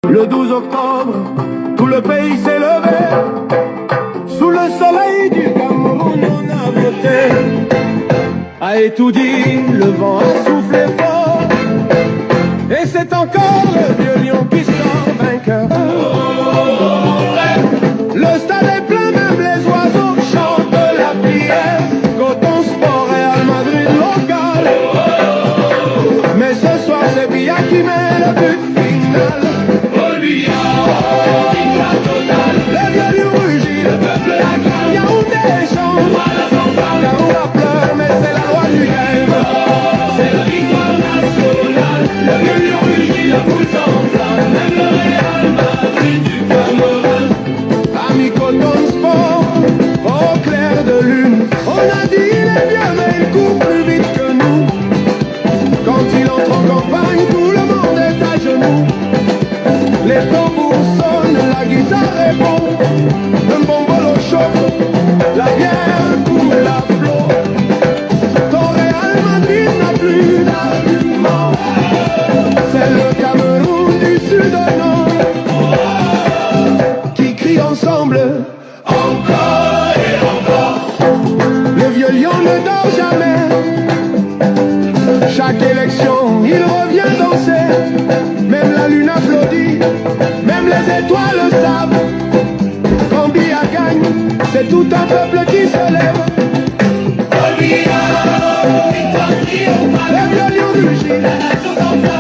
Le 12 octobre, tout le pays s'est levé. Sous le soleil du Cameroun, on a voté. A étudié, le vent a soufflé fort. Et c'est encore le vieux lion qui sort vainqueur. Le stade est plein, même les oiseaux chantent la prière. Coton Sport, Real Madrid local. Mais ce soir c'est Bia qui met le but final. Le vieux lion rugit, le peuple l'acclame. Yaoundé chante, Kaoula pleure, mais c'est la loi du game. C'est la victoire nationale. Le vieux lion rugit, la foule s'enflamme. Même le Real Madrid du Cameroun. Ami Coton Sport, au clair de lune, on a dit il est bien, mais il court plus vite que nous. Quand il entre en campagne, tout le monde est à genoux. Les tambours sonnent, la guitare est bon, le bombolo chauffe, la bière coule à flot. Ton Real Madrid n'a plus d'argument, c'est le Cameroun du sud au nord qui crie ensemble, encore et encore. Le vieux lion ne dort jamais, chaque élection il revient danser. Même la lune applaudit, même les étoiles le savent. Quand Bia gagne, c'est tout un peuple qui se lève. Le vieux lion rugit,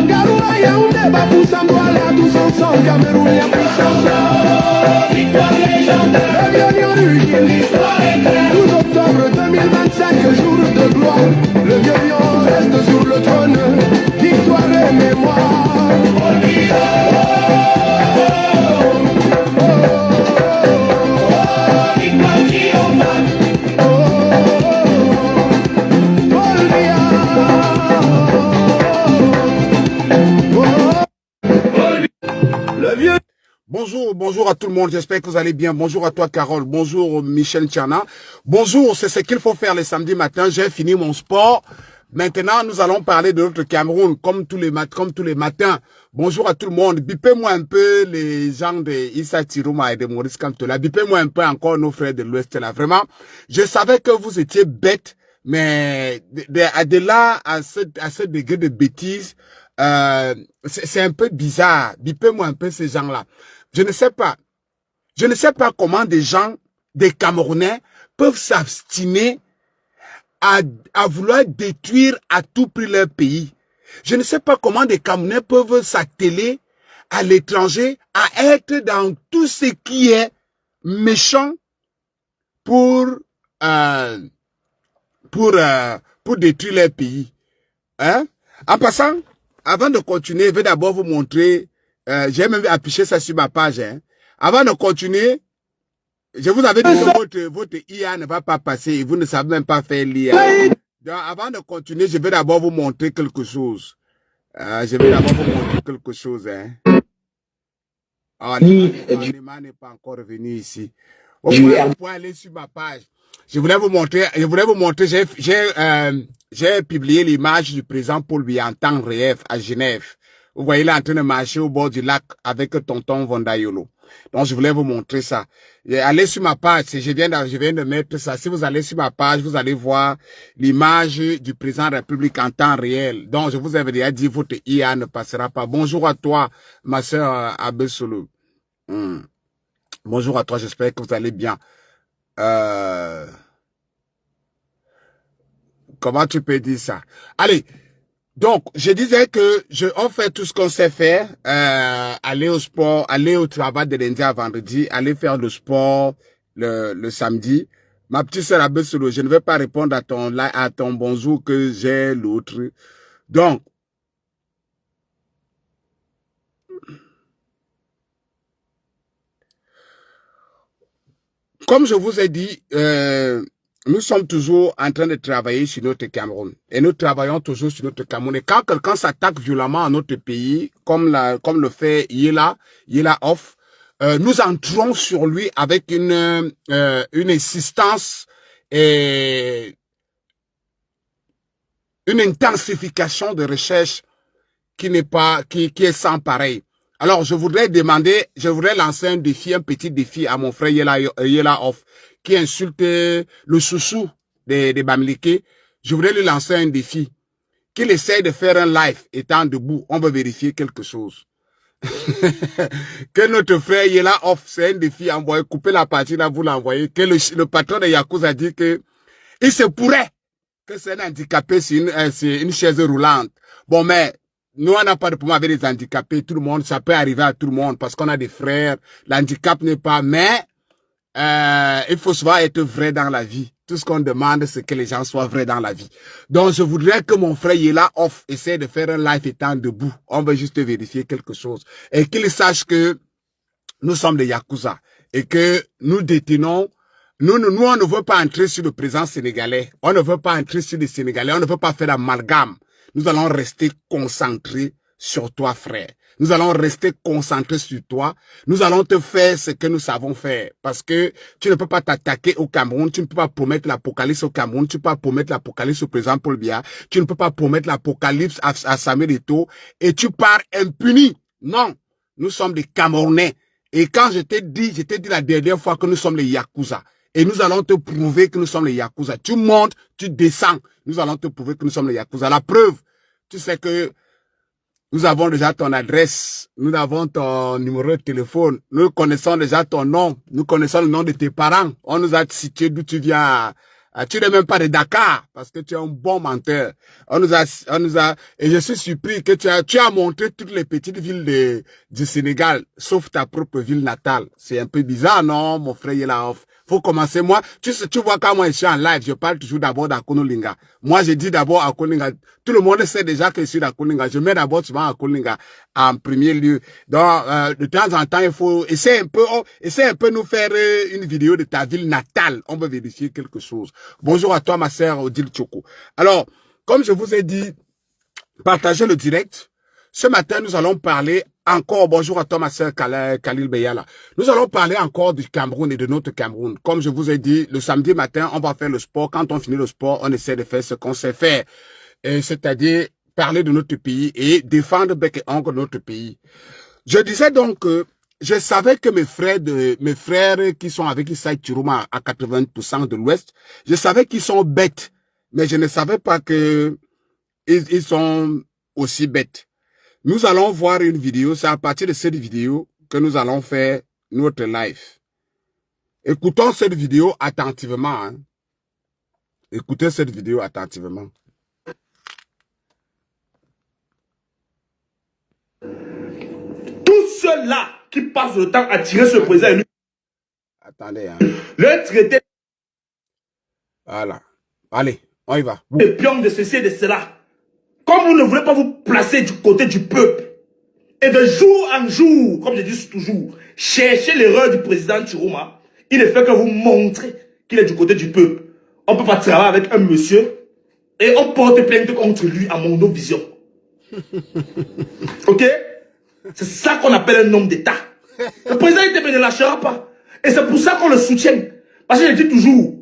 Kaoula, Yaoundé, Bafou, Sambouala, tous ensemble, Cameroun, y'a puissance. Le vieux lion rugit, 12 octobre 2025, jour de gloire. Le vieux lion reste sur le trône, victoire et mémoire. Bonjour à tout le monde, j'espère que vous allez bien. Bonjour à toi Carole, bonjour Michel Tchana. Bonjour, c'est ce qu'il faut faire les samedis matins, j'ai fini mon sport. Maintenant, nous allons parler de notre Cameroun, comme tous les matins. Bonjour à tout le monde. Bipez-moi un peu les gens de Issa Tirouma et de Maurice Kamtola. Bipez-moi un peu encore nos frères de l'Ouest là. Vraiment, je savais que vous étiez bêtes, mais de là à ce degré de bêtise, c'est un peu bizarre. Bipez-moi un peu ces gens-là. Je ne sais pas comment des gens, des Camerounais, peuvent s'abstiner à vouloir détruire à tout prix leur pays. Je ne sais pas comment des Camerounais peuvent s'atteler à l'étranger, à être dans tout ce qui est méchant pour détruire leur pays. Hein? En passant, avant de continuer, je vais d'abord vous montrer, j'ai même affiché ça sur ma page. Hein. Avant de continuer, je vous avais dit que votre IA ne va pas passer et vous ne savez même pas faire l'IA. Donc, avant de continuer, je vais d'abord vous montrer quelque chose. Hein. Oh, Neymar n'est pas encore revenu ici. Vous pouvez aller sur ma page. Je voulais vous montrer, j'ai publié l'image du président Paul Biya en temps réel à Genève. Vous voyez là en train de marcher au bord du lac avec tonton Vondayolo. Donc, je voulais vous montrer ça. Allez sur ma page, je viens de mettre ça. Si vous allez sur ma page, vous allez voir l'image du président de la République en temps réel. Donc, je vous avais déjà dit, votre IA ne passera pas. Bonjour à toi, ma sœur Abesolo. Bonjour à toi, j'espère que vous allez bien. Comment tu peux dire ça? Allez. Donc, je disais que on fait tout ce qu'on sait faire, aller au sport, aller au travail de lundi à vendredi, aller faire le sport le samedi. Ma petite sœur Abesolo, je ne vais pas répondre à ton bonjour que j'ai l'autre. Donc, comme je vous ai dit, nous sommes toujours en train de travailler sur notre Cameroun. Et nous travaillons toujours sur notre Cameroun. Et quand quelqu'un s'attaque violemment à notre pays, comme le fait Yela Off, nous entrons sur lui avec une insistance et une intensification de recherche qui est sans pareil. Alors, je voudrais lancer un défi, un petit défi à mon frère Yela Off, qui insulte le chouchou des Bamileke. Je voudrais lui lancer un défi. Qu'il essaye de faire un live étant debout. On veut vérifier quelque chose. Que notre frère Yela Off, c'est un défi envoyé, couper la partie là, vous l'envoyez. Que le patron de Yakuza a dit que il se pourrait que c'est un handicapé sur une chaise roulante. Bon, mais nous, on n'a pas de problème avec les handicapés. Tout le monde, ça peut arriver à tout le monde parce qu'on a des frères. L'handicap n'est pas, mais il faut souvent être vrai dans la vie. Tout ce qu'on demande, c'est que les gens soient vrais dans la vie. Donc, je voudrais que mon frère Yela Off essaie de faire un live étant debout. On veut juste vérifier quelque chose. Et qu'il sache que nous sommes des Yakuza. Et que nous détenons. Nous, on ne veut pas entrer sur le président sénégalais. On ne veut pas entrer sur les Sénégalais. On ne veut pas faire l'amalgame. Nous allons rester concentrés sur toi, frère. Nous allons rester concentrés sur toi. Nous allons te faire ce que nous savons faire. Parce que tu ne peux pas t'attaquer au Cameroun. Tu ne peux pas promettre l'apocalypse au Cameroun. Tu ne peux pas promettre l'apocalypse au président Paul Biya. Tu ne peux pas promettre l'apocalypse à Samuel Eto'o. Et tu pars impuni. Non. Nous sommes des Camerounais. Et quand je t'ai dit la dernière fois que nous sommes les Yakuza. Et nous allons te prouver que nous sommes les Yakuza. Tu montes, tu descends. Nous allons te prouver que nous sommes les Yakuza. La preuve, tu sais que nous avons déjà ton adresse. Nous avons ton numéro de téléphone. Nous connaissons déjà ton nom. Nous connaissons le nom de tes parents. On nous a cité d'où tu viens. Tu n'es même pas de Dakar parce que tu es un bon menteur. On nous a, et je suis surpris que tu as montré toutes les petites villes du Sénégal, sauf ta propre ville natale. C'est un peu bizarre, non, mon frère Yela Off? Faut commencer. Moi, tu vois quand moi je suis en live, je parle toujours d'abord d'Akonolinga. Moi, je dis d'abord Akonolinga. Tout le monde sait déjà que je suis d'Akonolinga. Je mets d'abord souvent Akonolinga en premier lieu. Donc, de temps en temps, il faut essayer un peu nous faire une vidéo de ta ville natale. On veut vérifier quelque chose. Bonjour à toi, ma sœur Odile Choko. Alors, comme je vous ai dit, partagez le direct. Ce matin, nous allons parler encore, bonjour à toi, ma sœur Khalil Beyala. Nous allons parler encore du Cameroun et de notre Cameroun. Comme je vous ai dit, le samedi matin, on va faire le sport. Quand on finit le sport, on essaie de faire ce qu'on sait faire. C'est-à-dire parler de notre pays et défendre bec et ongle notre pays. Je disais donc que je savais que mes frères qui sont avec Issa Chiroma à 80% de l'Ouest, je savais qu'ils sont bêtes. Mais je ne savais pas que ils sont aussi bêtes. Nous allons voir une vidéo, c'est à partir de cette vidéo que nous allons faire notre live. Écoutons cette vidéo attentivement. Hein. Écoutez cette vidéo attentivement. Tous ceux-là qui passent le temps à tirer ce président, attendez. Hein. Le traité. Voilà. Allez, on y va. Les pions de ceci et de cela. Comme vous ne voulez pas vous placer du côté du peuple, et de jour en jour, comme je dis toujours, chercher l'erreur du président Chiroma, il ne fait que vous montrer qu'il est du côté du peuple. On ne peut pas travailler avec un monsieur et on porte plainte contre lui à mon vision. Ok? C'est ça qu'on appelle un homme d'État. Le président ne lâchera pas. Et c'est pour ça qu'on le soutient. Parce que je dis toujours,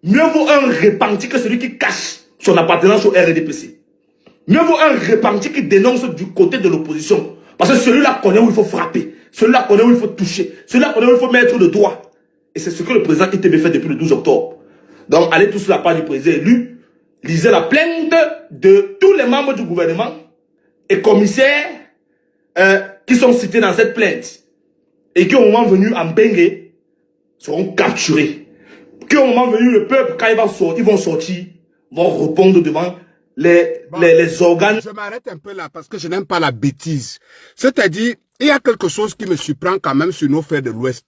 mieux vaut un repenti que celui qui cache son appartenance au RDPC. Mieux vaut un repenti qui dénonce du côté de l'opposition. Parce que celui-là connaît où il faut frapper. Celui-là connaît où il faut toucher. Celui-là connaît où il faut mettre le doigt. Et c'est ce que le président ITB fait depuis le 12 octobre. Donc, allez tous sur la page du président élu. Lisez la plainte de tous les membres du gouvernement et commissaires qui sont cités dans cette plainte. Et qui, au moment venu, en Bengue, seront capturés. Qui, au moment venu, le peuple, quand ils vont sortir, vont répondre devant les organes. Je m'arrête un peu là parce que je n'aime pas la bêtise. C'est-à-dire, il y a quelque chose qui me surprend quand même sur nos frères de l'Ouest.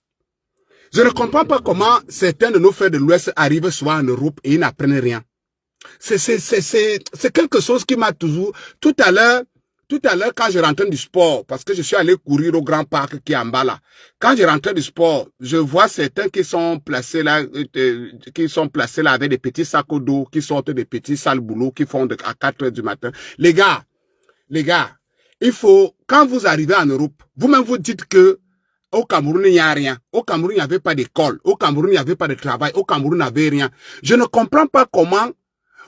Je ne comprends pas comment certains de nos frères de l'Ouest arrivent souvent en Europe et ils n'apprennent rien. C'est quelque chose qui m'a toujours... Tout à l'heure, quand je rentrais du sport, parce que je suis allé courir au grand parc qui est en bas là, quand je rentrais du sport, je vois certains qui sont placés là avec des petits sacs d'eau, qui sortent des petits sales boulots, qui font à 4 heures du matin. Les gars, il faut, quand vous arrivez en Europe, vous-même vous dites que au Cameroun, il n'y a rien. Au Cameroun, il n'y avait pas d'école. Au Cameroun, il n'y avait pas de travail. Au Cameroun, il n'y avait rien. Je ne comprends pas comment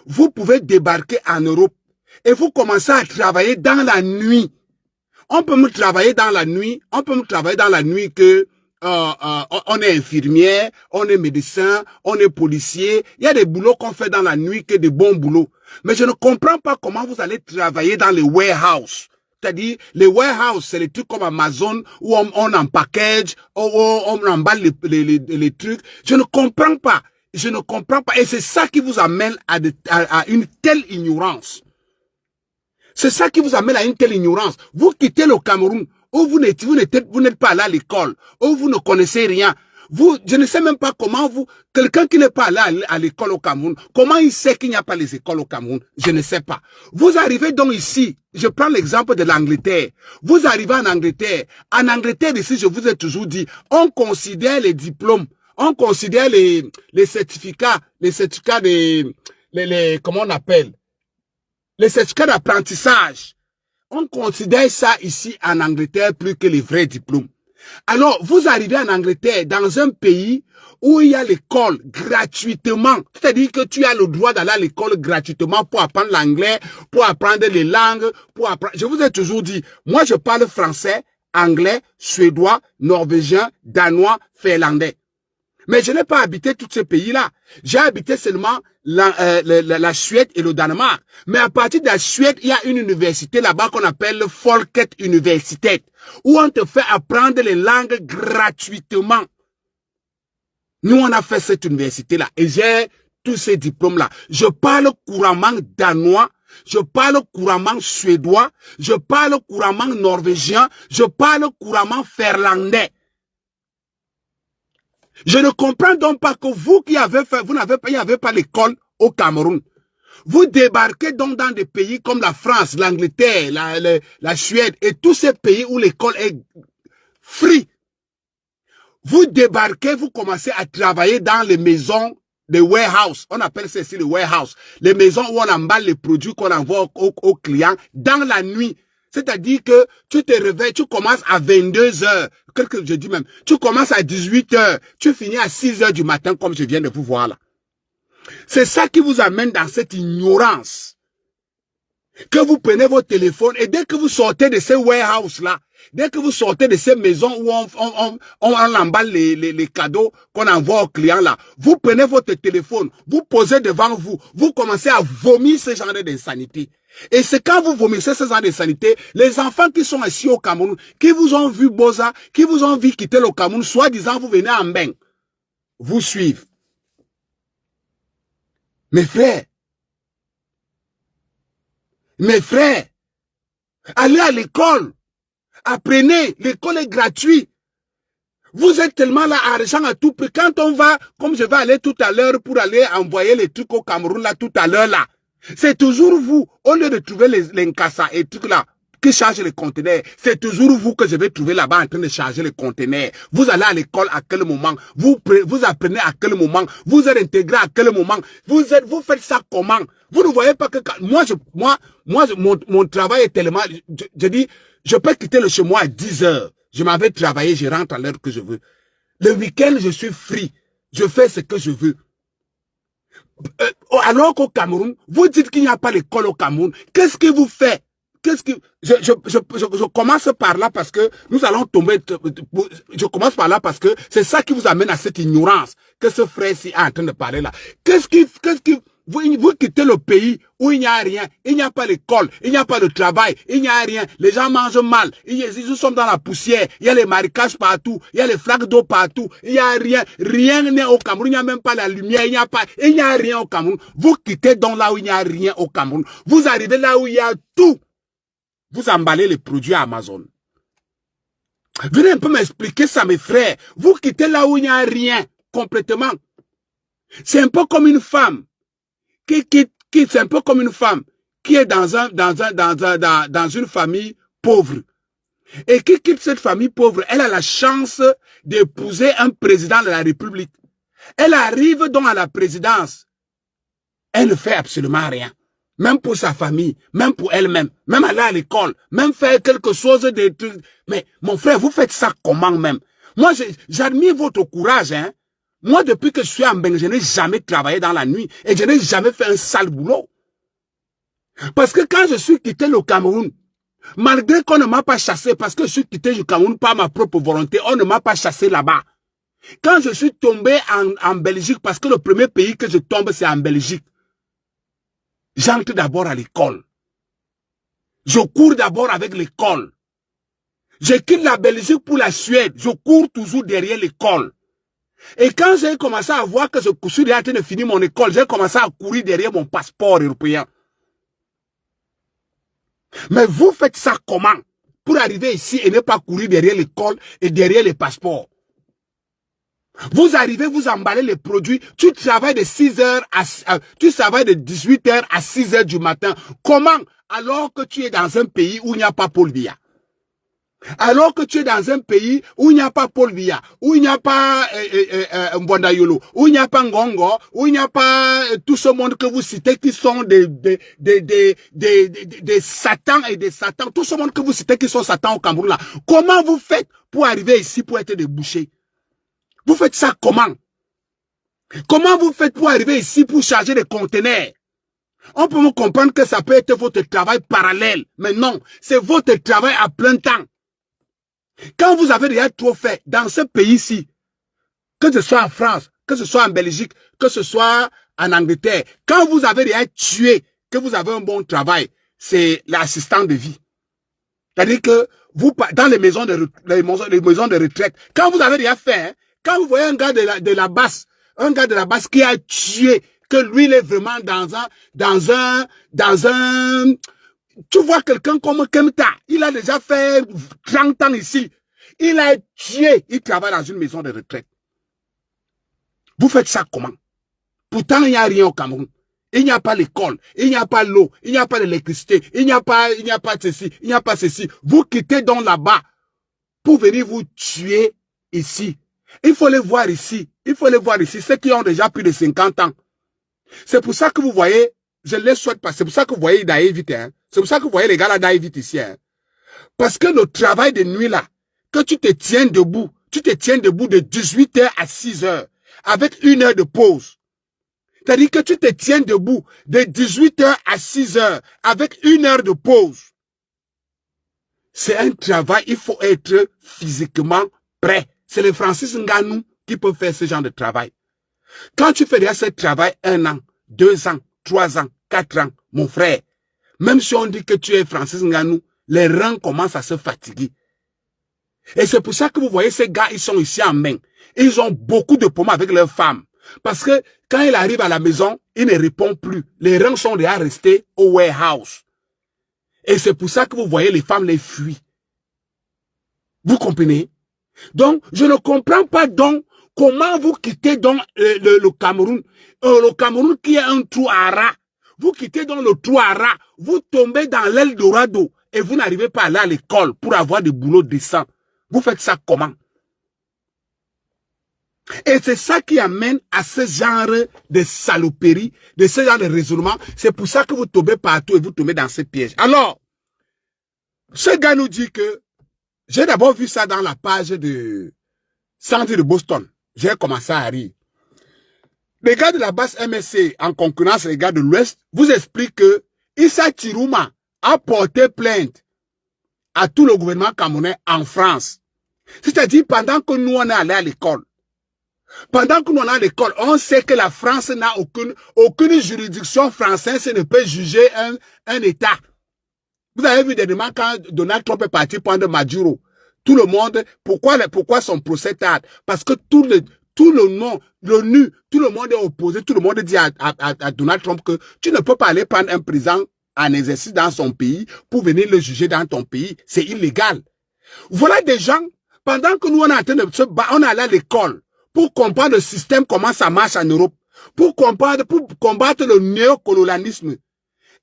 vous pouvez débarquer en Europe et vous commencez à travailler dans la nuit. On peut me travailler dans la nuit, que on est infirmière, on est médecin, on est policier. Il y a des boulots qu'on fait dans la nuit que des bons boulots. Mais je ne comprends pas comment vous allez travailler dans les warehouses. C'est-à-dire, les warehouses, c'est les trucs comme Amazon, où on en package, où on emballe les trucs. Je ne comprends pas. Je ne comprends pas. Et c'est ça qui vous amène à une telle ignorance. C'est ça qui vous amène à une telle ignorance. Vous quittez le Cameroun, où vous n'êtes pas allé à l'école, où vous ne connaissez rien. Je ne sais même pas comment quelqu'un qui n'est pas allé à l'école au Cameroun, comment il sait qu'il n'y a pas les écoles au Cameroun? Je ne sais pas. Vous arrivez donc ici, je prends l'exemple de l'Angleterre. Vous arrivez en Angleterre. En Angleterre, ici, je vous ai toujours dit, on considère les diplômes, on considère les certificats, comment on appelle? Les certificats d'apprentissage. On considère ça ici en Angleterre plus que les vrais diplômes. Alors, vous arrivez en Angleterre, dans un pays où il y a l'école gratuitement. C'est-à-dire que tu as le droit d'aller à l'école gratuitement pour apprendre l'anglais, pour apprendre les langues, Je vous ai toujours dit, moi je parle français, anglais, suédois, norvégien, danois, finlandais. Mais je n'ai pas habité tous ces pays-là. J'ai habité seulement la Suède et le Danemark. Mais à partir de la Suède, il y a une université là-bas qu'on appelle Folket Universitet, où on te fait apprendre les langues gratuitement. Nous, on a fait cette université-là et j'ai tous ces diplômes-là. Je parle couramment danois, je parle couramment suédois, je parle couramment norvégien, je parle couramment finlandais. Je ne comprends donc pas que vous qui avez fait, vous n'avez pas l'école au Cameroun. Vous débarquez donc dans des pays comme la France, l'Angleterre, la Suède et tous ces pays où l'école est free. Vous débarquez, vous commencez à travailler dans les maisons, les warehouses. On appelle ça ici les warehouses. Les maisons où on emballe les produits qu'on envoie aux clients dans la nuit. C'est-à-dire que tu te réveilles, tu commences à 22 heures, quelque je dis même, tu commences à 18 heures, tu finis à 6 heures du matin comme je viens de vous voir là. C'est ça qui vous amène dans cette ignorance. Que vous prenez votre téléphone et dès que vous sortez de ces warehouses là, dès que vous sortez de ces maisons où on emballe les cadeaux qu'on envoie aux clients là, vous prenez votre téléphone, vous posez devant vous, vous commencez à vomir ce genre d'insanité. Et c'est quand vous vomissez ce genre d'insanité, les enfants qui sont ici au Cameroun, qui vous ont vu Boza, qui vous ont vu quitter le Cameroun, soi-disant vous venez en bain, vous suivent. Mes frères, allez à l'école. Apprenez, l'école est gratuite. Vous êtes tellement là, argent à tout prix. Quand on va, comme je vais aller tout à l'heure pour aller envoyer les trucs au Cameroun là, tout à l'heure là, c'est toujours vous, au lieu de trouver les Nkassa et trucs là, qui chargent les conteneurs, c'est toujours vous que je vais trouver là-bas en train de charger les conteneurs. Vous allez à l'école à quel moment? Vous apprenez à quel moment? Vous êtes intégré à quel moment? Vous faites ça comment? Vous ne voyez pas que mon travail est tellement, je dis, je peux quitter le chez moi à 10 heures. Je m'en vais travailler, je rentre à l'heure que je veux. Le week-end, je suis free. Je fais ce que je veux. Alors qu'au Cameroun, vous dites qu'il n'y a pas l'école au Cameroun. Qu'est-ce que vous faites? Je commence par là parce que nous allons tomber. Je commence par là parce que c'est ça qui vous amène à cette ignorance que ce frère-ci est en train de parler là. Vous quittez le pays où il n'y a rien, il n'y a pas l'école, il n'y a pas de travail, il n'y a rien, les gens mangent mal, ils sont dans la poussière, il y a les marécages partout, il y a les flaques d'eau partout, il n'y a rien n'est au Cameroun, il n'y a même pas la lumière, il n'y a rien au Cameroun. Vous quittez donc là où il n'y a rien au Cameroun. Vous arrivez là où il y a tout. Vous emballez les produits à Amazon. Venez un peu m'expliquer ça, mes frères. Vous quittez là où il n'y a rien, complètement. C'est un peu comme une femme c'est un peu comme une femme qui est dans une famille pauvre et qui quitte cette famille pauvre. Elle a la chance d'épouser un président de la République. Elle arrive donc à la présidence. Elle ne fait absolument rien. Même pour sa famille, même pour elle-même, même aller à l'école, même faire quelque chose de trucs. Mais mon frère, vous faites ça comment même? Moi, j'admire votre courage, hein. Moi, depuis que je suis en Bengue, je n'ai jamais travaillé dans la nuit et je n'ai jamais fait un sale boulot. Parce que quand je suis quitté le Cameroun, Malgré qu'on ne m'a pas chassé, parce que je suis quitté du Cameroun par ma propre volonté, on ne m'a pas chassé là-bas. Quand je suis tombé en Belgique, parce que le premier pays que je tombe, c'est en Belgique, j'entre d'abord à l'école. Je cours d'abord avec l'école. Je quitte la Belgique pour la Suède. Je cours toujours derrière l'école. Et quand j'ai commencé à voir que je suis en train de finir mon école, j'ai commencé à courir derrière mon passeport européen. Mais vous faites ça comment? Pour arriver ici et ne pas courir derrière l'école et derrière les passeports. Vous arrivez, vous emballez les produits, tu travailles de 6h tu travailles de 18h à 6h du matin. Comment? Alors que tu es dans un pays où il n'y a pas Paul Biya. Alors que tu es dans un pays où il n'y a pas Paul Biya, où il n'y a pas Mbondayolo, où il n'y a pas Ngongo, où il n'y a pas tout ce monde que vous citez qui sont des satans et des satans, tout ce monde que vous citez qui sont satans au Cameroun là. Comment vous faites pour arriver ici pour être des bouchers? Vous faites ça comment? Comment vous faites pour arriver ici pour charger des conteneurs? On peut me comprendre que ça peut être votre travail parallèle, mais non, c'est votre travail à plein temps. Quand vous avez déjà trop fait dans ce pays-ci, que ce soit en France, que ce soit en Belgique, que ce soit en Angleterre, quand vous avez déjà tué, que vous avez un bon travail, c'est l'assistant de vie. C'est-à-dire que vous, dans les maisons de retraite, quand vous avez déjà fait, hein, quand vous voyez un gars de la basse, un gars de la basse qui a tué, que lui il est vraiment dans un tu vois quelqu'un comme Kemta, il a déjà fait 30 ans ici. Il a tué, il travaille dans une maison de retraite. Vous faites ça comment? Pourtant, il n'y a rien au Cameroun. Il n'y a pas l'école, il n'y a pas l'eau, il n'y a pas l'électricité, il n'y a pas ceci, il n'y a pas ceci. Vous quittez donc là-bas pour venir vous tuer ici. Il faut les voir ici. Il faut les voir ici, ceux qui ont déjà plus de 50 ans. C'est pour ça que vous voyez, je ne les souhaite pas, c'est pour ça que vous voyez d'aller vite, hein. C'est pour ça que vous voyez les gars là d'aller vite ici, hein. Parce que le travail de nuit là, que tu te tiens debout de 18h à 6h, avec 1 heure de pause. C'est-à-dire que tu te tiens debout de 18h à 6h, avec 1 heure de pause. C'est un travail, il faut être physiquement prêt. C'est les Francis Ngannou qui peuvent faire ce genre de travail. Quand tu fais déjà ce travail 1 an, 2 ans, 3 ans, 4 ans, mon frère, même si on dit que tu es Francis Ngannou, les reins commencent à se fatiguer. Et c'est pour ça que vous voyez ces gars, ils sont ici en main. Ils ont beaucoup de problèmes avec leurs femmes. Parce que quand il arrive à la maison, il ne répond plus. Les reins sont déjà restés au warehouse. Et c'est pour ça que vous voyez les femmes les fuient. Vous comprenez? Donc, je ne comprends pas donc comment vous quittez donc le Cameroun. Le Cameroun qui est un trou à rats. Vous quittez donc le trou à rats. Vous tombez dans l'Eldorado et vous n'arrivez pas à aller à l'école pour avoir des boulots décents. Vous faites ça comment? Et c'est ça qui amène à ce genre de saloperie, de ce genre de raisonnement. C'est pour ça que vous tombez partout et vous tombez dans ces pièges. Alors, ce gars nous dit que, j'ai d'abord vu ça dans la page de Centre de Boston. J'ai commencé à rire. Les gars de la base MSC, en concurrence les gars de l'Ouest, vous expliquent que Issa Chirouma a porté plainte à tout le gouvernement camerounais en France. C'est-à-dire pendant que nous on est allé à l'école. Pendant que nous on est à l'école, on sait que la France n'a aucune juridiction française ne peut juger un État. Vous avez vu dernièrement quand Donald Trump est parti prendre Maduro. Tout le monde, pourquoi son procès tarde? Parce que tout le monde, l'ONU, tout le monde est opposé, tout le monde dit à Donald Trump que tu ne peux pas aller prendre un président en exercice dans son pays pour venir le juger dans ton pays. C'est illégal. Voilà des gens, pendant que nous on est en train de se battre, on est allé à l'école pour comprendre le système, comment ça marche en Europe, pour combattre le néocolonialisme.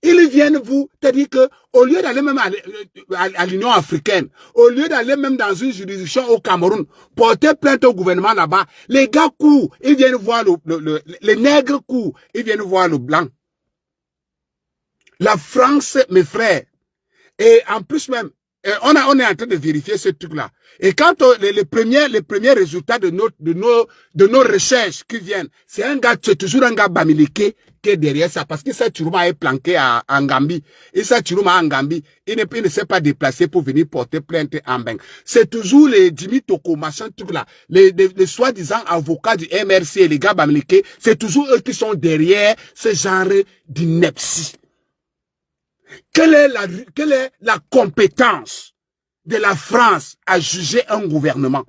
Ils viennent vous, c'est-à-dire que au lieu d'aller même à l'Union africaine, au lieu d'aller même dans une juridiction au Cameroun, porter plainte au gouvernement là-bas, les gars courent, ils viennent voir les nègres courent, ils viennent voir le blanc. La France, mes frères, et en plus même, On est en train de vérifier ce truc-là. Et quand les premiers résultats de nos recherches qui viennent, c'est toujours un gars Bamileke qui est derrière ça. Parce que ça, Chiruma est planqué en Gambie. Et ça, Chiruma en Gambie, il ne s'est pas déplacé pour venir porter plainte en Beng. C'est toujours les Jimmy Toko, machin truc-là. Les soi-disant avocats du MRC et les gars Bamileke, c'est toujours eux qui sont derrière ce genre d'ineptie. Quelle est la compétence de la France à juger un gouvernement?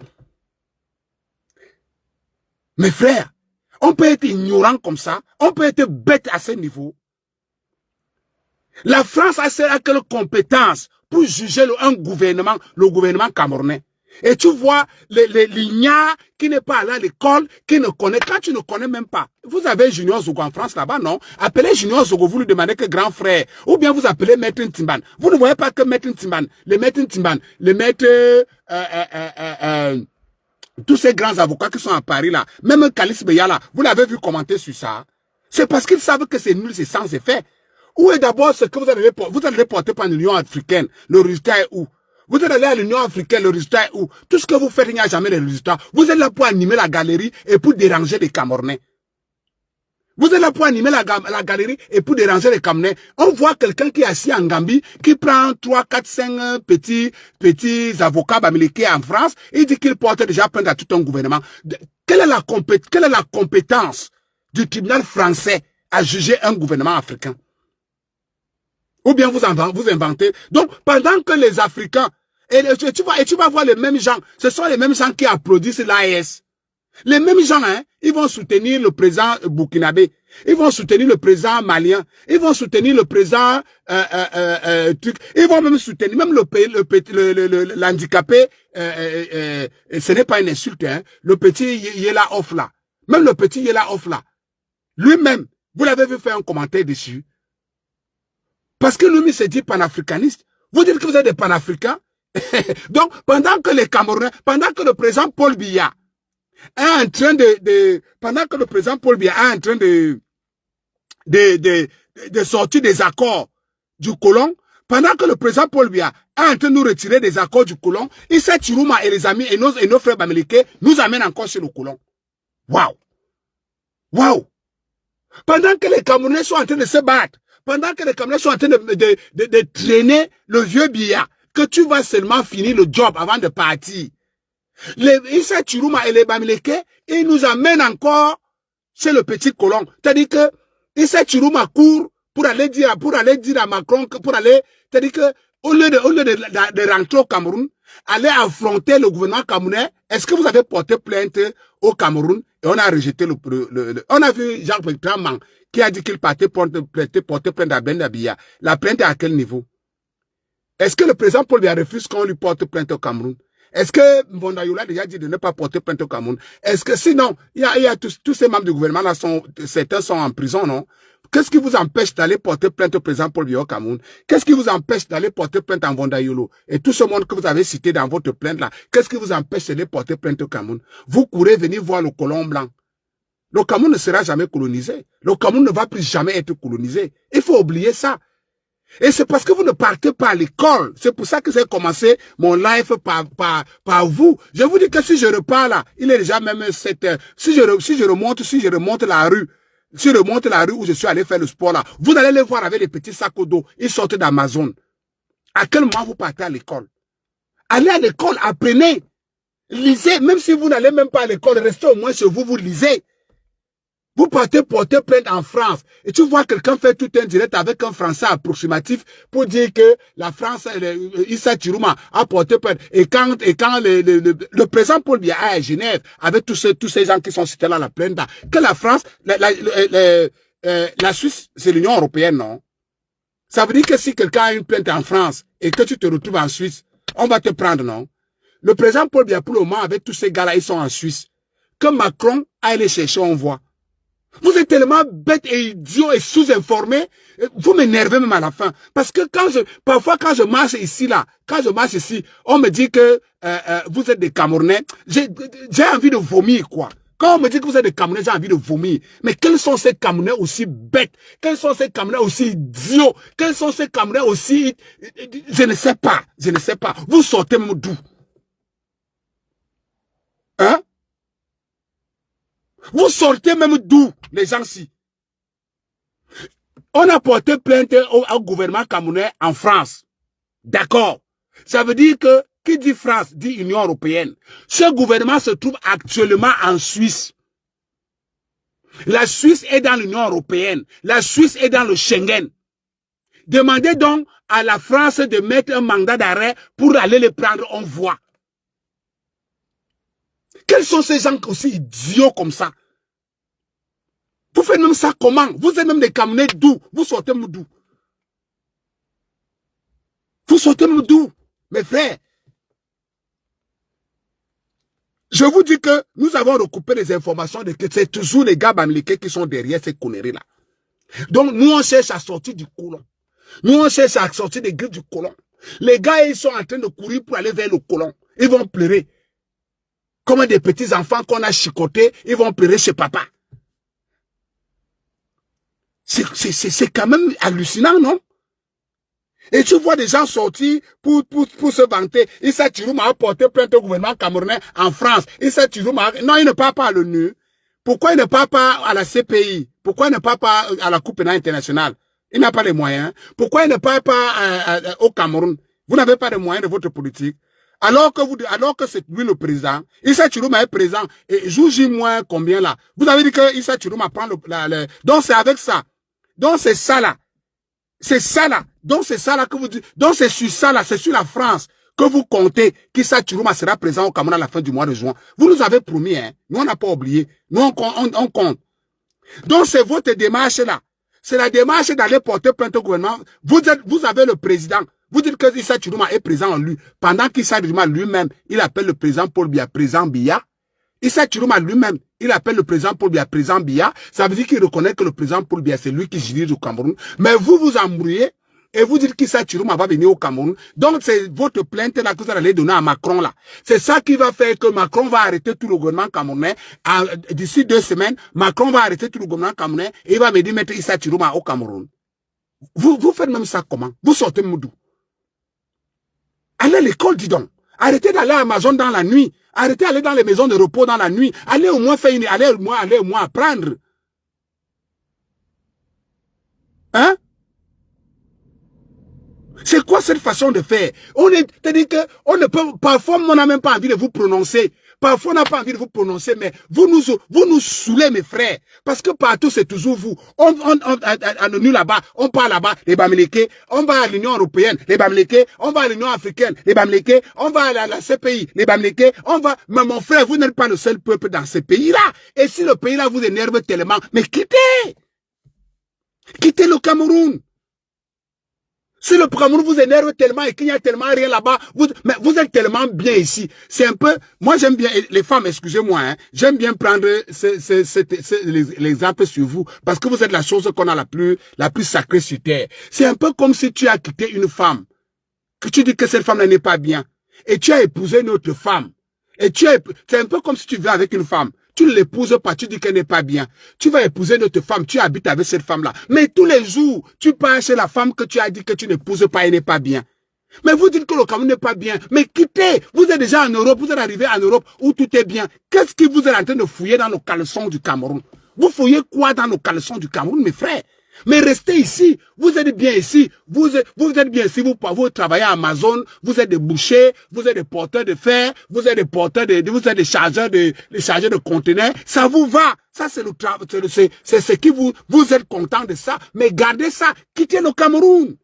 Mes frères, on peut être ignorant comme ça, on peut être bête à ce niveau. La France a quelle compétence pour juger un gouvernement, le gouvernement camerounais? Et tu vois, les lignards qui n'est pas allé à l'école, qui ne connaît, quand tu ne connais même pas. Vous avez Junior Zogo en France là-bas, non? Appelez Junior Zogo, vous lui demandez que grand frère. Ou bien vous appelez Maître Timban. Vous ne voyez pas que Maître Timban, le Maître Timban, le Maître, tous ces grands avocats qui sont à Paris là, même Kalis Beya là, vous l'avez vu commenter sur ça. C'est parce qu'ils savent que c'est nul, c'est sans effet. Où est d'abord ce que vous allez porter par l'Union africaine? Le résultat est où? Vous êtes allé à l'Union africaine, le résultat est où? Tout ce que vous faites, il n'y a jamais de résultat. Vous êtes là pour animer la galerie et pour déranger les Camerounais. Vous êtes là pour animer la galerie et pour déranger les Camerounais. On voit quelqu'un qui est assis en Gambie, qui prend 3, 4, 5 petits avocats bamilekés en France, et dit qu'il porte déjà plainte à tout un gouvernement. Quelle est la compétence du tribunal français à juger un gouvernement africain? Ou bien vous inventez. Donc, pendant que les Africains, et tu vas voir les mêmes gens, ce sont les mêmes gens qui applaudissent l'AES. Les mêmes gens, hein, ils vont soutenir le président burkinabé, ils vont soutenir le président malien, ils vont soutenir le président ils vont même soutenir, même l'handicapé, ce n'est pas une insulte, hein, le petit Yela Off là, même le petit Yela Off là, lui-même, vous l'avez vu faire un commentaire dessus. Parce que lui, s'est dit panafricaniste. Vous dites que vous êtes des panafricains. Donc, pendant que les Camerounais, pendant que le président Paul Biya est en train de sortir des accords du colon, pendant que le président Paul Biya est en train de nous retirer des accords du colon, Issa Chiruma et les amis et nos frères bamilekés nous amènent encore sur le colon. Waouh! Waouh! Pendant que les Camerounais sont en train de se battre, pendant que les Camerounais sont en train de traîner le vieux Biya, que tu vas seulement finir le job avant de partir. Les Issa Chiruma et les Bamileke, ils nous amènent encore chez le petit colon. C'est-à-dire que Issa Chiruma court pour aller dire à Macron, c'est-à-dire que au lieu de rentrer au Cameroun, aller affronter le gouvernement camerounais, est-ce que vous avez porté plainte au Cameroun? Et on a rejeté on a vu Jacques-Bertrand qui a dit qu'il partait porter plainte à Ben Dabiya. La plainte est à quel niveau? Est-ce que le président Paul Biya refuse qu'on lui porte plainte au Cameroun? Est-ce que Mbondayoula a déjà dit de ne pas porter plainte au Cameroun? Est-ce que sinon, il y a tous ces membres du gouvernement là, certains sont en prison, non? Qu'est-ce qui vous empêche d'aller porter plainte au président Paul Biya au Cameroun? Qu'est-ce qui vous empêche d'aller porter plainte en Mbondayolo? Et tout ce monde que vous avez cité dans votre plainte là, qu'est-ce qui vous empêche d'aller porter plainte au Cameroun? Vous courez venir voir le colon blanc. Le Cameroun ne sera jamais colonisé. Le Cameroun ne va plus jamais être colonisé. Il faut oublier ça. Et c'est parce que vous ne partez pas à l'école. C'est pour ça que j'ai commencé mon live par vous. Je vous dis que si je repars là, il est déjà même 7 heures. Si je remonte la rue, où je suis allé faire le sport là, vous allez les voir avec les petits sacs d'eau. Ils sortent d'Amazon. À quel moment vous partez à l'école? Allez à l'école, apprenez. Lisez. Même si vous n'allez même pas à l'école, restez au moins chez vous, vous lisez. Vous partez porter plainte en France et tu vois quelqu'un faire tout un direct avec un Français approximatif pour dire que la France, Issa Chiruma a porté plainte. Et quand le président Paul Biya à Genève, avec tous ces gens qui sont cités là, la plainte, que la France, la Suisse, c'est l'Union européenne, non? Ça veut dire que si quelqu'un a une plainte en France et que tu te retrouves en Suisse, on va te prendre, non? Le président Paul Biya, pour le moment, avec tous ces gars-là, ils sont en Suisse. Que Macron aille les chercher, on voit. Vous êtes tellement bêtes et idiots et sous-informés, vous m'énervez même à la fin. Parce que parfois quand je marche ici, on me dit que vous êtes des Camerounais. J'ai envie de vomir, quoi. Quand on me dit que vous êtes des Camerounais, j'ai envie de vomir. Mais quels sont ces Camerounais aussi bêtes? Quels sont ces Camerounais aussi idiots? Quels sont ces Camerounais aussi... Je ne sais pas. Je ne sais pas. Vous sortez même d'où? Hein? Vous sortez même d'où, les gens-ci? On a porté plainte au gouvernement camerounais en France. D'accord. Ça veut dire que, qui dit France, dit Union européenne. Ce gouvernement se trouve actuellement en Suisse. La Suisse est dans l'Union européenne. La Suisse est dans le Schengen. Demandez donc à la France de mettre un mandat d'arrêt pour aller les prendre, on voit. Quels sont ces gens aussi idiots comme ça? Vous faites même ça comment? Vous êtes même des Camerounais d'où? Vous sortez même d'où? Vous sortez même d'où? Mes frères, je vous dis que nous avons recoupé les informations de que c'est toujours les gars bamliqués qui sont derrière ces conneries-là. Donc, nous, on cherche à sortir du colon. Nous, on cherche à sortir des griffes du colon. Les gars, ils sont en train de courir pour aller vers le colon. Ils vont pleurer. Comme des petits enfants qu'on a chicotés, ils vont pleurer chez papa. C'est quand même hallucinant, non? Et tu vois des gens sortir pour se vanter. Issa Chirouma a porté plainte au gouvernement camerounais en France. Issa Chirouma, non, il ne parle pas à l'ONU. Pourquoi il ne parle pas à la CPI? Pourquoi il ne parle pas à la Cour pénale internationale? Il n'a pas les moyens. Pourquoi il ne parle pas au Cameroun? Vous n'avez pas de moyens de votre politique. Alors que c'est lui le président, Issa Chirouma est présent. Et joue moins combien là? Vous avez dit que Issa Chirouma prend donc c'est avec ça. Donc c'est ça là. C'est ça là. Donc c'est ça là que vous dites. Donc c'est sur ça là, c'est sur la France que vous comptez qu'Issa Chirouma sera présent au Cameroun à la fin du mois de juin. Vous nous avez promis, hein. Nous on n'a pas oublié. Nous on compte. Donc c'est votre démarche là. C'est la démarche d'aller porter plainte au gouvernement. Vous avez le président. Vous dites que Issa Chirouma est présent en lui. Pendant qu'Issa Chirouma lui-même, il appelle le président Paul Biya président Biya. Issa Chirouma lui-même, il appelle le président Paul Biya président Biya. Ça veut dire qu'il reconnaît que le président Paul Biya, c'est lui qui dirige au Cameroun. Mais vous vous embrouillez et vous dites qu'Issa Chirouma va venir au Cameroun. Donc c'est votre plainte là que vous allez donner à Macron là. C'est ça qui va faire que Macron va arrêter tout le gouvernement camerounais. D'ici 2 semaines, Macron va arrêter tout le gouvernement camerounais et il va me dire mettre Issa Chirouma au Cameroun. Vous faites même ça comment? Vous sortez Moudou. Allez à l'école, dis donc. Arrêtez d'aller à Amazon dans la nuit. Arrêtez d'aller dans les maisons de repos dans la nuit. Allez au moins faire allez au moins apprendre. Hein? C'est quoi cette façon de faire? C'est-à-dire que on ne peut, parfois on n'a même pas envie de vous prononcer. Parfois on n'a pas envie de vous prononcer, mais vous nous saoulez, mes frères. Parce que partout c'est toujours vous. À l'ONU là-bas, on part là-bas, les Bamileke. On va à l'Union européenne, les Bamileke. On va à l'Union africaine, les Bamileke. On va à la CPI, les Bamileke. Mais mon frère, vous n'êtes pas le seul peuple dans ce pays-là. Et si le pays-là vous énerve tellement, mais quittez! Quittez le Cameroun! Si le Cameroun vous énerve tellement et qu'il n'y a tellement rien là-bas, mais vous êtes tellement bien ici. C'est un peu, moi j'aime bien, les femmes, excusez-moi, hein, j'aime bien prendre l'exemple sur vous, parce que vous êtes la chose qu'on a la plus sacrée sur terre. C'est un peu comme si tu as quitté une femme, que tu dis que cette femme n'est pas bien, et tu as épousé une autre femme. C'est un peu comme si tu viens avec une femme. Tu ne l'épouses pas, tu dis qu'elle n'est pas bien. Tu vas épouser notre femme, tu habites avec cette femme-là. Mais tous les jours, tu pars chez la femme que tu as dit que tu n'épouses pas, elle n'est pas bien. Mais vous dites que le Cameroun n'est pas bien. Mais quittez, vous êtes déjà en Europe, vous êtes arrivé en Europe où tout est bien. Qu'est-ce que vous êtes en train de fouiller dans nos caleçons du Cameroun? Vous fouillez quoi dans nos caleçons du Cameroun, mes frères? Mais restez ici, vous êtes bien ici, vous êtes bien ici, vous travaillez à Amazon, vous êtes des bouchers, vous êtes des porteurs de fer, vous êtes des porteurs vous êtes des chargeurs de conteneurs, ça vous va, ça c'est c'est ce qui vous êtes content de ça, mais gardez ça, quittez le Cameroun.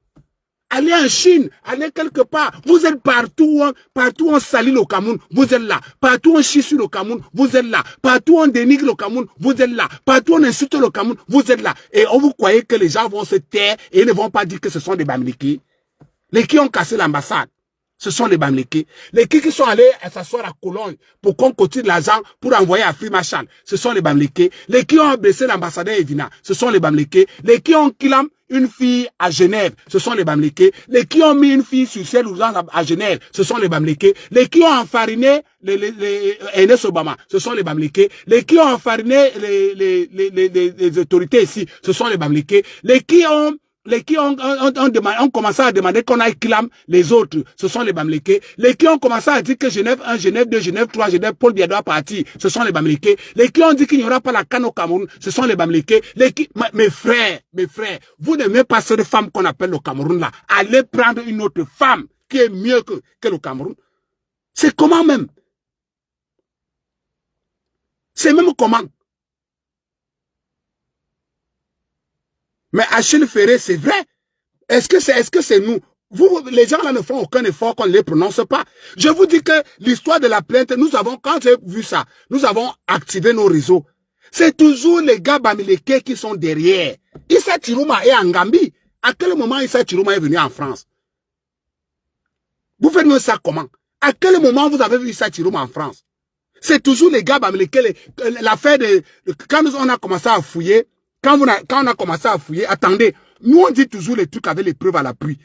Allez en Chine, allez quelque part. Vous êtes partout on salit le Cameroun, vous êtes là. Partout on chie sur le Cameroun, vous êtes là. Partout on dénigre le Cameroun, vous êtes là. Partout on insulte le Cameroun, vous êtes là. Et vous croyez que les gens vont se taire et ils ne vont pas dire que ce sont des Bamileke. Les qui ont cassé l'ambassade, ce sont les Bamileke. Les qui sont allés s'asseoir à Cologne pour qu'on continue de l'argent pour envoyer à Free Marshall, ce sont les Bamileke. Les qui ont blessé l'ambassadeur Evina, ce sont les Bamileke. Les qui ont kilam, une fille à Genève, ce sont les Bamileke. Les qui ont mis une fille sur ciel urgence à Genève, ce sont les Bamileke. Les qui ont enfariné Ernest Obama, ce sont les Bamileke. Les qui ont enfariné les autorités ici, ce sont les Bamileke. Les qui ont commencé à demander qu'on aille clam les autres, ce sont les Bamileke. Les qui ont commencé à dire que Genève 1, Genève 2, Genève 3, Genève, Paul Biya doit partir, ce sont les Bamileke. Les qui ont dit qu'il n'y aura pas la canne au Cameroun, ce sont les Bamileke. Mes frères, vous n'aimez pas cette femme qu'on appelle le Cameroun là. Allez prendre une autre femme qui est mieux que le Cameroun. C'est comment même? C'est même comment? Mais Achille Ferré, c'est vrai. Est-ce que c'est nous? Vous, les gens là ne font aucun effort qu'on ne les prononce pas. Je vous dis que l'histoire de la plainte, quand j'ai vu ça, nous avons activé nos réseaux. C'est toujours les gars Bamileke qui sont derrière. Issa Chirouma est en Gambie. À quel moment Issa Chirouma est venu en France? Vous faites ça comment? À quel moment vous avez vu Issa Chirouma en France? C'est toujours les gars Bamileke, l'affaire de... Quand on a commencé à fouiller, quand on a commencé à fouiller, attendez, nous on dit toujours les trucs avec les preuves à l'appui.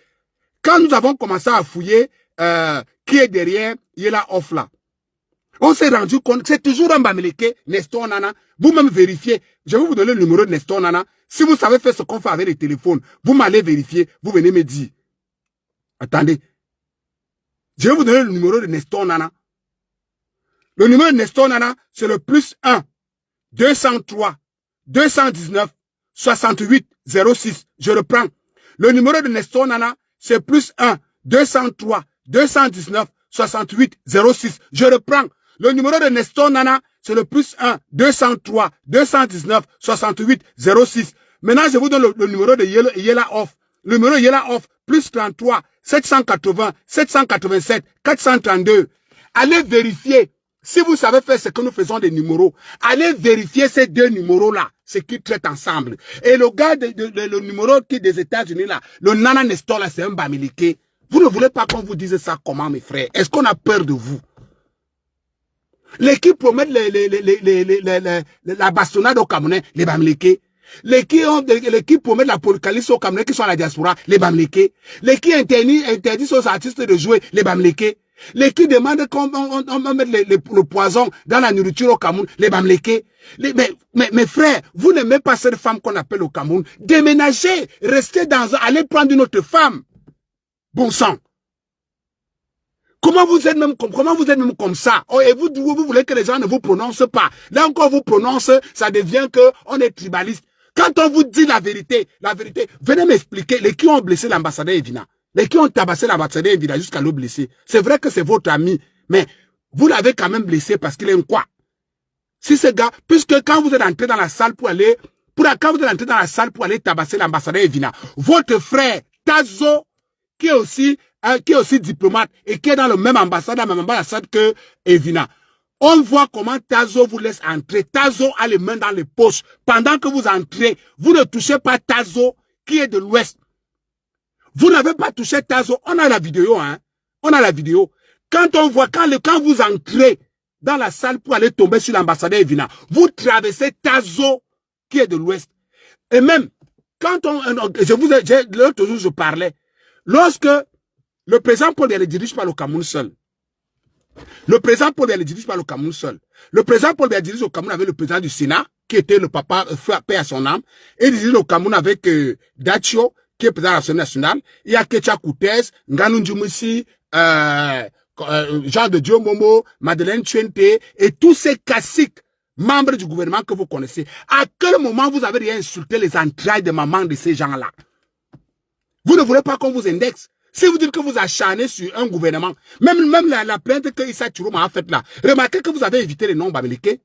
Quand nous avons commencé à fouiller qui est derrière Yela Off là, on s'est rendu compte que c'est toujours un Bamileke, Nestor Nana. Vous-même vérifiez. Je vais vous donner le numéro de Nestor Nana. Si vous savez faire ce qu'on fait avec les téléphones, vous m'allez vérifier, vous venez me dire. Attendez. Je vais vous donner le numéro de Nestor Nana. Le numéro de Nestor Nana, c'est le +1 203 219 68 06. Je reprends. Le numéro de Nestor Nana, c'est +1 203 219 68 06. Je reprends. Le numéro de Nestor Nana, c'est le +1 203 219 68 06. Maintenant, je vous donne le numéro de Yela Off. Le numéro de Yela Off, +33 780 787 432. Allez vérifier. Si vous savez faire ce que nous faisons des numéros, allez vérifier ces deux numéros-là, ce qu'ils traitent ensemble. Et le gars, le numéro qui est des États-Unis là, le Nana Nestor là, c'est un Bamileke. Vous ne voulez pas qu'on vous dise ça comment, mes frères? Est-ce qu'on a peur de vous? Les qui promettent la bastonnade au Cameroun, les Bamileke. Les qui promettent l'apocalypse au Cameroun, qui sont à la diaspora, les Bamileke. Les qui interdisent aux artistes de jouer, les Bamileke. Les qui demandent qu'on mette le poison dans la nourriture au Cameroun, les Bamileke. Mes frères, vous n'aimez pas cette femme qu'on appelle au Cameroun. Déménagez, restez allez prendre une autre femme. Bon sang. Comment vous êtes même comme ça? Oh, et vous voulez que les gens ne vous prononcent pas. Là encore, vous prononcez, ça devient que on est tribaliste. Quand on vous dit la vérité, venez m'expliquer les qui ont blessé l'ambassadeur Evina. Les qui ont tabassé l'ambassadeur Evina jusqu'à le blesser. C'est vrai que c'est votre ami, mais vous l'avez quand même blessé parce qu'il aime quoi? Si ce gars, puisque quand vous êtes entré dans la salle pour aller tabasser l'ambassadeur Evina, votre frère Tazo, qui est aussi diplomate et qui est dans le même ambassade que Evina. On voit comment Tazo vous laisse entrer. Tazo a les mains dans les poches. Pendant que vous entrez, vous ne touchez pas Tazo qui est de l'Ouest. Vous n'avez pas touché Tazo. On a la vidéo, hein. On a la vidéo. Quand on voit, quand vous entrez dans la salle pour aller tomber sur l'ambassadeur Evina, vous traversez Tazo qui est de l'Ouest. Et même, quand l'autre jour je parlais, lorsque le président Paul Biya ne dirige pas le Cameroun seul. Le président Paul Biya ne dirige pas le Cameroun seul. Le président Paul Biya dirige au Cameroun avec le président du Sénat, qui était le papa, paix à son âme, et il dirige au Cameroun avec Dachio, qui est président de l'Assemblée nationale. Il y a Kecha Koutès, Nganou Ndjoumoussi, Jean de Dieu Momo, Madeleine Tchente, et tous ces classiques membres du gouvernement que vous connaissez. À quel moment vous avez rien insulté les entrailles de maman de ces gens-là? Vous ne voulez pas qu'on vous indexe. Si vous dites que vous acharnez sur un gouvernement, même la plainte que Issa Chirouma a faite là, remarquez que vous avez évité les noms Bamileke.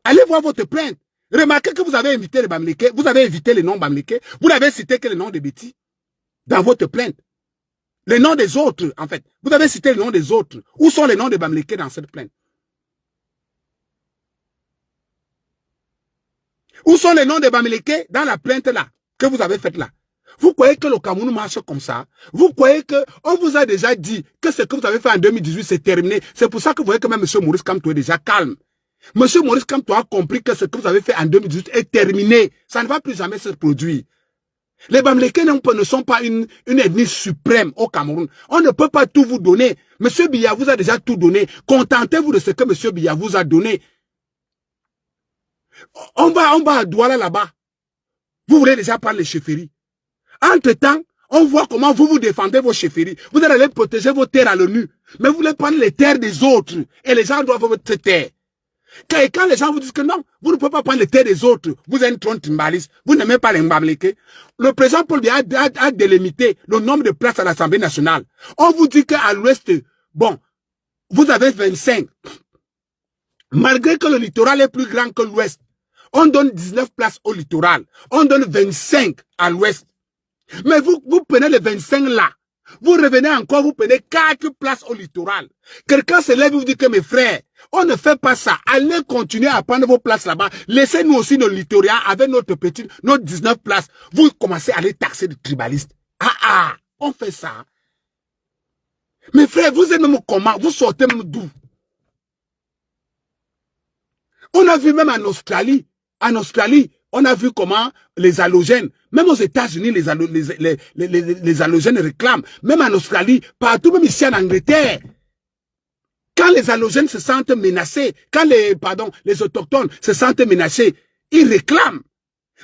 Allez voir votre plainte. Remarquez que vous avez évité les Bamileke, vous avez évité les noms Bamileke, vous n'avez cité que les noms de Betty dans votre plainte. Les noms des autres, en fait. Vous avez cité les noms des autres. Où sont les noms de Bamileke dans cette plainte? Où sont les noms de Bamileke dans la plainte là, que vous avez faite là? Vous croyez que le Cameroun marche comme ça? Vous croyez que on vous a déjà dit que ce que vous avez fait en 2018, c'est terminé? C'est pour ça que vous voyez que même M. Maurice Kamto est déjà calme. M. Maurice Kamto a compris que ce que vous avez fait en 2018 est terminé. Ça ne va plus jamais se produire. Les Bamileke ne sont pas une ethnie suprême au Cameroun. On ne peut pas tout vous donner. Monsieur Biya vous a déjà tout donné. Contentez-vous de ce que Monsieur Biya vous a donné. On va à Douala là-bas. Vous voulez déjà prendre les chefferies. Entre-temps, on voit comment vous défendez vos chefferies. Vous allez aller protéger vos terres à l'ONU. Mais vous voulez prendre les terres des autres. Et les gens doivent votre terre. Quand les gens vous disent que non, vous ne pouvez pas prendre les terres des autres, vous êtes un trombaliste, vous n'aimez pas les Mbamileke. Le président Paul Biya a délimité le nombre de places à l'Assemblée nationale. On vous dit qu'à l'ouest, bon, vous avez 25. Malgré que le littoral est plus grand que l'ouest, on donne 19 places au littoral. On donne 25 à l'ouest. Mais vous prenez les 25 là. Vous revenez encore, vous prenez 4 places au littoral. Quelqu'un se lève et vous dit que mes frères, on ne fait pas ça. Allez continuer à prendre vos places là-bas. Laissez-nous aussi nos littorats avec notre 19 places. Vous commencez à les taxer de tribalistes. On fait ça. Mes frères, vous êtes même comment? Vous sortez même d'où? On a vu même en Australie, on a vu comment les halogènes, même aux États-Unis, les halogènes réclament. Même en Australie, partout, même ici en Angleterre. Quand les halogènes se sentent menacés, quand les autochtones se sentent menacés, ils réclament.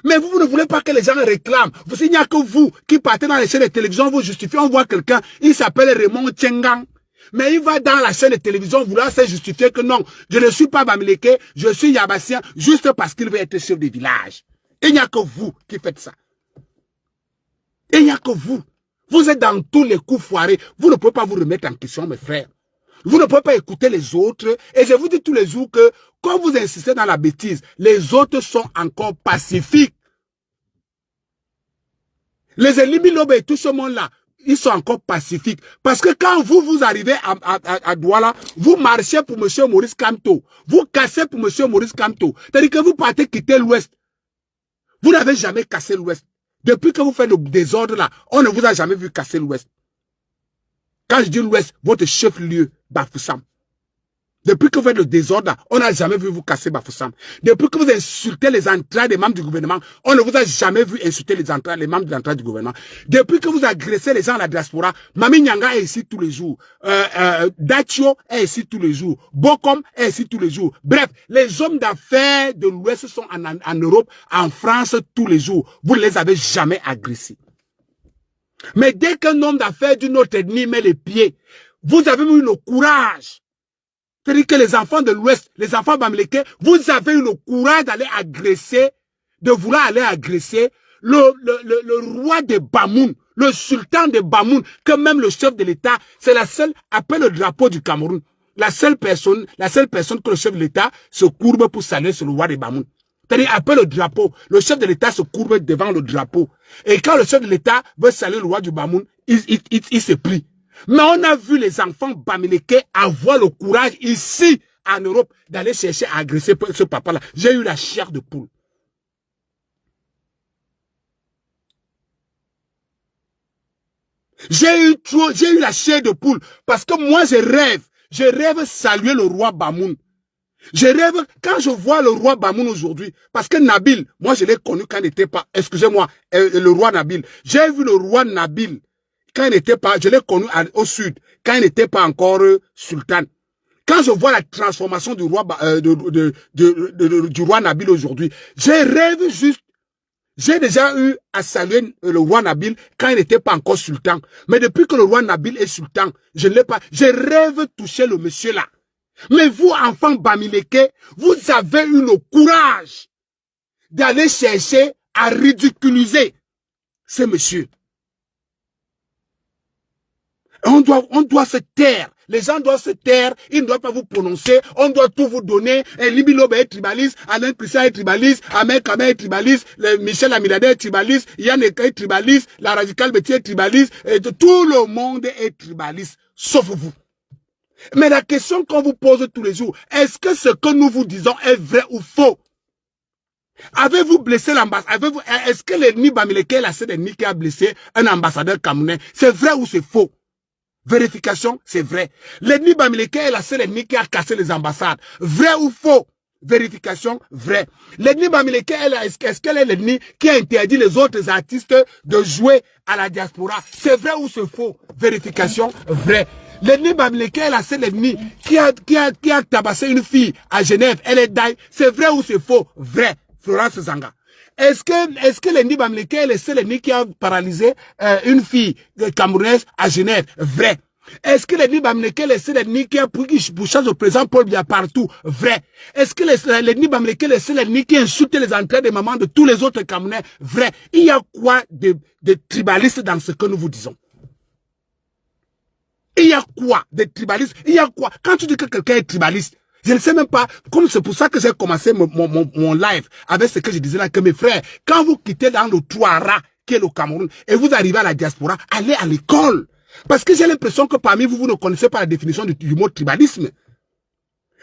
Mais vous ne voulez pas que les gens réclament. Il n'y a que vous qui partez dans les chaînes de télévision, vous justifiez, on voit quelqu'un, il s'appelle Raymond Tchengang. Mais il va dans la chaîne de télévision vouloir se justifier que non, je ne suis pas Bamileke, je suis Yabassien, juste parce qu'il veut être chef de village. Il n'y a que vous qui faites ça. Il n'y a que vous. Vous êtes dans tous les coups foirés. Vous ne pouvez pas vous remettre en question, mes frères. Vous ne pouvez pas écouter les autres. Et je vous dis tous les jours que quand vous insistez dans la bêtise, les autres sont encore pacifiques. Les Elimilobe et tout ce monde-là, ils sont encore pacifiques. Parce que quand vous arrivez à Douala, vous marchez pour M. Maurice Kamto. Vous cassez pour M. Maurice Kamto. C'est-à-dire que vous partez quitter l'Ouest. Vous n'avez jamais cassé l'Ouest. Depuis que vous faites le désordre là, on ne vous a jamais vu casser l'Ouest. Quand je dis l'Ouest, votre chef-lieu, Bafoussam. Depuis que vous faites le désordre, on n'a jamais vu vous casser Bafoussam. Depuis que vous insultez les entrailles des membres du gouvernement, on ne vous a jamais vu insulter les membres de l'entraille du gouvernement. Depuis que vous agressez les gens à la diaspora, Mami Nyanga est ici tous les jours. Dachio est ici tous les jours. Bokom est ici tous les jours. Bref, les hommes d'affaires de l'Ouest sont en Europe, en France tous les jours. Vous ne les avez jamais agressés. Mais dès qu'un homme d'affaires d'une autre ethnie met les pieds, vous avez eu le courage. C'est-à-dire que les enfants de l'Ouest, les enfants Bamileke, vous avez eu le courage d'aller agresser, de vouloir aller agresser le roi de Bamoun, le sultan de Bamoun, que même le chef de l'État, c'est la seule, après le drapeau du Cameroun, la seule personne que le chef de l'État se courbe pour saluer, c'est le roi de Bamoun. C'est-à-dire, après le drapeau, le chef de l'État se courbe devant le drapeau. Et quand le chef de l'État veut saluer le roi du Bamoun, il se plie. Mais on a vu les enfants Bamileke avoir le courage ici, en Europe, d'aller chercher à agresser ce papa-là. J'ai eu la chair de poule. J'ai eu la chair de poule. Parce que moi, je rêve saluer le roi Bamoun. Je rêve, quand je vois le roi Bamoun aujourd'hui, parce que Nabil, moi je l'ai connu quand il n'était pas, excusez-moi, le roi Nabil. J'ai vu le roi Nabil, quand il n'était pas, je l'ai connu au sud, quand il n'était pas encore sultan. Quand je vois la transformation du roi, du roi Nabil aujourd'hui, je rêve juste. J'ai déjà eu à saluer le roi Nabil quand il n'était pas encore sultan. Mais depuis que le roi Nabil est sultan, je ne l'ai pas. Je rêve toucher le monsieur là. Mais vous, enfants Bamileke, vous avez eu le courage d'aller chercher à ridiculiser ce monsieur. On doit se taire. Les gens doivent se taire. Ils ne doivent pas vous prononcer. On doit tout vous donner. Libilobe est tribaliste. Alain Christian est tribaliste. Ahmed Kamel est tribaliste. Michel Amiladé est tribaliste. Yann est tribaliste. La radicale Betty est tribaliste. Et tout le monde est tribaliste. Sauf vous. Mais la question qu'on vous pose tous les jours, est-ce que ce que nous vous disons est vrai ou faux? Avez-vous blessé l'ambassadeur? Est-ce que l'ennemi Bamileke est la seule ennemi qui a blessé un ambassadeur camerounais? C'est vrai ou c'est faux? Vérification, c'est vrai. L'ennemi Bamileke est la seule ennemi qui a cassé les ambassades. Vrai ou faux? Vérification, vrai. L'ennemi Bamileke, est-ce qu'elle est l'ennemi qui a interdit les autres artistes de jouer à la diaspora? C'est vrai ou c'est faux? Vérification, vrai. L'ennemi Bamileke est la seule ennemie qui a tabassé une fille à Genève. Elle est daille. C'est vrai ou c'est faux? Vrai. Florence Zanga. Est-ce que l'ennemi Bamileke est le seul ennemi qui a paralysé une fille camerounaise à Genève? Vrai. Est-ce que l'ennemi Bamileke est le seul ennemi qui a poussé au président Paul Biya partout? Vrai. Est-ce que l'ennemi Bamileke est le seul ennemi qui a insulté les entrées des mamans de tous les autres Camerounais? Vrai. Il y a quoi de tribaliste dans ce que nous vous disons? Il y a quoi de tribaliste? Il y a quoi? Quand tu dis que quelqu'un est tribaliste, je ne sais même pas, comme c'est pour ça que j'ai commencé mon live avec ce que je disais là, que mes frères, quand vous quittez dans le Touara, qui est le Cameroun, et vous arrivez à la diaspora, allez à l'école. Parce que j'ai l'impression que parmi vous, vous ne connaissez pas la définition du mot tribalisme.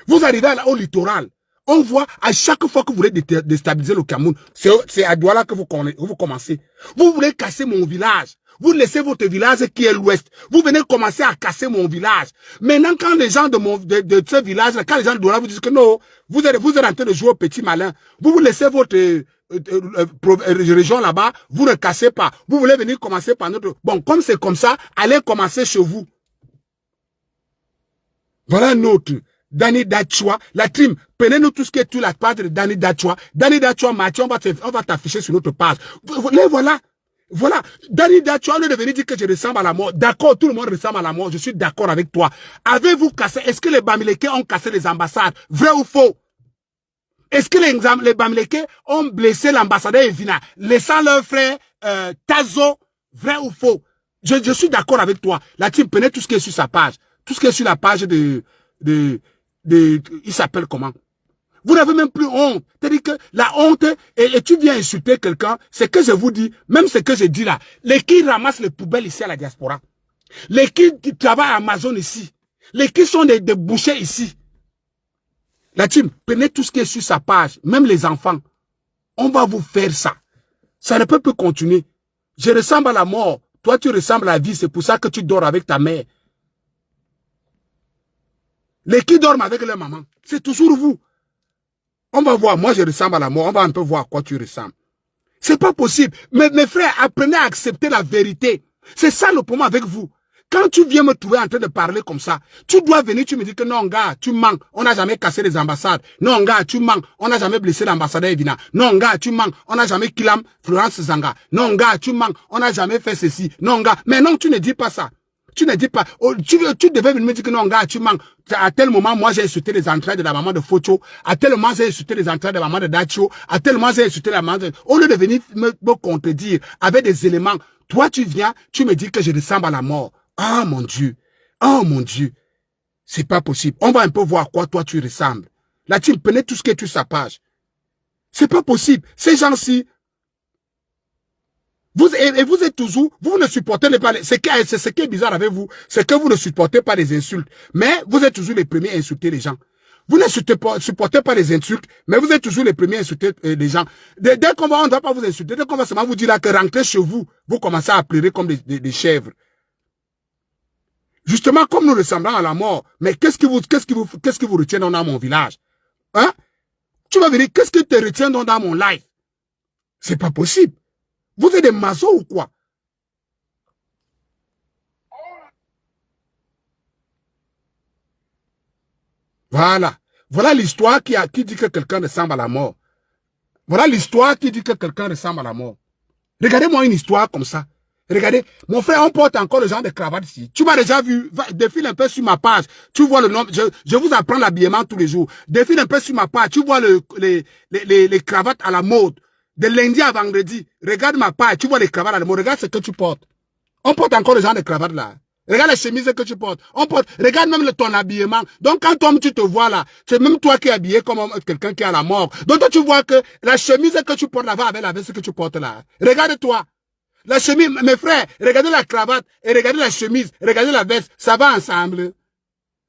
Vous arrivez au littoral, on voit à chaque fois que vous voulez déstabiliser le Cameroun, c'est à Douala que vous commencez. Vous voulez casser mon village. Vous laissez votre village qui est l'ouest. Vous venez commencer à casser mon village. Maintenant, quand les gens de ce village, quand les gens de Douala vous disent que non, vous êtes en train de jouer au petit malin, vous laissez votre région là-bas, vous ne cassez pas. Vous voulez venir commencer par notre... Bon, comme c'est comme ça, allez commencer chez vous. Voilà un autre. Danny Dachwa, la trim, prenez-nous tout ce qui est tout la page de Danny Dachwa. Danny Dachwa, Mathieu, on va t'afficher sur notre page. Les voilà. Voilà. Danny Dachwa, on est venu dire que je ressemble à la mort. D'accord, tout le monde ressemble à la mort. Je suis d'accord avec toi. Avez-vous cassé? Est-ce que les Bamileke ont cassé les ambassades? Vrai ou faux? Est-ce que les Bamileke ont blessé l'ambassadeur Evina, laissant leur frère Tazo? Vrai ou faux? Je suis d'accord avec toi. La team, prenez tout ce qui est sur sa page. Tout ce qui est sur la page il s'appelle comment? Vous n'avez même plus honte. C'est-à-dire que la honte, et tu viens insulter quelqu'un, c'est que je vous dis, même ce que je dis là, les qui ramassent les poubelles ici à la diaspora, les qui travaillent à Amazon ici, les qui sont des bouchers ici. La team, prenez tout ce qui est sur sa page, même les enfants. On va vous faire ça. Ça ne peut plus continuer. Je ressemble à la mort. Toi, tu ressembles à la vie. C'est pour ça que tu dors avec ta mère. Les qui dorment avec leur maman, c'est toujours vous. On va voir, moi je ressemble à la mort, on va un peu voir à quoi tu ressembles. C'est pas possible. Mais mes frères, apprenez à accepter la vérité. C'est ça le problème avec vous. Quand tu viens me trouver en train de parler comme ça, tu dois venir, tu me dis que non, gars, tu manques. On n'a jamais cassé les ambassades. Non, gars, tu manques. On n'a jamais blessé l'ambassadeur Evina. Non, gars, tu manques. On n'a jamais killam Florence Zanga. Non, gars, tu manques. On n'a jamais fait ceci. Non, gars. Mais non, tu ne dis pas ça. Tu ne dis pas, tu devais venir me dire que non, gars, tu manques. À tel moment, moi, j'ai insulté les entrailles de la maman de Focho. À tel moment, j'ai insulté les entrailles de la maman de Dacho. À tel moment, j'ai insulté la maman de... Au lieu de venir me contredire avec des éléments, toi, tu viens, tu me dis que je ressemble à la mort. Ah, mon Dieu. Oh, mon Dieu. C'est pas possible. On va un peu voir à quoi toi, tu ressembles. Là, tu prenais tout ce qui est sur sa page. C'est pas possible. Ces gens-ci, vous êtes toujours, vous ne supportez pas les, c'est ce qui est bizarre avec vous, c'est que vous ne supportez pas les insultes, mais vous êtes toujours les premiers à insulter les gens. Vous ne supportez pas les insultes, mais vous êtes toujours les premiers à insulter les gens. Dès qu'on va, on ne va pas vous insulter, dès qu'on va seulement vous dire là que rentrez chez vous, vous commencez à pleurer comme des chèvres. Justement, comme nous ressemblons à la mort, mais qu'est-ce qui vous retient dans mon village? Hein? Tu vas venir, qu'est-ce qui te retient dans mon live? C'est pas possible. Vous êtes des masos ou quoi? Voilà. Voilà l'histoire qui dit que quelqu'un ressemble à la mort. Voilà l'histoire qui dit que quelqu'un ressemble à la mort. Regardez-moi une histoire comme ça. Regardez, mon frère, on porte encore le genre de cravate ici. Tu m'as déjà vu, défile un peu sur ma page. Tu vois le nom, je vous apprends l'habillement tous les jours. Défile un peu sur ma page. Tu vois les cravates à la mode. De lundi à vendredi. Regarde ma page. Tu vois les cravates à la mode. Regarde ce que tu portes. On porte encore le genre de cravate là. Regarde les chemises que tu portes. Regarde même ton habillement. Donc quand toi tu te vois là, c'est même toi qui es habillé comme quelqu'un qui est à la mort. Donc toi tu vois que la chemise que tu portes là va avec la veste que tu portes là. Regarde-toi. La chemise, mes frères, regardez la cravate et regardez la chemise, regardez la veste, ça va ensemble.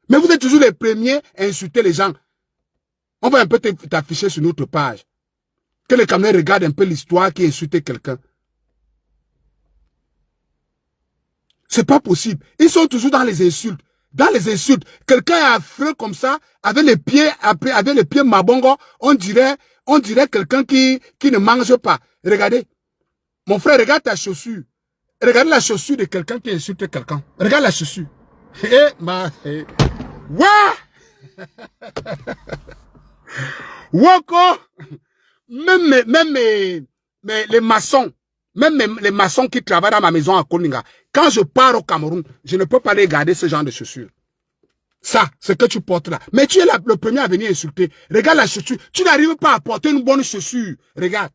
Mais vous êtes toujours les premiers à insulter les gens. On va un peu t'afficher sur notre page. Que les Camerounais regardent un peu l'histoire qui a insulté quelqu'un. C'est pas possible. Ils sont toujours dans les insultes. dans les insultes. Quelqu'un est affreux comme ça, avec les pieds mabongo, on dirait quelqu'un qui ne mange pas. Regardez. Mon frère, regarde ta chaussure. Regarde la chaussure de quelqu'un qui insulte quelqu'un. Regarde la chaussure. Woko, même les maçons, les maçons qui travaillent dans ma maison à Koninga, quand je pars au Cameroun, je ne peux pas les garder ce genre de chaussures. Ça, ce que tu portes là. Mais tu es le premier à venir insulter. Regarde la chaussure. Tu n'arrives pas à porter une bonne chaussure. Regarde.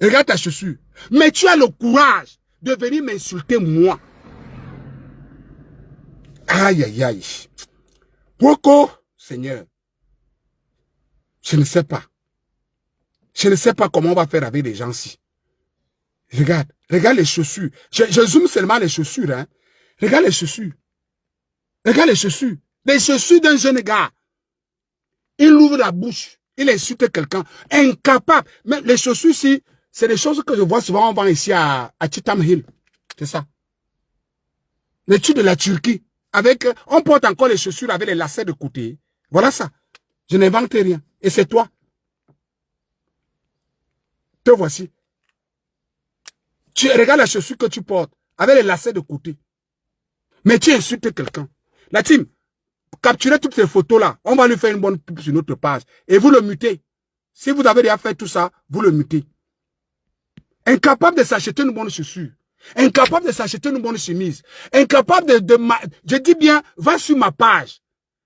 Regarde ta chaussure. Mais tu as le courage de venir m'insulter moi. Aïe, aïe, aïe. Woko, Seigneur. Je ne sais pas. Je ne sais pas comment on va faire avec les gens-ci. Regarde. Regarde les chaussures. Je zoome seulement les chaussures. Hein. Regarde les chaussures. Regarde les chaussures. Les chaussures d'un jeune gars. Il ouvre la bouche. Il insulte quelqu'un. Incapable. Mais les chaussures ici, c'est des choses que je vois souvent, on vend ici à Chitam Hill. C'est ça. Les tubes de la Turquie. On porte encore les chaussures avec les lacets de côté. Voilà ça. Je n'invente rien. Et c'est toi. Te voici. Tu regardes la chaussure que tu portes avec les lacets de côté. Mais tu insultes quelqu'un. La team, capturez toutes ces photos-là. On va lui faire une bonne pub sur notre page. Et vous le mutez. Si vous avez déjà fait tout ça, vous le mutez. Incapable de s'acheter une bonne chaussure. Incapable de s'acheter une bonne chemise. Incapable je dis bien, va sur ma page.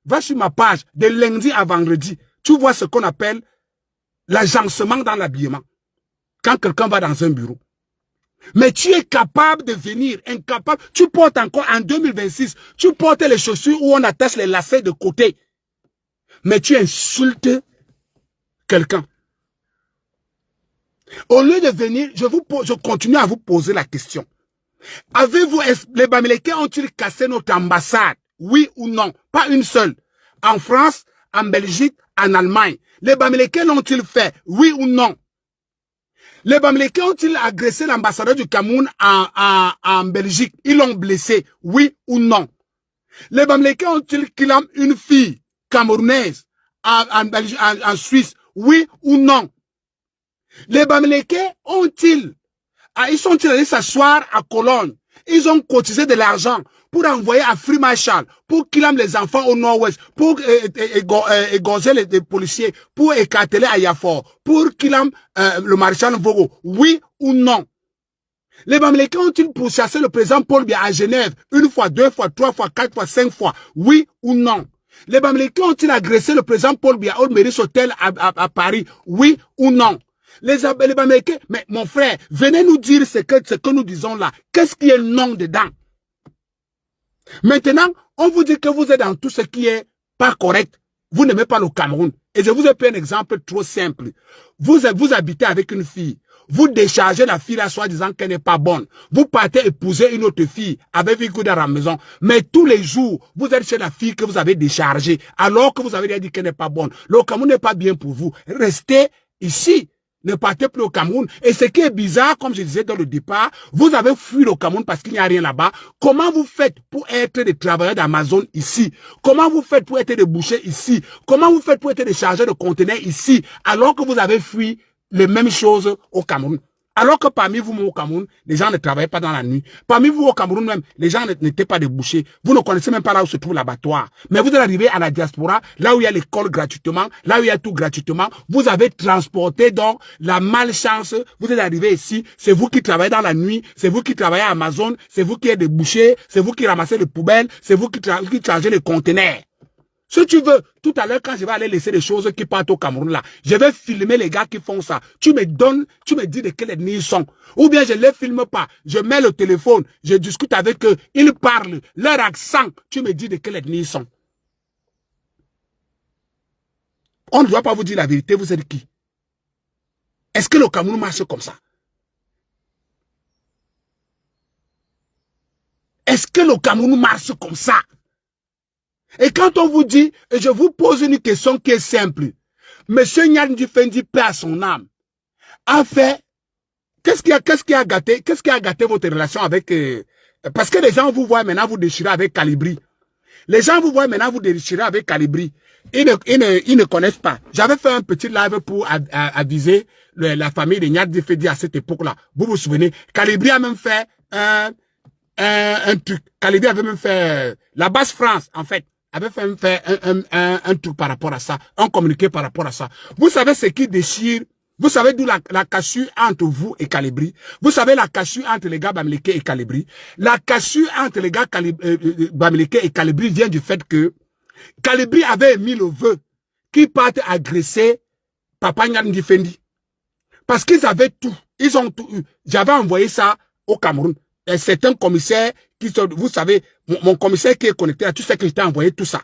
Va sur ma page de lundi à vendredi. Tu vois ce qu'on appelle l'agencement dans l'habillement. Quand quelqu'un va dans un bureau. Mais tu es capable de venir, incapable. Tu portes encore en 2026, tu portes les chaussures où on attache les lacets de côté. Mais tu insultes quelqu'un. Au lieu de venir, je continue à vous poser la question. Les Bamileke ont-ils cassé notre ambassade? Oui ou non? Pas une seule. En France, en Belgique, en Allemagne. Les Bamileke l'ont-ils fait? Oui ou non? Les Bamileke ont-ils agressé l'ambassadeur du Cameroun en Belgique? Ils l'ont blessé? Oui ou non? Les Bamileke ont-ils kidnappé une fille camerounaise en Suisse? Oui ou non? Les Bamileke ils sont allés s'asseoir à Cologne. Ils ont cotisé de l'argent pour envoyer à Free Marshall, pour qu'il ait les enfants au nord-ouest, pour égorger les policiers, pour écarteler à Yafor, pour qu'il ait le maréchal Vogo. Oui ou non? Les Bamileke ont-ils pourchassé le président Paul Biya à Genève une fois, deux fois, trois fois, quatre fois, cinq fois? Oui ou non? Les Bamileke ont-ils agressé le président Paul Biya au Meris Hotel à Paris? Oui ou non? Les Bamileke, mais mon frère, venez nous dire ce que nous disons là. Qu'est-ce qui est non dedans? Maintenant, on vous dit que vous êtes dans tout ce qui est pas correct. Vous n'aimez pas le Cameroun. Et je vous ai pris un exemple trop simple. Vous habitez avec une fille. Vous déchargez la fille là, soit disant qu'elle n'est pas bonne. Vous partez épouser une autre fille avec vécu dans la maison. Mais tous les jours, vous êtes chez la fille que vous avez déchargée, alors que vous avez déjà dit qu'elle n'est pas bonne. Le Cameroun n'est pas bien pour vous. Restez ici. Ne partez plus au Cameroun. Et ce qui est bizarre, comme je disais dans le départ, vous avez fui le Cameroun parce qu'il n'y a rien là-bas. Comment vous faites pour être des travailleurs d'Amazon ici? Comment vous faites pour être des bouchers ici? Comment vous faites pour être des chargeurs de conteneurs ici? Alors que vous avez fui les mêmes choses au Cameroun. Alors que parmi vous, au Cameroun, les gens ne travaillaient pas dans la nuit. Parmi vous, au Cameroun même, les gens n'étaient pas des bouchers. Vous ne connaissez même pas là où se trouve l'abattoir. Mais vous êtes arrivé à la diaspora, là où il y a l'école gratuitement, là où il y a tout gratuitement. Vous avez transporté donc la malchance. Vous êtes arrivé ici, c'est vous qui travaillez dans la nuit, c'est vous qui travaillez à Amazon, c'est vous qui êtes des bouchers, c'est vous qui ramassez les poubelles, c'est vous qui chargez les conteneurs. Si tu veux, tout à l'heure, quand je vais aller laisser les choses qui partent au Cameroun là, je vais filmer les gars qui font ça. Tu me dis de quelle ethnie ils sont. Ou bien je ne les filme pas. Je mets le téléphone, je discute avec eux, ils parlent, leur accent. Tu me dis de quelle ethnie ils sont. On ne doit pas vous dire la vérité, vous êtes qui? Est-ce que le Cameroun marche comme ça? Est-ce que le Cameroun marche comme ça? Et quand on vous dit, et je vous pose une question qui est simple, Monsieur Nyandi Fendi, paix à son âme, a fait, qu'est-ce qui a gâté votre relation avec, parce que les gens vous voient maintenant vous déchirer avec Calibri. Les gens vous voient maintenant vous déchirez avec Calibri. Ils ne connaissent pas. J'avais fait un petit live pour aviser la famille de Nyat Difedi à cette époque-là. Vous vous souvenez? Calibri a même fait un truc. Calibri avait même fait la base France, en fait, avait fait un truc par rapport à ça, un communiqué par rapport à ça. Vous savez ce qui déchire? Vous savez d'où la cassure entre vous et Calibri? Vous savez la cassure entre les gars Bamileke et Calibri? La cassure entre les gars Bamileke et Calibri vient du fait que Calibri avait émis le vœu qu'ils partent agresser Papa Nyat Difendi. Parce qu'ils avaient tout. Ils ont tout eu. J'avais envoyé ça au Cameroun. C'est un commissaire qui, vous savez, mon commissaire qui est connecté à tout ce que je t'ai envoyé, tout ça.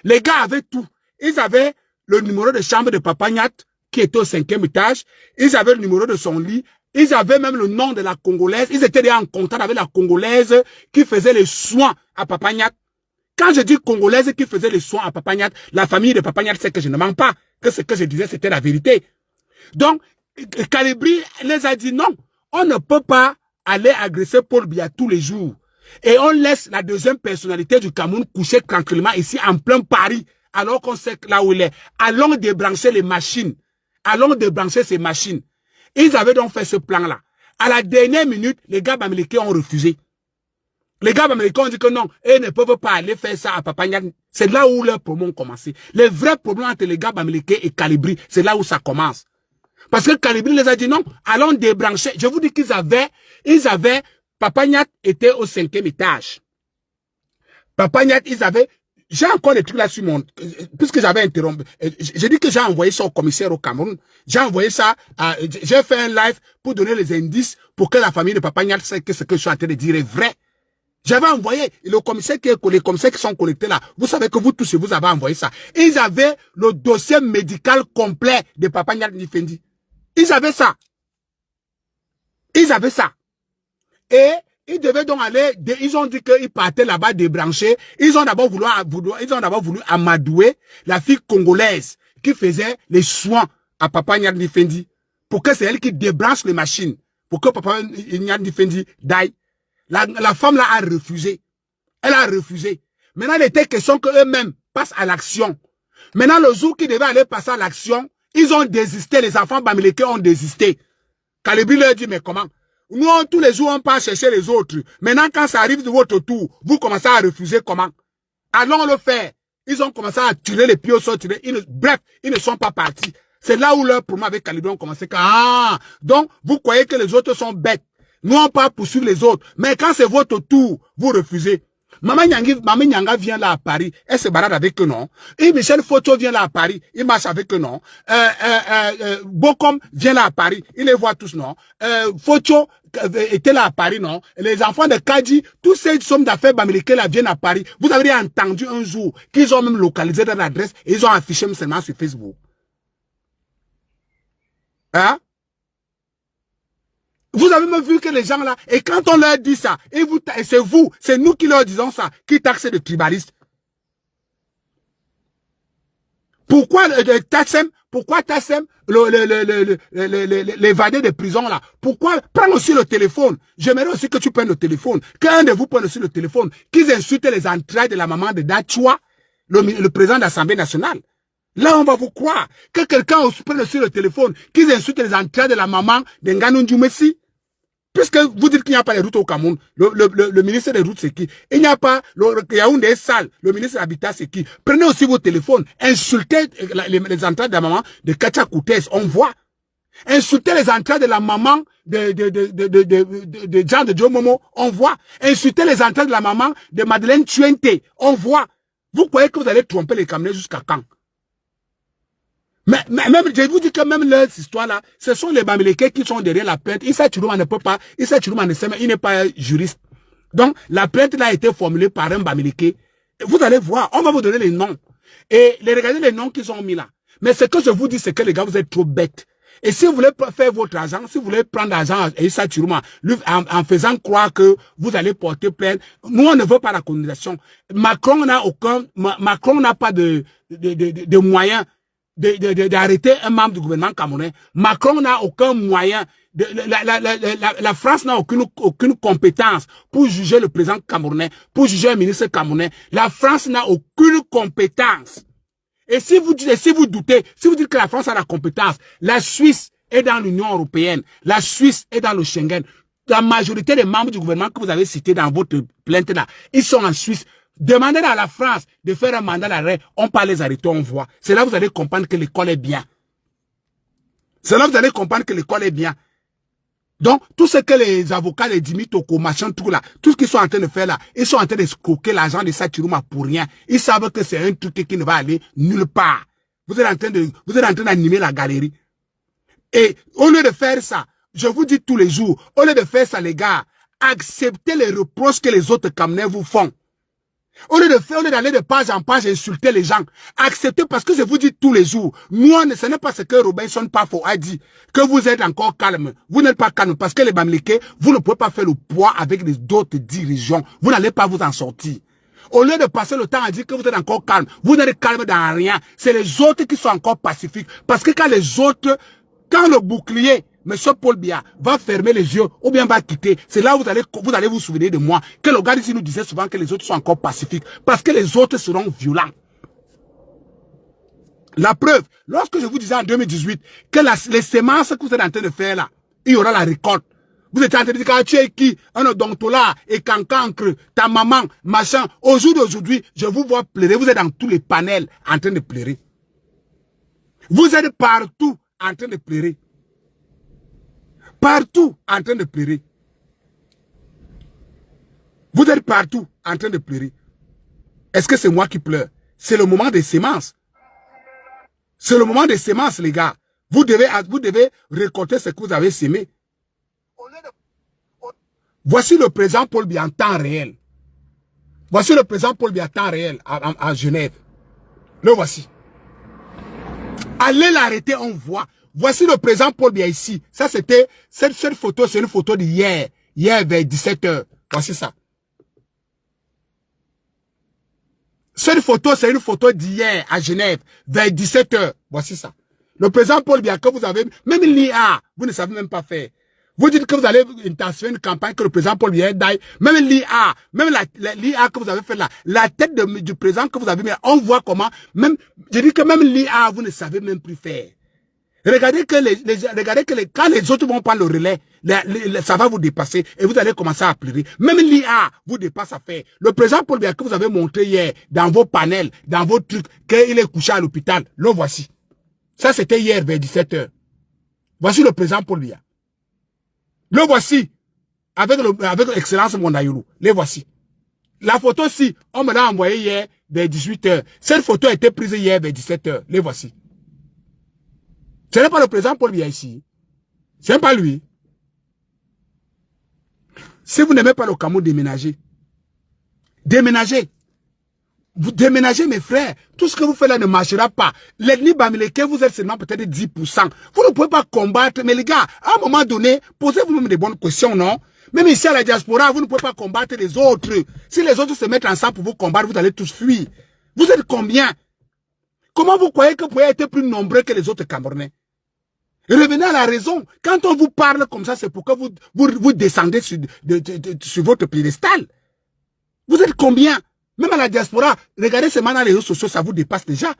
Les gars avaient tout. Ils avaient le numéro de chambre de Papa Nyat qui était au 5e étage. Ils avaient le numéro de son lit. Ils avaient même le nom de la Congolaise. Ils étaient déjà en contact avec la Congolaise qui faisait les soins à Papa Nyat. Quand je dis Congolaise qui faisait les soins à Papa Nyat, la famille de Papa Nyat sait que je ne mens pas, que ce que je disais c'était la vérité. Donc, Calibri les a dit non, on ne peut pas aller agresser Paul Biya tous les jours. Et on laisse la deuxième personnalité du Cameroun coucher tranquillement ici en plein Paris, alors qu'on sait là où il est. Allons débrancher les machines. Allons débrancher ces machines. Ils avaient donc fait ce plan-là. À la dernière minute, les gars Bamileke ont refusé. Les gars Bamileke ont dit que non, ils ne peuvent pas aller faire ça à Papa Nyat. C'est là où leurs problèmes ont commencé. Les vrais problèmes entre les gars Bamileke et Calibri, c'est là où ça commence. Parce que Calibri les a dit non, allons débrancher. Je vous dis qu'ils avaient, Papa Nyat était au 5e étage. Papa Nyat, ils avaient, j'ai encore des trucs là sur mon, puisque j'avais interrompu, j'ai dit que j'ai envoyé ça au commissaire au Cameroun. J'ai envoyé ça, j'ai fait un live pour donner les indices pour que la famille de Papa Nyat sait que ce que je suis en train de dire est vrai. J'avais envoyé, le commissaire les commissaires qui sont connectés là, vous savez que vous tous, vous avez envoyé ça. Ils avaient le dossier médical complet de Papa Nyat Difendi. Ils avaient ça. Ils avaient ça. Et ils devaient donc aller, ils ont dit qu'ils partaient là-bas débrancher. Ils ont d'abord voulu amadouer la fille congolaise qui faisait les soins à Papa Nyat Difendi. Pour que c'est elle qui débranche les machines. Pour que Papa Nyat Difendi d'aille. La femme là a refusé. Elle a refusé. Maintenant, il était question qu'eux-mêmes passent à l'action. Maintenant, le jour qu'ils devaient aller passer à l'action, ils ont désisté. Les enfants Bamileke ont désisté. Calibri leur dit, mais comment? Nous, tous les jours, on part chercher les autres. Maintenant, quand ça arrive de votre tour, vous commencez à refuser comment? Allons le faire. Ils ont commencé à tirer les pieds au sol. Bref, ils ne sont pas partis. C'est là où leur problème avec Calibri ont commencé. Donc, vous croyez que les autres sont bêtes. Nous, on part poursuivre les autres. Mais quand c'est votre tour, vous refusez. Maman Nyanga vient là à Paris. Elle se balade avec eux, non? Et Michel Foto vient là à Paris. Il marche avec eux, non? Bokom vient là à Paris. Il les voit tous, non? Foto était là à Paris, non? Les enfants de Kadji, tous ces hommes d'affaires Bamileke là viennent à Paris. Vous avez entendu un jour qu'ils ont même localisé leur adresse et ils ont affiché seulement sur Facebook. Hein? Vous avez même vu que les gens là, et quand on leur dit ça, et c'est nous qui leur disons ça, qui taxent de tribalistes. Pourquoi Tassem, l'évadé de prison là, pourquoi, prends aussi le téléphone. J'aimerais aussi que tu prennes le téléphone, qu'un de vous prenne aussi le téléphone, qu'ils insultent les entrailles de la maman de Dachua, le président de l'Assemblée nationale. Là, on va vous croire que quelqu'un prenne aussi le téléphone, qu'ils insultent les entrailles de la maman de Nganou Djoumessi. Puisque vous dites qu'il n'y a pas de routes au Cameroun, le ministre des routes c'est qui? Il n'y a pas, Yaoundé est sale, le ministre de l'Habitat c'est qui? Prenez aussi vos téléphones, insultez les entrées de la maman de Katia Koutès, on voit. Insultez les entrées de la maman de Jean de Joe Momo, on voit. Insultez les entrées de la maman de Madeleine Tuente, on voit. Vous croyez que vous allez tromper les Camerounais jusqu'à quand? Mais même, je vous dis que même leurs histoires-là, ce sont les Bamileke qui sont derrière la plainte. Issa Chourouma ne peut pas, Issa Chourouma ne sait même, il n'est pas juriste. Donc, la plainte là a été formulée par un Bamileke. Vous allez voir, on va vous donner les noms. Et regardez les noms qu'ils ont mis là. Mais ce que je vous dis, c'est que les gars, vous êtes trop bêtes. Et si vous voulez faire votre argent, si vous voulez prendre l'argent à Issa Chourouma, en faisant croire que vous allez porter plainte, nous, on ne veut pas la colonisation. Macron n'a pas de moyens d'arrêter un membre du gouvernement camerounais. Macron n'a aucun moyen. La France n'a aucune compétence pour juger le président camerounais, pour juger un ministre camerounais. La France n'a aucune compétence. Et si vous doutez, si vous dites que la France a la compétence, la Suisse est dans l'Union européenne, la Suisse est dans le Schengen. La majorité des membres du gouvernement que vous avez cités dans votre plainte là, ils sont en Suisse. Demandez à la France de faire un mandat d'arrêt, on peut les arrêter, on voit. C'est là que vous allez comprendre que l'école est bien. C'est là que vous allez comprendre que l'école est bien. Donc, tout ce que les avocats, les Dimitoko, machin, tout là, tout ce qu'ils sont en train de faire là, ils sont en train de escroquer l'argent de Satirouma pour rien. Ils savent que c'est un truc qui ne va aller nulle part. Vous êtes en train d'animer la galerie. Et au lieu de faire ça, je vous dis tous les jours, au lieu de faire ça, les gars, acceptez les reproches que les autres Camerounais vous font. Au lieu d'aller de page en page insulter les gens, acceptez, parce que je vous dis tous les jours, moi, ce n'est pas ce que Robinson Pafo a dit, que vous êtes encore calme. Vous n'êtes pas calme, parce que les Bamileke, vous ne pouvez pas faire le poids avec les autres dirigeants. Vous n'allez pas vous en sortir. Au lieu de passer le temps à dire que vous êtes encore calme, vous n'êtes calme dans rien. C'est les autres qui sont encore pacifiques. Parce que quand les autres, quand le bouclier, M. Paul Biya va fermer les yeux ou bien va quitter, c'est là où vous allez vous souvenir de moi. Que le gars ici nous disait souvent que les autres sont encore pacifiques. Parce que les autres seront violents. La preuve, lorsque je vous disais en 2018 que les semences que vous êtes en train de faire là, il y aura la récolte. Vous êtes en train de dire que tu es qui? Un odontola et cancancre, ta maman, machin. Au jour d'aujourd'hui, je vous vois pleurer. Vous êtes dans tous les panels en train de pleurer. Vous êtes partout en train de pleurer. Partout en train de pleurer. Vous êtes partout en train de pleurer. Est-ce que c'est moi qui pleure? C'est le moment des semences. C'est le moment des semences, les gars. Vous devez récolter ce que vous avez semé. Voici le président Paul Biya en temps réel. Voici le président Paul Biya en temps réel à Genève. Le voici. Allez l'arrêter, on voit. Voici le président Paul Biya ici. Ça, c'était, cette photo, c'est une photo d'hier. Hier, vers 17h. Voici ça. Cette photo, c'est une photo d'hier à Genève, vers 17h. Voici ça. Le président Paul Biya que vous avez, même l'IA, vous ne savez même pas faire. Vous dites que vous allez intensifier une campagne que le président Paul Biya d'aille. Même l'IA, même l'IA que vous avez fait là, la tête du président que vous avez mis, on voit comment, même, je dis que même l'IA, vous ne savez même plus faire. Regardez que quand les autres vont prendre le relais, ça va vous dépasser et vous allez commencer à pleurer. Même l'IA vous dépasse à faire. Le président Paul Biya que vous avez montré hier dans vos panels, dans vos trucs, qu'il est couché à l'hôpital, le voici. Ça c'était hier vers 17h. Voici le président Paul Biya. Le voici. Avec l'excellence Mondayoulou. Les voici. La photo-ci, on me l'a envoyée hier vers 18h. Cette photo a été prise hier vers 17h. Les voici. Ce n'est pas le président Paul Biya ici. Ce n'est pas lui. Si vous n'aimez pas le Cameroun, déménagez. Déménagez. Vous déménagez, mes frères. Tout ce que vous faites là ne marchera pas. L'ethnie Bamileke, vous êtes seulement peut-être 10%. Vous ne pouvez pas combattre. Mais les gars, à un moment donné, posez-vous même des bonnes questions, non? Même ici à la diaspora, vous ne pouvez pas combattre les autres. Si les autres se mettent ensemble pour vous combattre, vous allez tous fuir. Vous êtes combien? Comment vous croyez que vous pouvez être plus nombreux que les autres Camerounais? Revenez à la raison. Quand on vous parle comme ça, c'est pour que vous descendez sur votre piédestal. Vous êtes combien? Même à la diaspora, regardez seulement dans les réseaux sociaux, ça vous dépasse déjà.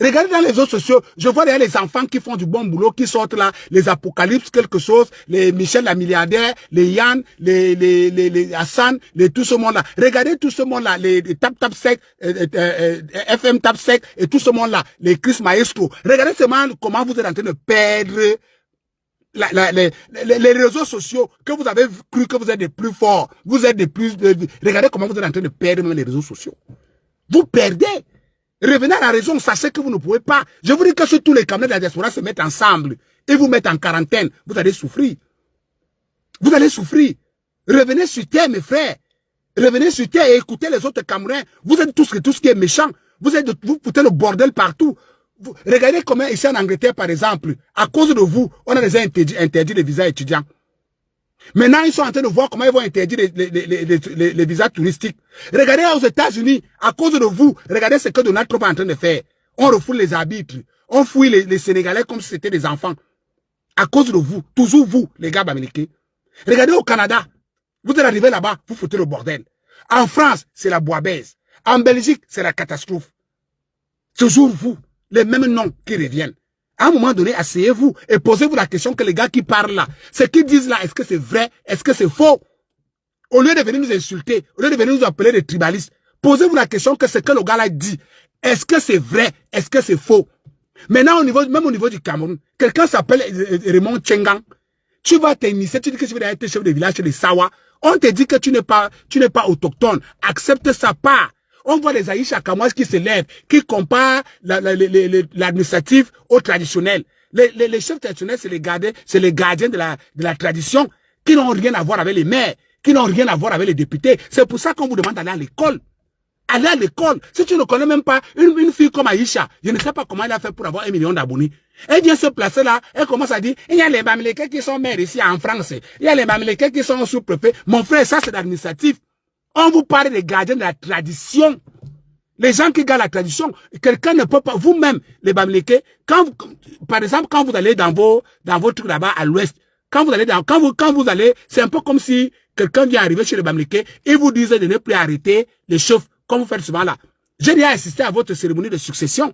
Regardez dans les réseaux sociaux, je vois les enfants qui font du bon boulot, qui sortent là, les Apocalypse, quelque chose, les Michel la milliardaire, les Yann, les Hassan, tout ce monde-là. Regardez tout ce monde-là, les Tap Sec, FM Tap Sec, et tout ce monde-là, les Chris Maestro. Regardez seulement comment vous êtes en train de perdre les réseaux sociaux, que vous avez cru que vous êtes les plus forts. Vous êtes des plus... regardez comment vous êtes en train de perdre même les réseaux sociaux. Vous perdez. Revenez à la raison, sachez que vous ne pouvez pas. Je vous dis que si tous les Camerounais de la diaspora se mettent ensemble et vous mettent en quarantaine, vous allez souffrir. Vous allez souffrir. Revenez sur terre, mes frères. Revenez sur terre et écoutez les autres Camerounais. Vous êtes tout ce qui est méchant. Vous foutez le bordel partout. Regardez comment ici en Angleterre, par exemple, à cause de vous, on a déjà interdit les visas étudiants. Maintenant, ils sont en train de voir comment ils vont interdire les visas touristiques. Regardez aux États-Unis, à cause de vous, regardez ce que Donald Trump est en train de faire. On refoule les arbitres. On fouille les Sénégalais comme si c'était des enfants. À cause de vous, toujours vous, les gars bamileke. Regardez au Canada, vous êtes arrivés là-bas, vous foutez le bordel. En France, c'est la boibaise. En Belgique, c'est la catastrophe. Toujours vous, les mêmes noms qui reviennent. À un moment donné, asseyez-vous et posez-vous la question que les gars qui parlent là, ce qu'ils disent là, est-ce que c'est vrai, est-ce que c'est faux? Au lieu de venir nous insulter, au lieu de venir nous appeler des tribalistes, posez-vous la question que ce que le gars là dit, est-ce que c'est vrai, est-ce que c'est faux? Maintenant, même au niveau du Cameroun, quelqu'un s'appelle Raymond Tchengang. Tu vas t'initier, tu dis que tu veux être chef de village chez les Sawa. On te dit que tu n'es pas autochtone. Accepte sa part. On voit les Aïcha Kamois qui se lèvent, qui comparent l'administratif au traditionnel. Les chefs traditionnels, c'est les gardiens de la tradition, qui n'ont rien à voir avec les maires, qui n'ont rien à voir avec les députés. C'est pour ça qu'on vous demande d'aller à l'école. Aller à l'école. Si tu ne connais même pas une fille comme Aïcha, je ne sais pas comment elle a fait pour avoir 1 million d'abonnés. Elle vient se placer là, elle commence à dire, il y a les Bamileke qui sont maires ici en France, il y a les Bamileke qui sont sous-préfets. Mon frère, ça c'est l'administratif. On vous parle des gardiens de la tradition. Les gens qui gardent la tradition, quelqu'un ne peut pas, vous-même, les Bamileke, par exemple, quand vous allez dans vos trucs là-bas à l'ouest, quand vous allez, c'est un peu comme si quelqu'un vient arriver chez les Bamileke et vous disait de ne plus arrêter les chefs, comme vous faites souvent là. J'ai déjà assisté à votre cérémonie de succession.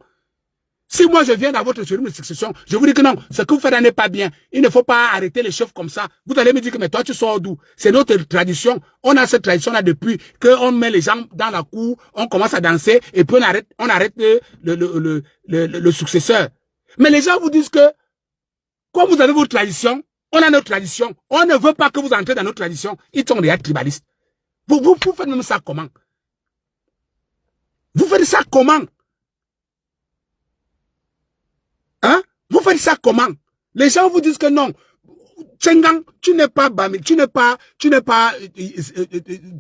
Si moi je viens dans votre cérémonie de succession, je vous dis que non, ce que vous faites n'est pas bien. Il ne faut pas arrêter les chefs comme ça. Vous allez me dire que mais toi tu sors d'où? C'est notre tradition. On a cette tradition là depuis qu'on met les gens dans la cour, on commence à danser et puis on arrête le successeur. Mais les gens vous disent que comme vous avez votre tradition, on a notre tradition. On ne veut pas que vous entrez dans notre tradition. Ils sont déjà tribalistes. Vous faites même ça comment? Vous faites ça comment? Hein? Vous faites ça comment? Les gens vous disent que non. Tchengang, tu n'es pas Bami, tu n'es pas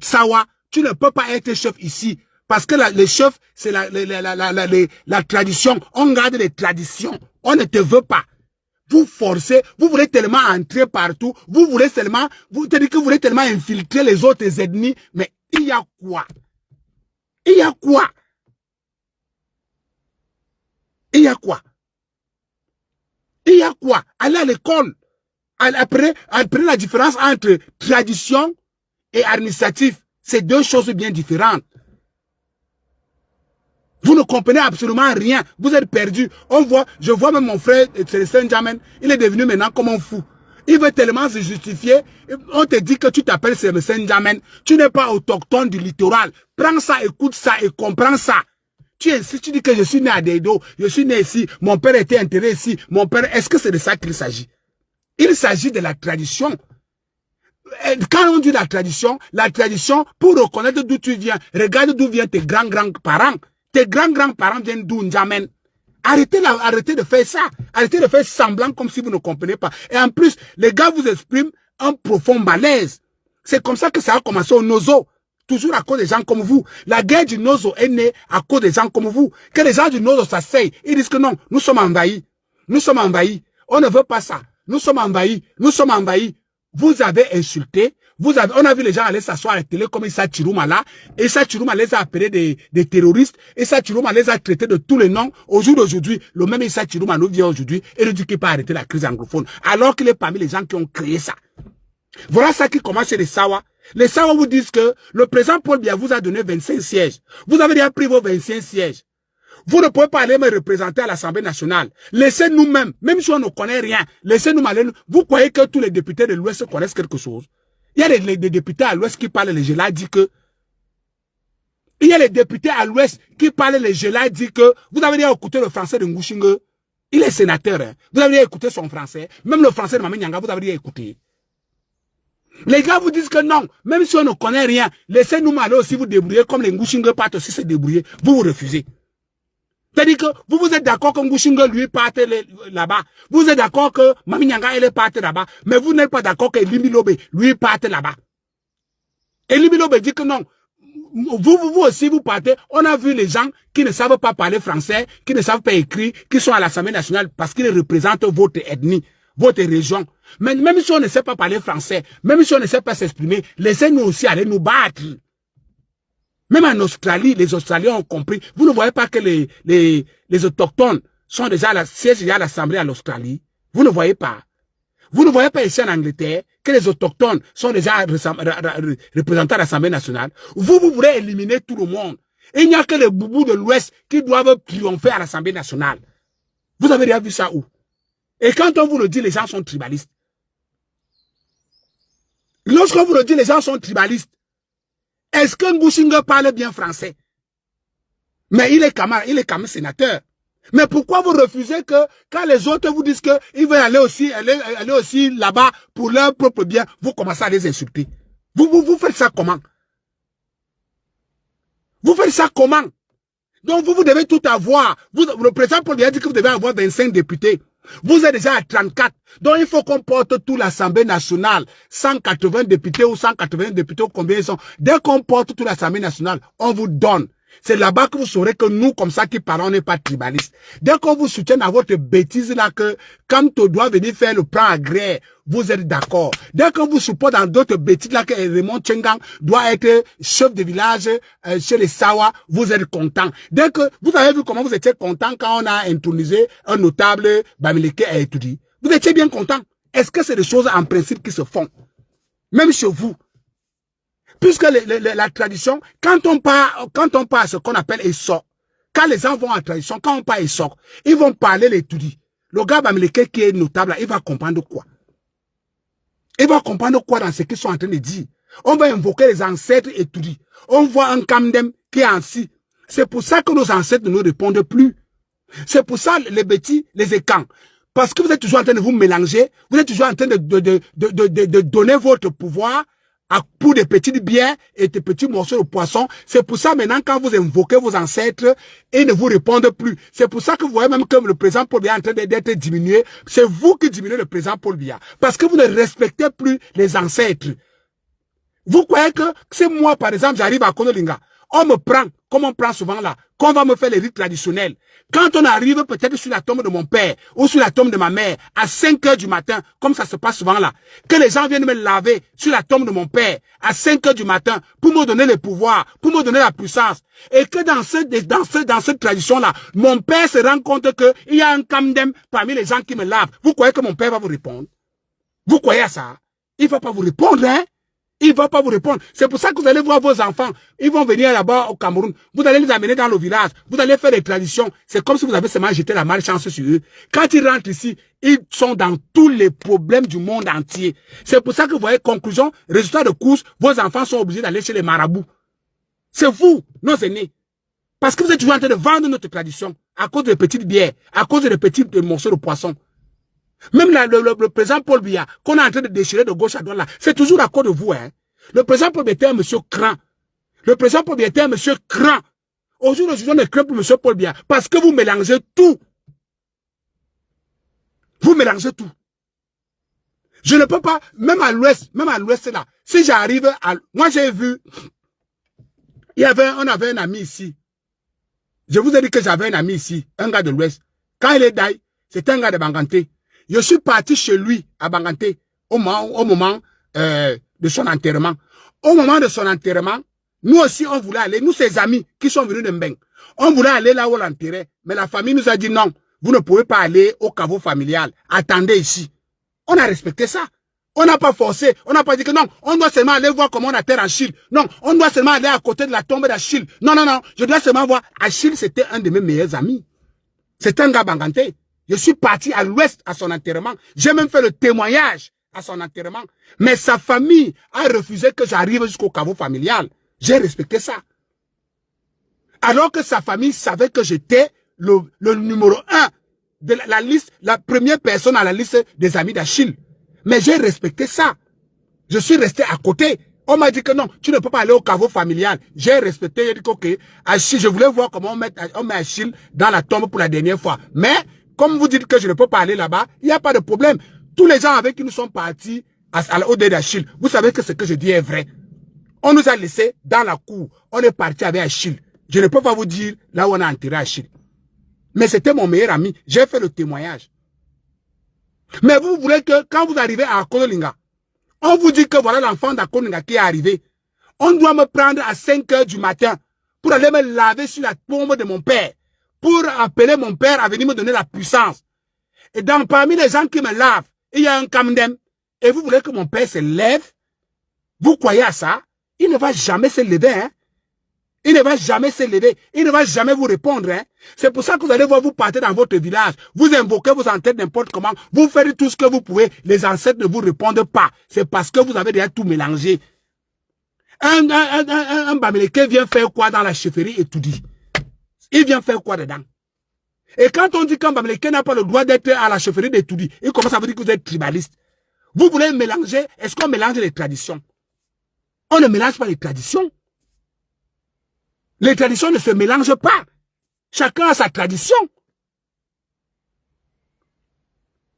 Sawa, tu ne peux pas être chef ici. Parce que les chefs, c'est la tradition. On garde les traditions. On ne te veut pas. Vous forcez, vous voulez tellement entrer partout, vous voulez tellement infiltrer les autres ethnies. Mais il y a quoi? Il y a quoi? Il y a quoi? Il y a quoi? Allez à l'école. Après la différence entre tradition et administratif, c'est deux choses bien différentes. Vous ne comprenez absolument rien. Vous êtes perdu. Je vois même mon frère Célestin Jamen, il est devenu maintenant comme un fou. Il veut tellement se justifier. On te dit que tu t'appelles Célestin Jamen. Tu n'es pas autochtone du littoral. Prends ça, écoute ça et comprends ça. Tu insistes, tu dis que je suis né à Deido, je suis né ici, mon père était enterré ici, mon père, est-ce que c'est de ça qu'il s'agit? Il s'agit de la tradition. Quand on dit la tradition, pour reconnaître d'où tu viens, regarde d'où viennent tes grands-grands-parents. Tes grands-grands-parents viennent d'où, N'Djamen? Arrêtez de faire ça. Arrêtez de faire semblant comme si vous ne comprenez pas. Et en plus, les gars vous expriment un profond malaise. C'est comme ça que ça a commencé au Nozo. Toujours à cause des gens comme vous. La guerre du Nozo est née à cause des gens comme vous. Que les gens du Nozo s'asseyent. Ils disent que non, nous sommes envahis. Nous sommes envahis. On ne veut pas ça. Nous sommes envahis. Nous sommes envahis. Vous avez insulté. On a vu les gens aller s'asseoir à la télé comme Issa Chirouma là. Issa Chirouma les a appelés des terroristes. Issa Chirouma les a traités de tous les noms. Au jour d'aujourd'hui, le même Issa Chirouma nous vient aujourd'hui et nous dit qu'il peut arrêter la crise anglophone. Alors qu'il est parmi les gens qui ont créé ça. Voilà ça qui commence chez les Sawa. Les Sawa vous disent que le président Paul Biya vous a donné 25 sièges. Vous avez déjà pris vos 25 sièges. Vous ne pouvez pas aller me représenter à l'Assemblée nationale. Laissez-nous même si on ne connaît rien, laissez-nous aller. Vous croyez que tous les députés de l'Ouest connaissent quelque chose? Il y a des députés à l'Ouest qui parlent les Gela dit que... Il y a les députés à l'Ouest qui parlent les Gela dit que... Vous avez déjà écouté le français de Ngouchingue? Il est sénateur. Hein. Vous avez déjà écouté son français. Même le français de Mami Nyanga, vous avez déjà écouté. Les gars vous disent que non, même si on ne connaît rien, laissez-nous aller aussi vous débrouiller comme les Ngouchingue partent aussi se débrouiller. Vous refusez. C'est-à-dire que vous êtes d'accord que Ngouchingue lui parte là-bas. Vous êtes d'accord que Mami Nyanga elle parte là-bas. Mais vous n'êtes pas d'accord que Elimi Lobe lui parte là-bas. Elimi Lobe dit que non. Vous aussi vous partez. On a vu les gens qui ne savent pas parler français, qui ne savent pas écrire, qui sont à l'Assemblée nationale parce qu'ils représentent votre ethnie, votre région. Mais même si on ne sait pas parler français, même si on ne sait pas s'exprimer, laissez-nous aussi aller nous battre. Même en Australie, les Australiens ont compris. Vous ne voyez pas que les autochtones sont déjà à la siège à l'Assemblée à l'Australie. Vous ne voyez pas. Vous ne voyez pas ici en Angleterre que les autochtones sont déjà représentés à l'Assemblée nationale. Vous voulez éliminer tout le monde. Et il n'y a que les boubous de l'Ouest qui doivent triompher à l'Assemblée nationale. Vous avez déjà vu ça où? Et quand on vous le dit, les gens sont tribalistes. Lorsqu'on vous le dit, les gens sont tribalistes. Est-ce que Mbouchinga parle bien français? Mais il est quand même sénateur. Mais pourquoi vous refusez que, quand les autres vous disent qu'ils veulent aller aussi là-bas pour leur propre bien, vous commencez à les insulter? Vous faites ça comment? Vous faites ça comment? Donc vous devez tout avoir. Le président Paul Biya dit que vous devez avoir 25 députés. Vous êtes déjà à 34. Donc il faut qu'on porte toute l'Assemblée nationale. 180 députés ou 180 députés ou combien ils sont. Dès qu'on porte toute l'Assemblée nationale, on vous donne. C'est là-bas que vous saurez que nous, comme ça, qui parlons, on n'est pas tribalistes. Dès qu'on vous soutient dans votre bêtise là, que quand on doit venir faire le plan agraire, vous êtes d'accord. Dès qu'on vous supporte dans d'autres bêtises là, que Raymond Tchengang doit être chef de village chez les Sawa, vous êtes content. Dès que vous avez vu comment vous étiez content quand on a intronisé un notable Bamileke à Etoudi, vous étiez bien content. Est-ce que c'est des choses en principe qui se font? Même chez vous. Puisque la tradition, quand on part à ce qu'on appelle Essor, quand les gens vont en tradition, quand on part à Essor, ils vont parler les Toudi. Le gars Bamileke qui est notable, il va comprendre quoi? Il va comprendre quoi dans ce qu'ils sont en train de dire? On va invoquer les ancêtres et Toudi. On voit un Kamdem qui est ainsi. C'est pour ça que nos ancêtres ne nous répondent plus. C'est pour ça les bêtis, les écans. Parce que vous êtes toujours en train de vous mélanger, vous êtes toujours en train de donner votre pouvoir pour des petites bières et des petits morceaux de poisson. C'est pour ça maintenant quand vous invoquez vos ancêtres, ils ne vous répondent plus. C'est pour ça que vous voyez même que le président Paul Biya est en train d'être diminué. C'est vous qui diminuez le président Paul Biya. Parce que vous ne respectez plus les ancêtres. Vous croyez que c'est moi par exemple j'arrive à Konolinga, on me prend, comme on prend souvent là, qu'on va me faire les rites traditionnels. Quand on arrive peut-être sur la tombe de mon père ou sur la tombe de ma mère à 5 heures du matin, comme ça se passe souvent là, que les gens viennent me laver sur la tombe de mon père à 5 heures du matin pour me donner le pouvoir, pour me donner la puissance. Et que dans cette tradition-là, mon père se rend compte qu'il y a un kamdem parmi les gens qui me lavent. Vous croyez que mon père va vous répondre? Vous croyez à ça? Il ne va pas vous répondre, hein? Il ne va pas vous répondre. C'est pour ça que vous allez voir vos enfants. Ils vont venir là-bas au Cameroun. Vous allez les amener dans le village. Vous allez faire des traditions. C'est comme si vous avez seulement jeté la malchance sur eux. Quand ils rentrent ici, ils sont dans tous les problèmes du monde entier. C'est pour ça que vous voyez, conclusion, résultat de course, vos enfants sont obligés d'aller chez les marabouts. C'est vous, nos aînés. Parce que vous êtes toujours en train de vendre notre tradition à cause de petites bières, à cause de petits morceaux de poisson. Même le président Paul Biya, qu'on est en train de déchirer de gauche à droite là, c'est toujours à cause de vous, hein. Le président Paul Biya était un monsieur cran. Le président Paul Biya était un monsieur cran. Aujourd'hui, on ne craint pour monsieur Paul Biya parce que vous mélangez tout. Vous mélangez tout. Je ne peux pas, même à l'ouest là, si j'arrive à, moi j'ai vu, on avait un ami ici. Je vous ai dit que j'avais un ami ici, un gars de l'ouest. Quand il est d'ailleurs, c'était un gars de Banganté. Je suis parti chez lui, à Banganté, au moment de son enterrement. Au moment de son enterrement, nous aussi, on voulait aller, nous, ses amis qui sont venus de Mbeng, on voulait aller là où on l'enterrait. Mais la famille nous a dit non, vous ne pouvez pas aller au caveau familial. Attendez ici. On a respecté ça. On n'a pas forcé. On n'a pas dit que non, on doit seulement aller voir comment on enterre Achille. Non, on doit seulement aller à côté de la tombe d'Achille. Non, non, non. Je dois seulement voir. Achille, c'était un de mes meilleurs amis. C'était un gars Banganté. Je suis parti à l'ouest à son enterrement. J'ai même fait le témoignage à son enterrement. Mais sa famille a refusé que j'arrive jusqu'au caveau familial. J'ai respecté ça. Alors que sa famille savait que j'étais le numéro 1 de la liste, la première personne à la liste des amis d'Achille. Mais j'ai respecté ça. Je suis resté à côté. On m'a dit que non, tu ne peux pas aller au caveau familial. J'ai respecté, j'ai dit que ok, Achille, je voulais voir comment on met Achille dans la tombe pour la dernière fois. Mais, comme vous dites que je ne peux pas aller là-bas, il n'y a pas de problème. Tous les gens avec qui nous sommes partis au dé d'Achille, vous savez que ce que je dis est vrai. On nous a laissés dans la cour. On est parti avec Achille. Je ne peux pas vous dire là où on a enterré Achille. Mais c'était mon meilleur ami. J'ai fait le témoignage. Mais vous voulez que quand vous arrivez à Konolinga, on vous dit que voilà l'enfant d'Akoninga qui est arrivé. On doit me prendre à 5 heures du matin pour aller me laver sur la tombe de mon père. pour appeler mon père à venir me donner la puissance. Et parmi les gens qui me lavent, il y a un Kamdem. Et vous voulez que mon père se lève? Vous croyez à ça? Il ne va jamais se lever, hein? Il ne va jamais se lever. Il ne va jamais vous répondre, hein? C'est pour ça que vous allez voir, vous partez dans votre village. Vous invoquez vos ancêtres n'importe comment. Vous faites tout ce que vous pouvez. Les ancêtres ne vous répondent pas. C'est parce que vous avez déjà tout mélangé. Un Bamileke vient faire quoi dans la chefferie et tout dit? Il vient faire quoi dedans? Et quand on dit qu'un Bamileke n'a pas le droit d'être à la chefferie de tout dit, il commence à vous dire que vous êtes tribaliste. Vous voulez mélanger? Est-ce qu'on mélange les traditions? On ne mélange pas les traditions. Les traditions ne se mélangent pas. Chacun a sa tradition.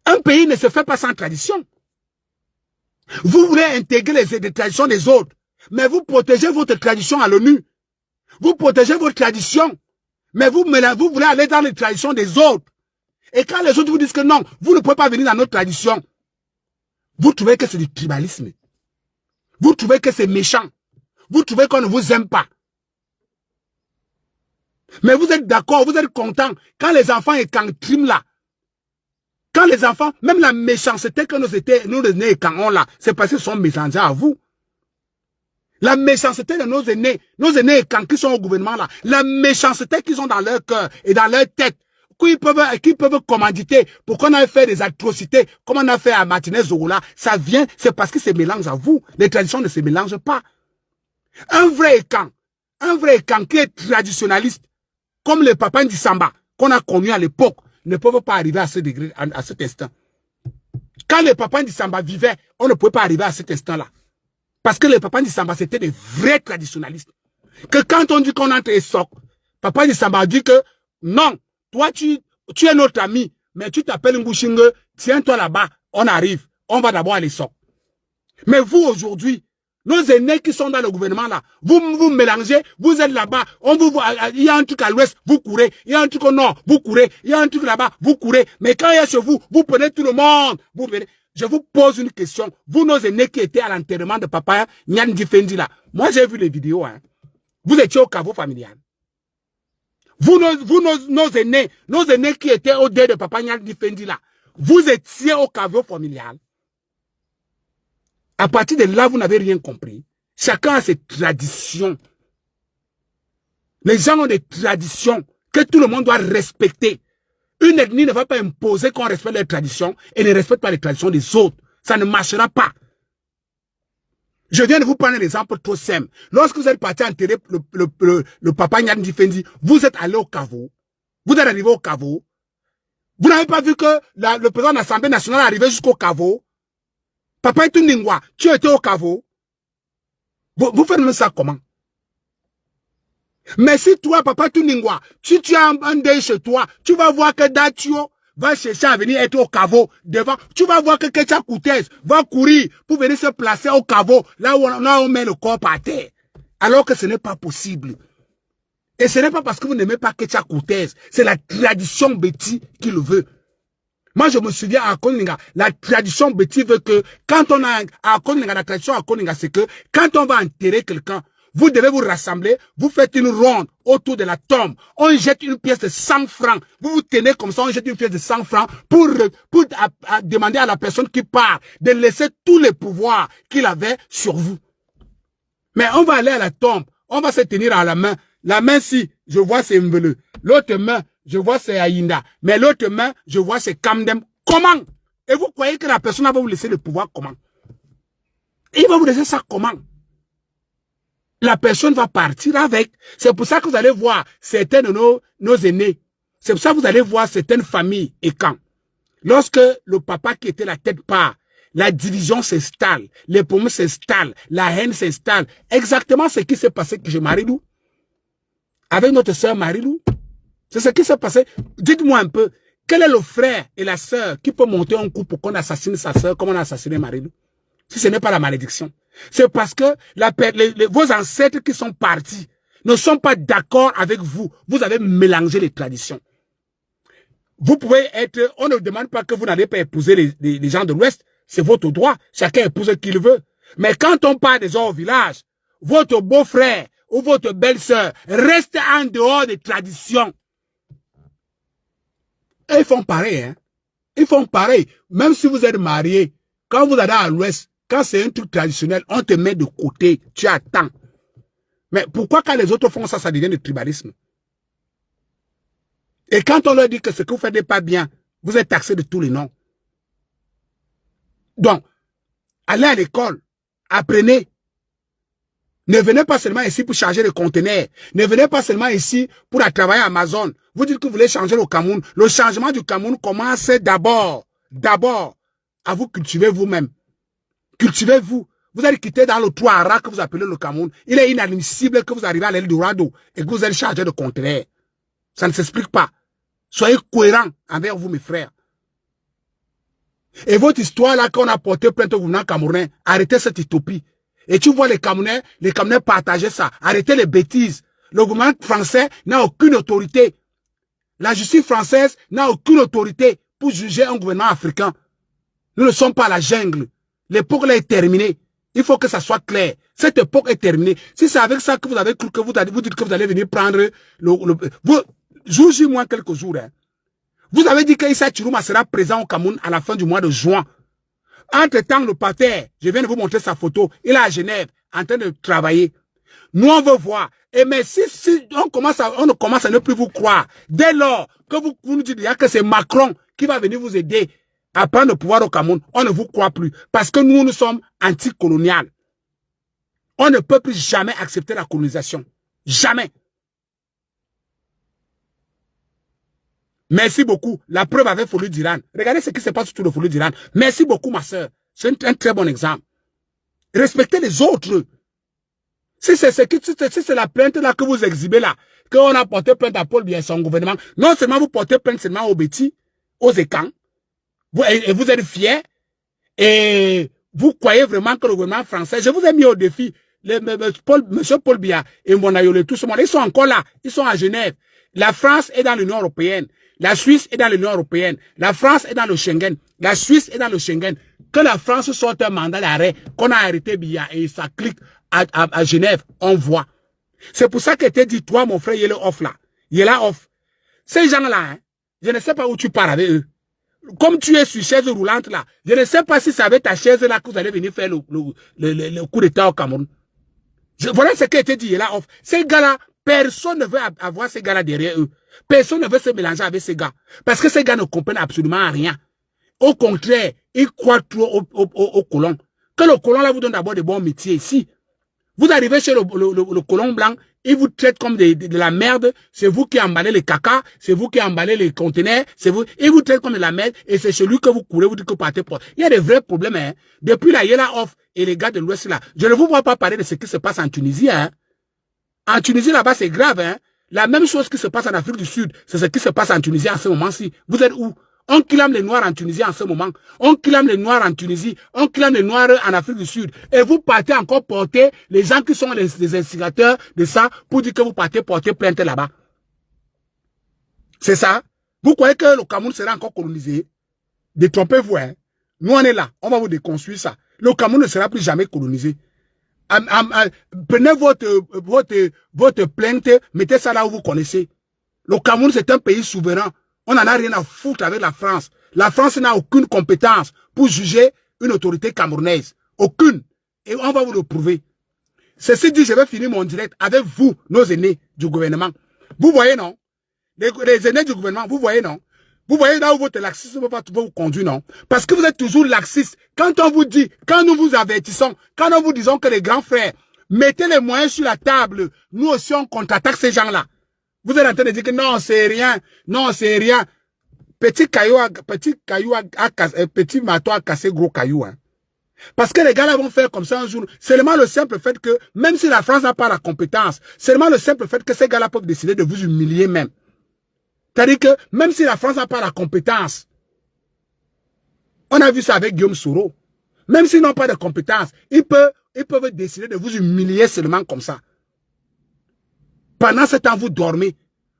Un pays ne se fait pas sans tradition. Vous voulez intégrer les traditions des autres, mais vous protégez votre tradition à l'ONU. Vous protégez votre tradition, mais vous voulez aller dans les traditions des autres. Et quand les autres vous disent que non, vous ne pouvez pas venir dans notre tradition, vous trouvez que c'est du tribalisme. Vous trouvez que c'est méchant. Vous trouvez qu'on ne vous aime pas. Mais vous êtes d'accord, vous êtes content quand les enfants et quand criment là. Quand les enfants, même la méchanceté que nos aînés et quand on là, c'est parce qu'ils sont mélangés à vous. La méchanceté de nos aînés et quand qui sont au gouvernement là, la méchanceté qu'ils ont dans leur cœur et dans leur tête, qui peuvent commanditer pour qu'on aille faire des atrocités, comme on a fait à Martinez Zorola, ça vient, c'est parce qu'ils se mélangent à vous. Les traditions ne se mélangent pas. Un vrai camp qui est traditionnaliste, comme le papa Ndisamba qu'on a connu à l'époque, ne peuvent pas arriver à ce degré, à cet instant. Quand le papa Ndisamba vivait, on ne pouvait pas arriver à cet instant-là. Parce que le papa Ndisamba, c'était des vrais traditionnalistes. Que quand on dit qu'on entre et sort, papa Ndisamba dit que non, toi tu es notre ami, mais tu t'appelles Ngushinge, tiens-toi là-bas, on arrive, on va d'abord aller sort. Mais vous aujourd'hui, nos aînés qui sont dans le gouvernement là, vous mélangez, vous êtes là-bas, il y a un truc à l'ouest, vous courez, il y a un truc au nord, vous courez, il y a un truc là-bas, vous courez, mais quand il y a chez vous, vous prenez tout le monde, vous venez. Je vous pose une question, vous nos aînés qui étaient à l'enterrement de papa Nyandi Fendi là, moi j'ai vu les vidéos, hein. Vous étiez au caveau familial. Nos aînés qui étaient au deuil de papa Nyandi Fendi là, vous étiez au caveau familial. À partir de là, vous n'avez rien compris. Chacun a ses traditions. Les gens ont des traditions que tout le monde doit respecter. Une ethnie ne va pas imposer qu'on respecte les traditions et ne respecte pas les traditions des autres. Ça ne marchera pas. Je viens de vous prendre un exemple trop simple. Lorsque vous êtes parti enterrer le papa Nyandi Fendi, vous êtes allé au caveau. Vous êtes arrivé au caveau. Vous n'avez pas vu que le président de l'Assemblée nationale est arrivé jusqu'au caveau. Papa Tuningwa, tu étais au caveau. Vous faites même ça comment? Mais si toi, Papa Tuningwa, si tu as un deuil chez toi, tu vas voir que Datio va chercher à venir être au caveau devant. Tu vas voir que Kecha Koutez va courir pour venir se placer au caveau, là où on met le corps par terre. Alors que ce n'est pas possible. Et ce n'est pas parce que vous n'aimez pas Kecha Koutez. C'est la tradition Betty qui le veut. Moi, je me souviens à Koninga, la tradition Betty veut que, quand on a, à Koninga, la tradition à Koninga, c'est que, quand on va enterrer quelqu'un, vous devez vous rassembler, vous faites une ronde autour de la tombe, on jette une pièce de 100 francs, vous vous tenez comme ça, on jette une pièce de 100 francs pour demander à la personne qui part de laisser tous les pouvoirs qu'il avait sur vous. Mais on va aller à la tombe, on va se tenir à la main si, je vois c'est Mbele, l'autre main, je vois c'est Aïnda. Mais l'autre main, je vois c'est Kamdem. Comment? Et vous croyez que la personne va vous laisser le pouvoir comment? Il va vous laisser ça comment? La personne va partir avec. C'est pour ça que vous allez voir certains de nos aînés. C'est pour ça que vous allez voir certaines familles et quand. Lorsque le papa qui était la tête part, la division s'installe, les problèmes s'installent, la haine s'installe. Exactement ce qui s'est passé chez Marilou. Avec notre sœur Marilou. C'est ce qui s'est passé. Dites-moi un peu, quel est le frère et la sœur qui peut monter un coup pour qu'on assassine sa sœur comme on a assassiné Marilou? Si ce n'est pas la malédiction. C'est parce que vos ancêtres qui sont partis ne sont pas d'accord avec vous. Vous avez mélangé les traditions. Vous pouvez être, on ne demande pas que vous n'allez pas épouser les gens de l'Ouest. C'est votre droit. Chacun épouse qui le veut. Mais quand on part des gens au village, votre beau-frère ou votre belle-sœur reste en dehors des traditions. Et ils font pareil, hein. Ils font pareil. Même si vous êtes marié, quand vous allez à l'ouest, quand c'est un truc traditionnel, on te met de côté, tu attends. Mais pourquoi quand les autres font ça, ça devient du tribalisme? Et quand on leur dit que ce que vous faites n'est pas bien, vous êtes taxé de tous les noms. Donc, allez à l'école, apprenez. Ne venez pas seulement ici pour charger les conteneurs. Ne venez pas seulement ici pour travailler à Amazon. Vous dites que vous voulez changer le Cameroun. Le changement du Cameroun commence d'abord à vous cultiver vous-même. Cultivez-vous. Vous allez quitter dans le trou à rat que vous appelez le Cameroun. Il est inadmissible que vous arrivez à l'Eldorado et que vous allez charger de conteneurs. Ça ne s'explique pas. Soyez cohérents envers vous, mes frères. Et votre histoire là, qu'on a porté plainte au gouvernement camerounais, arrêtez cette utopie. Et tu vois les Camerounais partager ça. Arrêtez les bêtises. Le gouvernement français n'a aucune autorité. La justice française n'a aucune autorité pour juger un gouvernement africain. Nous ne sommes pas à la jungle. L'époque là est terminée. Il faut que ça soit clair. Cette époque est terminée. Si c'est avec ça que vous avez cru que vous dites que vous allez venir prendre jour-moi quelques jours. Hein. Vous avez dit qu'Issa Chirouma sera présent au Cameroun à la fin du mois de juin. Entre-temps, le pater, je viens de vous montrer sa photo, il est à Genève, en train de travailler. Nous, on veut voir. Et mais si on commence à ne plus vous croire, dès lors que vous nous dites que c'est Macron qui va venir vous aider à prendre le pouvoir au Cameroun, on ne vous croit plus. Parce que nous sommes anticoloniales. On ne peut plus jamais accepter la colonisation. Jamais. Merci beaucoup. La preuve avec Folie d'Iran. Regardez ce qui se passe autour de Folie d'Iran. Merci beaucoup, ma soeur. C'est un très bon exemple. Respectez les autres. Si c'est la plainte là que vous exhibez là, qu'on a porté plainte à Paul Biya et son gouvernement, non seulement vous portez plainte seulement aux Betty, aux Écans, et vous êtes fiers, et vous croyez vraiment que le gouvernement français, je vous ai mis au défi, monsieur Paul Biya et Monayole, tout ce monde, ils sont encore là, ils sont à Genève. La France est dans l'Union européenne. La Suisse est dans l'Union européenne. La France est dans le Schengen. La Suisse est dans le Schengen. Que la France sorte un mandat d'arrêt, qu'on a arrêté Biya et ça clique à Genève, on voit. C'est pour ça que t'es dit, toi, mon frère, il est off là. Il est là off. Ces gens-là, hein, je ne sais pas où tu pars avec eux. Comme tu es sur chaise roulante là, je ne sais pas si c'est avec ta chaise là que vous allez venir faire le coup d'état au Cameroun. Voilà ce qui a été dit, il est là off. Ces gars-là, personne ne veut avoir ces gars-là derrière eux. Personne ne veut se mélanger avec ces gars. Parce que ces gars ne comprennent absolument rien. Au contraire, ils croient trop aux colons. Que le colon là vous donne d'abord de bons métiers ici. Vous arrivez chez le colon blanc, il vous traite comme de la merde. C'est vous qui emballez les caca, c'est vous qui emballez les conteneurs, c'est vous. Il vous traite comme de la merde et c'est celui que vous courez, vous dites que vous partez pour. Il y a des vrais problèmes. Hein. Depuis la Yela Off et les gars de l'Ouest là, je ne vous vois pas parler de ce qui se passe en Tunisie. Hein. En Tunisie là-bas c'est grave. Hein. La même chose qui se passe en Afrique du Sud, c'est ce qui se passe en Tunisie en ce moment-ci. Vous êtes où? On clame les Noirs en Tunisie en ce moment. On clame les Noirs en Tunisie. On clame les Noirs en Afrique du Sud. Et vous partez encore porter les gens qui sont les instigateurs de ça pour dire que vous partez porter plainte là-bas. C'est ça. Vous croyez que le Cameroun sera encore colonisé? Détrompez-vous. Hein. Nous, on est là. On va vous déconstruire ça. Le Cameroun ne sera plus jamais colonisé. Prenez votre plainte, mettez ça là où vous connaissez. Le Cameroun, c'est un pays souverain. On n'en a rien à foutre avec la France. La France n'a aucune compétence pour juger une autorité camerounaise. Aucune. Et on va vous le prouver. Ceci dit, je vais finir mon direct avec vous, nos aînés du gouvernement. Vous voyez, non? Les aînés du gouvernement, vous voyez, non? Vous voyez là où votre laxisme va vous conduire, non? Parce que vous êtes toujours laxiste. Quand on vous dit, quand nous vous avertissons, quand nous vous disons que les grands frères, mettez les moyens sur la table, nous aussi on contre-attaque ces gens-là. Vous êtes en train de dire que non, c'est rien. Non, c'est rien. Petit marteau a cassé gros caillou. Hein. Parce que les gars là vont faire comme ça un jour. Seulement le simple fait que, même si la France n'a pas la compétence, seulement le simple fait que ces gars là peuvent décider de vous humilier même. C'est-à-dire que, même si la France n'a pas la compétence, on a vu ça avec Guillaume Soro. Même s'ils n'ont pas de compétence, ils peuvent décider de vous humilier seulement comme ça. Pendant ce temps, vous dormez.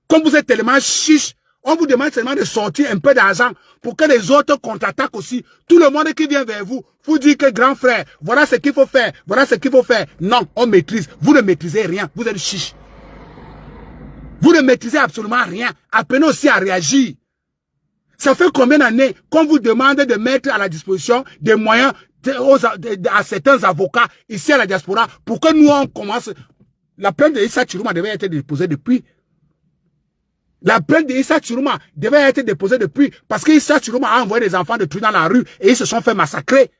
Comme vous êtes tellement chiche, on vous demande seulement de sortir un peu d'argent pour que les autres contre-attaquent aussi. Tout le monde qui vient vers vous, vous dit que grand frère, voilà ce qu'il faut faire, voilà ce qu'il faut faire. Non, on maîtrise. Vous ne maîtrisez rien. Vous êtes chiche. Vous ne maîtrisez absolument rien. Apprenez aussi à réagir. Ça fait combien d'années qu'on vous demande de mettre à la disposition des moyens à certains avocats ici à la diaspora pour que nous on commence. La plainte de Issa Chiruma devait être déposée depuis. La plainte d'Issa Chiruma devait être déposée depuis parce qu'Issa Chiruma a envoyé des enfants de trucs dans la rue et ils se sont fait massacrer.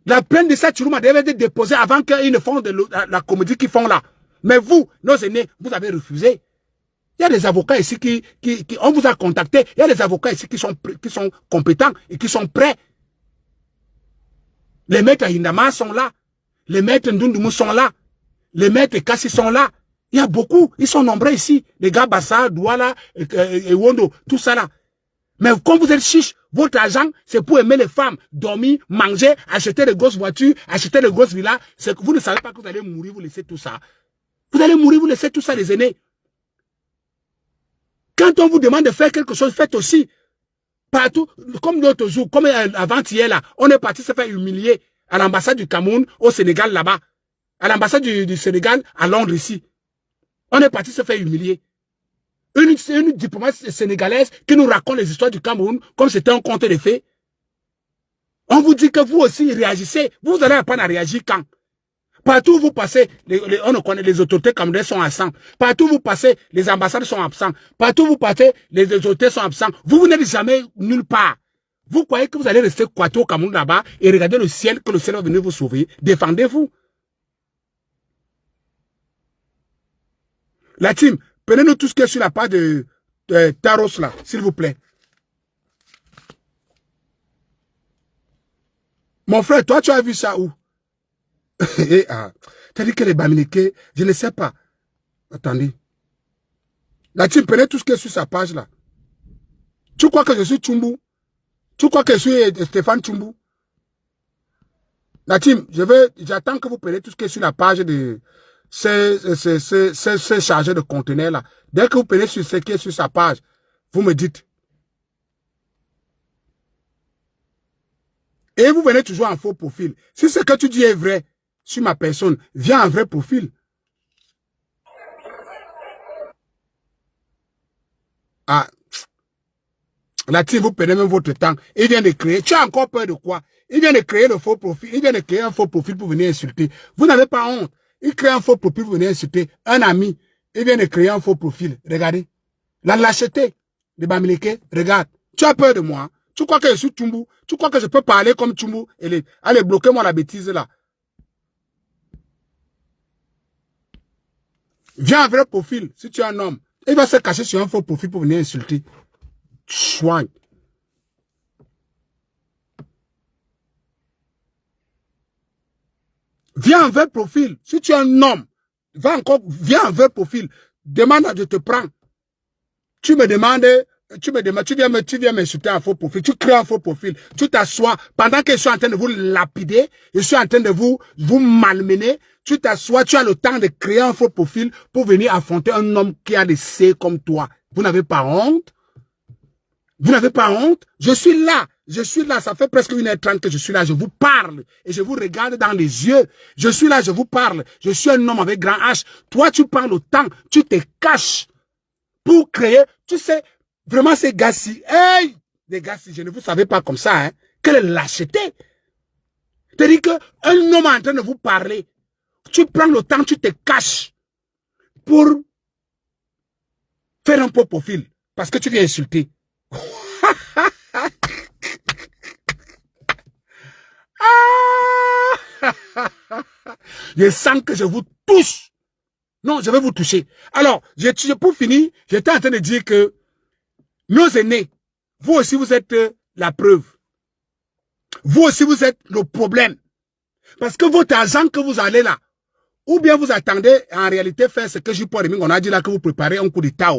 La plainte d'Issa Chiruma devait être déposée avant qu'ils ne font la comédie qu'ils font là. Mais vous, nos aînés, vous avez refusé. Il y a des avocats ici on vous a contacté. Il y a des avocats ici qui sont compétents et qui sont prêts. Les maîtres Hindama sont là. Les maîtres Ndundumu sont là. Les maîtres Kassi sont là. Il y a beaucoup. Ils sont nombreux ici. Les gars Bassa, Douala, et Wondo, tout ça là. Mais quand vous êtes chiche, votre argent, c'est pour aimer les femmes, dormir, manger, acheter de grosses voitures, acheter de grosses villas. Vous ne savez pas que vous allez mourir, vous laissez tout ça. Vous allez mourir, vous laissez tout ça, les aînés. Quand on vous demande de faire quelque chose, faites aussi. Partout, comme l'autre jour, comme avant-hier là, on est parti se faire humilier à l'ambassade du Cameroun, au Sénégal là-bas. À l'ambassade du Sénégal, à Londres ici. On est parti se faire humilier. Une diplomate sénégalaise qui nous raconte les histoires du Cameroun comme c'était un conte de fées. On vous dit que vous aussi réagissez. Vous allez apprendre à réagir quand? Partout où vous passez, on connaît, les autorités camerounaises sont absentes. Partout où vous passez, les ambassades sont absentes. Partout où vous passez, les autorités sont absentes. Vous n'êtes jamais nulle part. Vous croyez que vous allez rester coiffé au Cameroun là-bas et regarder le ciel, que le ciel va venir vous sauver? Défendez-vous. La team, prenez-nous tout ce qui est sur la page de Taros là, s'il vous plaît. Mon frère, toi, tu as vu ça où? T'as dit que les Bamileke, je ne sais pas. Attendez. La team, prenez tout ce qui est sur sa page là. Tu crois que je suis Tchumbu? Tu crois que je suis Stéphane Tchumbu? La team, j'attends que vous preniez tout ce qui est sur la page de ces chargés de conteneurs là. Dès que vous prenez sur ce qui est sur sa page, vous me dites. Et vous venez toujours en faux profil. Si ce que tu dis est vrai sur ma personne, viens en vrai profil. Ah. La team, vous prenez même votre temps. Il vient de créer. Tu as encore peur de quoi? Il vient de créer le faux profil. Il vient de créer un faux profil pour venir insulter. Vous n'avez pas honte. Il crée un faux profil pour venir insulter un ami. Il vient de créer un faux profil. Regardez. La lâcheté de Bamileke. Regarde. Tu as peur de moi. Tu crois que je suis Tchumbu? Tu crois que je peux parler comme Tchumbu? Allez, bloquez-moi la bêtise là. Viens un vrai profil. Si tu es un homme, il va se cacher sur un faux profil pour venir insulter. Chouin. Viens un vrai profil. Si tu es un homme, viens un vrai profil. Demande à Dieu te prendre. Tu me demandes, tu viens m'insulter un faux profil. Tu crées un faux profil. Tu t'assois. Pendant que je suis en train de vous lapider, je suis en train de vous malmener. Tu t'assois, tu as le temps de créer un faux profil pour venir affronter un homme qui a des C comme toi. Vous n'avez pas honte? Vous n'avez pas honte? Je suis là. Je suis là. Ça fait presque 1h30 que je suis là. Je vous parle. Et je vous regarde dans les yeux. Je suis là. Je vous parle. Je suis un homme avec grand H. Toi, tu parles autant. Tu te caches pour créer. Tu sais, vraiment, ces gars-ci. Hey! Les gars-ci, je ne vous savais pas comme ça. Hein? Quelle lâcheté! C'est-à-dire qu'un homme est en train de vous parler. Tu prends le temps, tu te caches pour faire un faux profil. Parce que tu viens insulter. Je sens que je vous touche. Non, je vais vous toucher. Alors, pour finir, j'étais en train de dire que nos aînés, vous aussi vous êtes la preuve. Vous aussi vous êtes le problème. Parce que votre argent que vous allez là, ou bien vous attendez en réalité faire ce que on a dit là que vous préparez un coup d'État,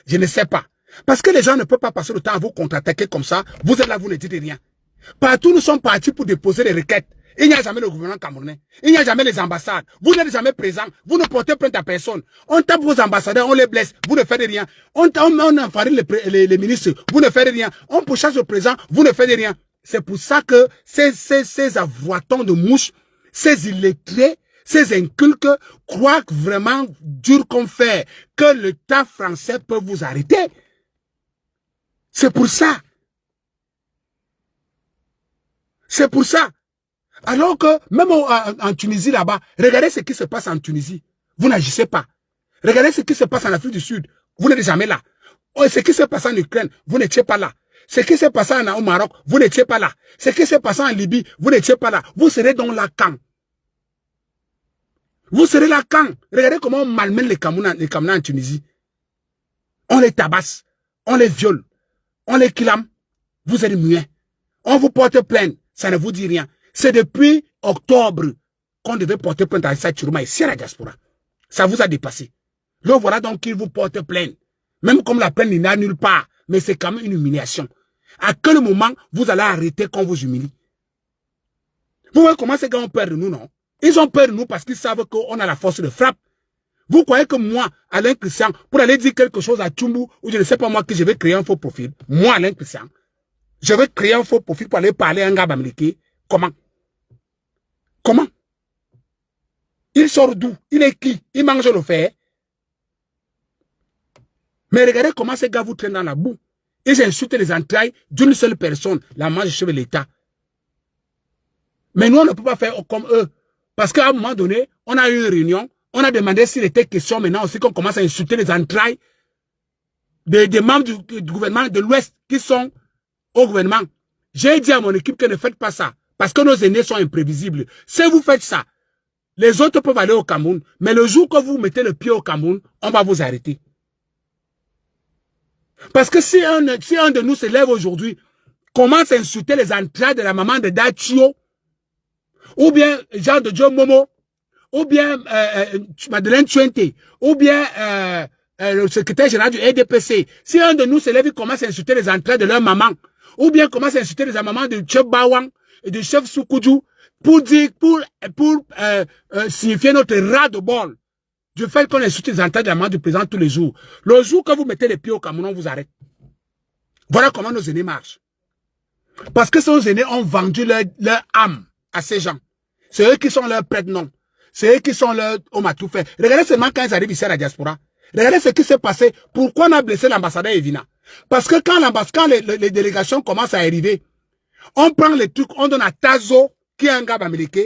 je ne sais pas. Parce que les gens ne peuvent pas passer le temps à vous contre-attaquer comme ça. Vous êtes là, vous ne dites rien. Partout, nous sommes partis pour déposer des requêtes. Il n'y a jamais le gouvernement camerounais. Il n'y a jamais les ambassades. Vous n'êtes jamais présents. Vous ne portez plainte à personne. On tape vos ambassadeurs, on les blesse. Vous ne faites rien. On enfarine les ministres. Vous ne faites rien. On pourchasse le président. Vous ne faites rien. C'est pour ça que ces avoitons de mouches, ces illettrés, ces incultes croient vraiment dur comme fer que l'État français peut vous arrêter. C'est pour ça. C'est pour ça. Alors que, même en Tunisie là-bas, regardez ce qui se passe en Tunisie. Vous n'agissez pas. Regardez ce qui se passe en Afrique du Sud. Vous n'êtes jamais là. Ce qui se passe en Ukraine, vous n'étiez pas là. Ce qui s'est passé au Maroc, vous n'étiez pas là. Ce qui s'est passé en Libye, vous n'étiez pas là. Vous serez dans la camp. Vous serez là quand? Regardez comment on malmène les Camerounais en Tunisie. On les tabasse, on les viole, on les clame. Vous êtes muets. On vous porte plainte, ça ne vous dit rien. C'est depuis octobre qu'on devait porter plainte à Issa Chiroma ici à la diaspora. Ça vous a dépassé. Là, voilà donc qu'il vous porte plainte. Même comme la plainte n'est nulle part, mais c'est quand même une humiliation. À quel moment vous allez arrêter qu'on vous humilie? Vous voyez comment ces gars ont peur de nous, non? Ils ont peur de nous parce qu'ils savent qu'on a la force de frappe. Vous croyez que moi, Alain Christian, pour aller dire quelque chose à Tchumbu, ou je ne sais pas moi, que je vais créer un faux profil, moi, Alain Christian, je vais créer un faux profil pour aller parler à un gars bamileke. Comment? Comment? Il sort d'où? Il est qui? Il mange le fer. Mais regardez comment ces gars vous traînent dans la boue. Ils insultent les entrailles d'une seule personne, la manche chef de l'État. Mais nous, on ne peut pas faire comme eux. Parce qu'à un moment donné, on a eu une réunion, on a demandé s'il était question maintenant aussi qu'on commence à insulter les entrailles des membres du gouvernement de l'Ouest qui sont au gouvernement. J'ai dit à mon équipe que ne faites pas ça, parce que nos aînés sont imprévisibles. Si vous faites ça, les autres peuvent aller au Cameroun, mais le jour que vous mettez le pied au Cameroun, on va vous arrêter. Parce que si un de nous se lève aujourd'hui, commence à insulter les entrailles de la maman de Dachio, ou bien Jean de Dieu Momo, ou bien Madeleine Tchouente, ou bien le secrétaire général du EDPC. Si un de nous se lève et commence à insulter les entrailles de leur maman, ou bien commence à insulter les mamans du chef Bawang et du chef Soukoudjou, pour signifier notre ras de bol du fait qu'on insulte les entrailles de la maman du président tous les jours. Le jour que vous mettez les pieds au Cameroun, on vous arrête. Voilà comment nos aînés marchent. Parce que nos aînés ont vendu leur âme à ces gens. C'est eux qui sont leurs prête-noms. C'est eux qui sont leurs hommes à tout faire. Regardez seulement quand ils arrivent ici à la diaspora. Regardez ce qui s'est passé. Pourquoi on a blessé l'ambassadeur Evina? Parce que quand les délégations commencent à arriver, on prend les trucs, on donne à Tazo, qui est un gars américain.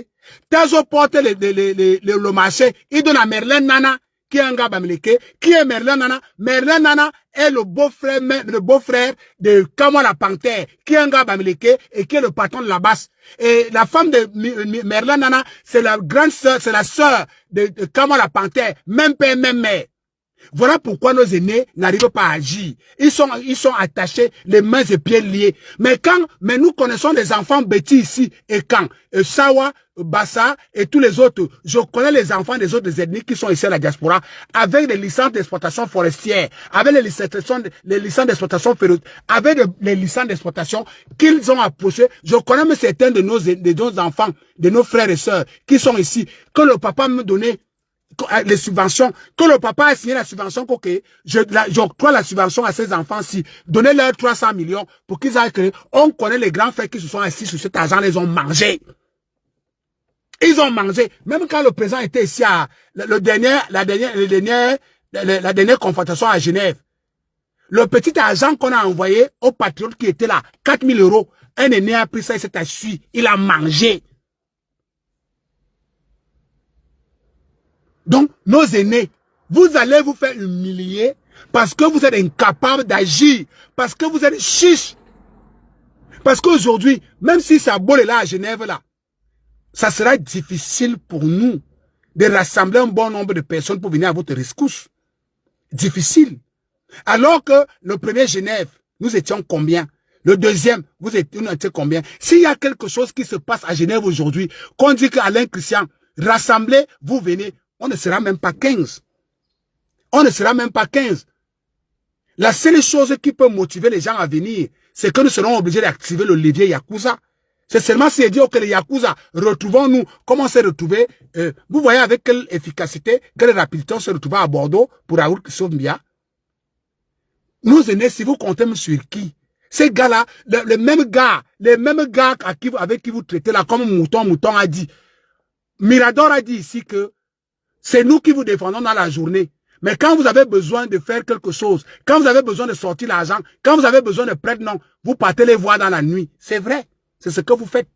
Tazo porte le marché. Il donne à Merlin Nana, qui est un gars américain. Qui est Merlin Nana? Merlin Nana est le beau-frère de Kamala Panthère, qui est un gars américain et qui est le patron de la basse. Et la femme de Merlin Nana, c'est la grande sœur, c'est la sœur de Kamala Panthère, même père, même mère. Voilà pourquoi nos aînés n'arrivent pas à agir. Ils sont attachés, les mains et pieds liés. Mais nous connaissons des enfants bêtis ici. Et quand Sawa, Bassa et tous les autres, je connais les enfants des autres ethnies qui sont ici à la diaspora, avec des licences d'exploitation forestière, avec les licences d'exploitation ferroviaire, avec les licences d'exploitation qu'ils ont approchées. Je connais même certains de nos enfants, de nos frères et sœurs, qui sont ici, que le papa me donnait les subventions, que le papa a signé la subvention, ok, j'octroie la subvention à ces enfants-ci, donnez-leur 300 millions pour qu'ils aillent créer. On connaît les grands frères qui se sont assis sur cet argent, les ont mangés. Ils ont mangé. Même quand le président était ici à la dernière confrontation à Genève, le petit argent qu'on a envoyé aux patriotes qui étaient là, 4 000 €, un aîné a pris ça, il s'est assis, il a mangé. Donc, nos aînés, vous allez vous faire humilier parce que vous êtes incapables d'agir, parce que vous êtes chiches. Parce qu'aujourd'hui, même si ça boule là à Genève, là, ça sera difficile pour nous de rassembler un bon nombre de personnes pour venir à votre rescousse. Difficile. Alors que le premier Genève, nous étions combien? Le deuxième, vous étiez combien? S'il y a quelque chose qui se passe à Genève aujourd'hui, qu'on dit qu'Alain Christian, rassemblez, vous venez, on ne sera même pas 15. On ne sera même pas 15. La seule chose qui peut motiver les gens à venir, c'est que nous serons obligés d'activer le levier Yakuza. C'est seulement si dit que les Yakuza, retrouvons-nous, comment on s'est retrouvé, vous voyez avec quelle efficacité, quelle rapidité on s'est retrouvé à Bordeaux pour Raoul Kissombia. Nos aînés, si vous comptez sur qui? Ces gars-là, les mêmes gars avec qui vous traitez là, comme Mouton a dit. Mirador a dit ici que c'est nous qui vous défendons dans la journée. Mais quand vous avez besoin de faire quelque chose, quand vous avez besoin de sortir l'argent, quand vous avez besoin de prête, non, vous partez les voir dans la nuit. C'est vrai. C'est ce que vous faites.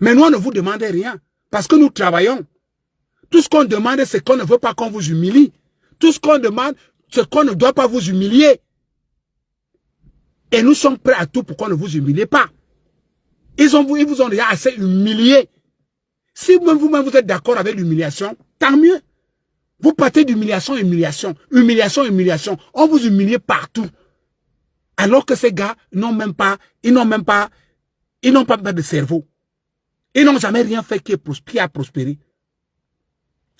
Mais nous, on ne vous demande rien. Parce que nous travaillons. Tout ce qu'on demande, c'est qu'on ne veut pas qu'on vous humilie. Tout ce qu'on demande, c'est qu'on ne doit pas vous humilier. Et nous sommes prêts à tout pour qu'on ne vous humilie pas. Ils vous ont déjà assez humilié. Si vous-même vous êtes d'accord avec l'humiliation, tant mieux. Vous partez d'humiliation, humiliation, humiliation, humiliation. On vous humilie partout. Alors que ces gars n'ont même pas de cerveau. Ils n'ont jamais rien fait qui a prospéré.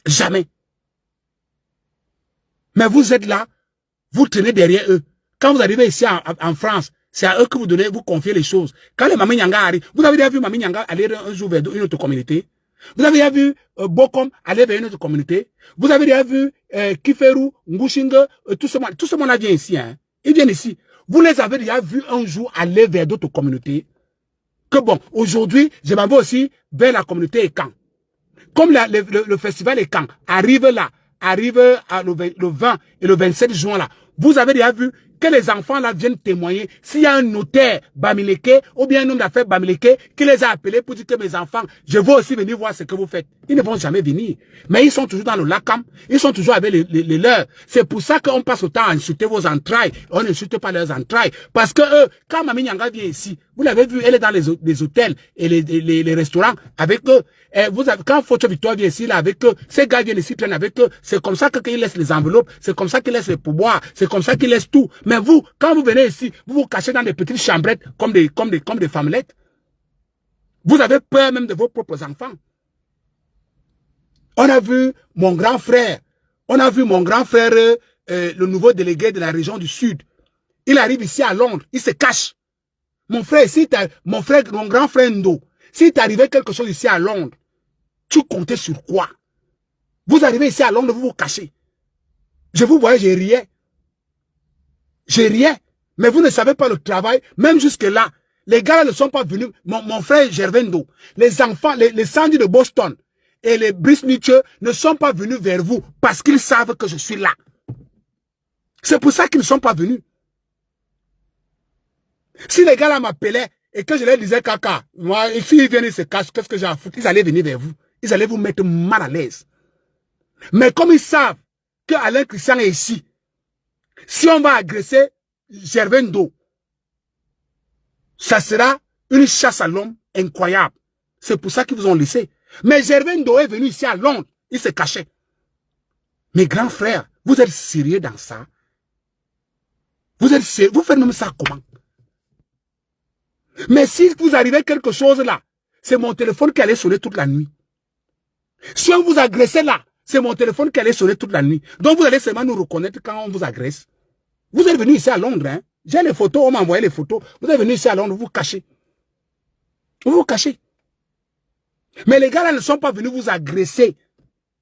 Jamais. Mais vous êtes là, vous tenez derrière eux. Quand vous arrivez ici en France, c'est à eux que vous confiez les choses. Quand les Mami Nyanga arrivent, vous avez déjà vu Mami Nyanga aller un jour vers une autre communauté? Vous avez déjà vu Bokom aller vers une autre communauté? Vous avez déjà vu Kiferu, Ngushinge, tout ce monde-là vient ici. Hein? Ils viennent ici. Vous les avez déjà vus un jour aller vers d'autres communautés? Que bon, aujourd'hui, je m'en vais aussi vers la communauté Ekan. Comme le festival Ekan arrive là, arrive le 20 et le 27 juin là, vous avez déjà vu que les enfants là viennent témoigner s'il y a un notaire Bamileke ou bien un homme d'affaires Bamileke qui les a appelés pour dire que mes enfants, je veux aussi venir voir ce que vous faites. Ils ne vont jamais venir. Mais ils sont toujours dans le lacam, ils sont toujours avec les leurs. C'est pour ça qu'on passe autant à insulter vos entrailles. On n'insulte pas leurs entrailles. Parce que eux, quand Mami Nyanga vient ici, vous l'avez vu, elle est dans les hôtels et les restaurants avec eux. Et quand Photo Victoire vient ici là avec eux, ces gars viennent ici, prennent avec eux. C'est comme ça qu'ils laissent les enveloppes, c'est comme ça qu'ils laissent les pourboires, c'est comme ça qu'ils laissent tout. Mais vous, quand vous venez ici, vous vous cachez dans des petites chambrettes comme des femmelettes. Vous avez peur même de vos propres enfants. On a vu mon grand frère, le nouveau délégué de la région du Sud. Il arrive ici à Londres, il se cache. Mon grand frère Ndo, s'il t'arrivait quelque chose ici à Londres, tu comptais sur quoi? Vous arrivez ici à Londres, vous vous cachez. Je vous voyais, j'ai riais. J'ai riais. Mais vous ne savez pas le travail, même jusque-là. Les gars là ne sont pas venus. Mon frère Gervendo, les enfants, les Sandy de Boston et les Brice Nietzsche ne sont pas venus vers vous parce qu'ils savent que je suis là. C'est pour ça qu'ils ne sont pas venus. Si les gars là m'appelaient et que je leur disais caca, moi, s'ils viennent, ils se cachent, qu'est-ce que j'ai à foutre? Ils allaient venir vers vous. Ils allaient vous mettre mal à l'aise. Mais comme ils savent que Alain Christian est ici, si on va agresser Gervendo, ça sera une chasse à l'homme incroyable. C'est pour ça qu'ils vous ont laissé. Mais Gervendo est venu ici à Londres, il se cachait. Mes grands frères, vous êtes sérieux dans ça? Vous êtes sérieux? Vous faites même ça comment? Mais si vous arrivez quelque chose là, c'est mon téléphone qui allait sonner toute la nuit. Si on vous agressait là, c'est mon téléphone qui allait sonner toute la nuit. Donc vous allez seulement nous reconnaître quand on vous agresse. Vous êtes venu ici à Londres, hein? J'ai les photos, on m'a envoyé les photos. Vous êtes venu ici à Londres, vous vous cachez. Vous vous cachez. Mais les gars là ne sont pas venus vous agresser.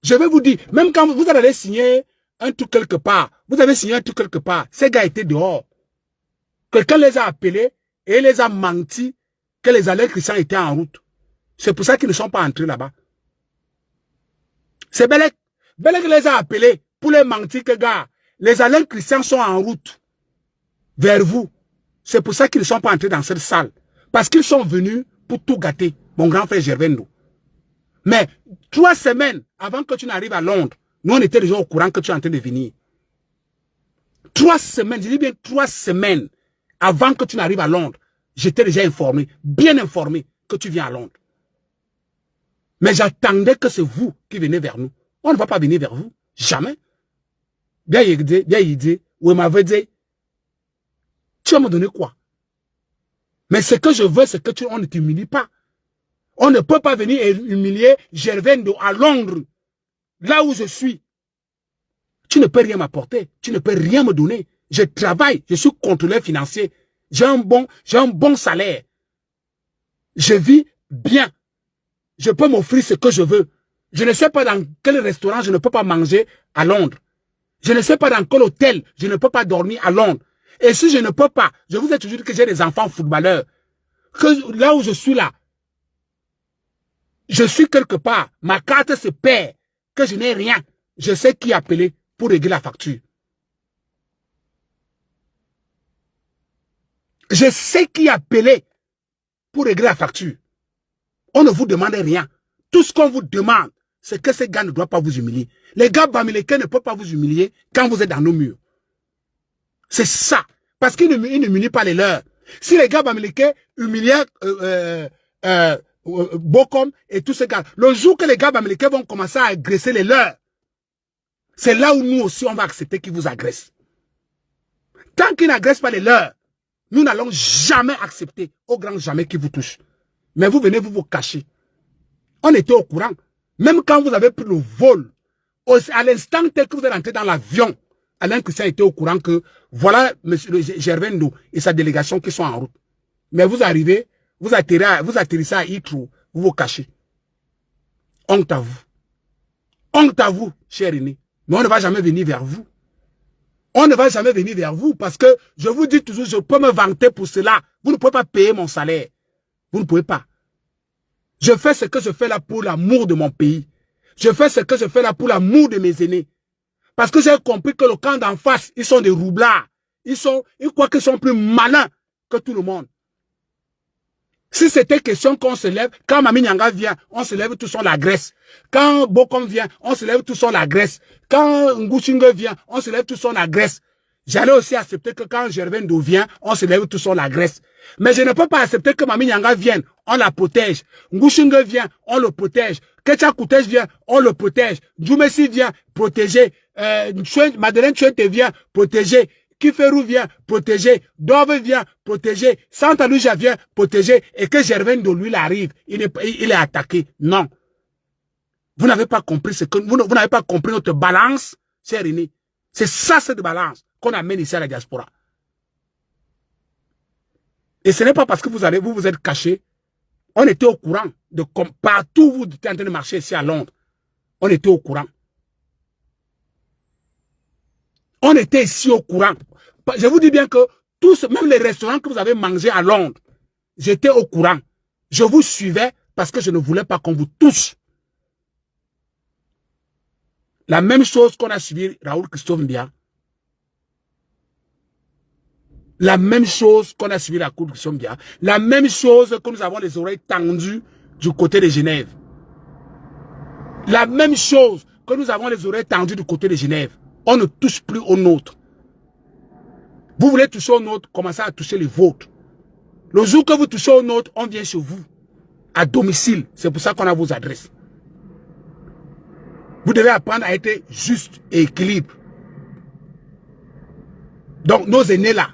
Je vais vous dire, même quand vous allez signer un truc quelque part, vous avez signé un truc quelque part, ces gars étaient dehors. Quelqu'un les a appelés et les a menti que les Alain Christian étaient en route. C'est pour ça qu'ils ne sont pas entrés là-bas. C'est Belek. Belek les a appelés pour les mentir que, gars, les Alain Christian sont en route vers vous. C'est pour ça qu'ils ne sont pas entrés dans cette salle. Parce qu'ils sont venus pour tout gâter, mon grand frère Gervendo. Mais 3 semaines avant que tu n'arrives à Londres, nous on était déjà au courant que tu es en train de venir. 3 semaines, je dis bien 3 semaines avant que tu n'arrives à Londres, j'étais déjà informé, bien informé que tu viens à Londres. Mais j'attendais que c'est vous qui venez vers nous. On ne va pas venir vers vous. Jamais. Bien il dit, ou il m'avait dit, tu vas me donner quoi? Mais ce que je veux, c'est que on ne t'humilie pas. On ne peut pas venir humilier Gervendo à Londres, là où je suis. Tu ne peux rien m'apporter, tu ne peux rien me donner. Je travaille, je suis contrôleur financier. J'ai un bon salaire. Je vis bien. Je peux m'offrir ce que je veux. Je ne sais pas dans quel restaurant je ne peux pas manger à Londres. Je ne sais pas dans quel hôtel je ne peux pas dormir à Londres. Et si je ne peux pas, je vous ai toujours dit que j'ai des enfants footballeurs. Que là où je suis là, je suis quelque part, ma carte se perd, que je n'ai rien. Je sais qui appeler pour régler la facture. Je sais qui appeler pour régler la facture. On ne vous demande rien. Tout ce qu'on vous demande, c'est que ces gars ne doivent pas vous humilier. Les gars bamileke ne peuvent pas vous humilier quand vous êtes dans nos murs. C'est ça. Parce qu'ils ne humilient pas les leurs. Si les gars bamileke humiliaient Bokom et tous ces gars, le jour que les gars bamileke vont commencer à agresser les leurs, c'est là où nous aussi on va accepter qu'ils vous agressent. Tant qu'ils n'agressent pas les leurs, nous n'allons jamais accepter, au grand jamais, qu'ils vous touchent. Mais vous venez vous cacher. On était au courant. Même quand vous avez pris le vol, à l'instant tel que vous êtes entré dans l'avion, Alain Christian était au courant que voilà M. Gervais Ndo et sa délégation qui sont en route. Mais vous arrivez, vous atterrissez à Itro, vous vous cachez. Honte à vous. Honte à vous, cher aîné. Mais on ne va jamais venir vers vous. On ne va jamais venir vers vous parce que je vous dis toujours, je peux me vanter pour cela. Vous ne pouvez pas payer mon salaire. Vous ne pouvez pas. Je fais ce que je fais là pour l'amour de mon pays. Je fais ce que je fais là pour l'amour de mes aînés. Parce que j'ai compris que le camp d'en face, ils sont des roublards. Ils croient qu'ils sont plus malins que tout le monde. Si c'était question qu'on se lève, quand Mami Nyanga vient, on se lève tous on l'agresse. Quand Bokom vient, on se lève tous on l'agresse. Quand Nguchingue vient, on se lève tous on l'agresse. J'allais aussi accepter que quand Gervais Ndo vient, on se lève tous on l'agresse. Mais je ne peux pas accepter que Mami Nyanga vienne, on la protège. Nguchingue vient, on le protège. Ketcha Koutej vient, on le protège. Djoumessi vient, protégé. Madeleine Chouette vient, protégé. Kiferou vient, protégé. Dove vient, protégé. Santa Lucia vient, protégé. Et que Gervais Ndo, lui, il arrive. Il est attaqué. Non. Vous n'avez pas compris ce que, vous n'avez pas compris notre balance, cher René. C'est ça, cette balance qu'on amène ici à la diaspora. Et ce n'est pas parce que vous êtes caché. On était au courant de partout où vous étiez en train de marcher ici à Londres. On était au courant. On était ici au courant. Je vous dis bien que tous, même les restaurants que vous avez mangés à Londres, j'étais au courant. Je vous suivais parce que je ne voulais pas qu'on vous touche. La même chose qu'on a suivi Raoul Christophe Mbia. La même chose qu'on a suivi la Cour de Christophe Mbia. La même chose que nous avons les oreilles tendues du côté de Genève. La même chose que nous avons les oreilles tendues du côté de Genève. On ne touche plus aux nôtres. Vous voulez toucher aux nôtres, commencez à toucher les vôtres. Le jour que vous touchez aux nôtres, on vient chez vous. À domicile. C'est pour ça qu'on a vos adresses. Vous devez apprendre à être juste et équilibre. Donc, nos aînés là,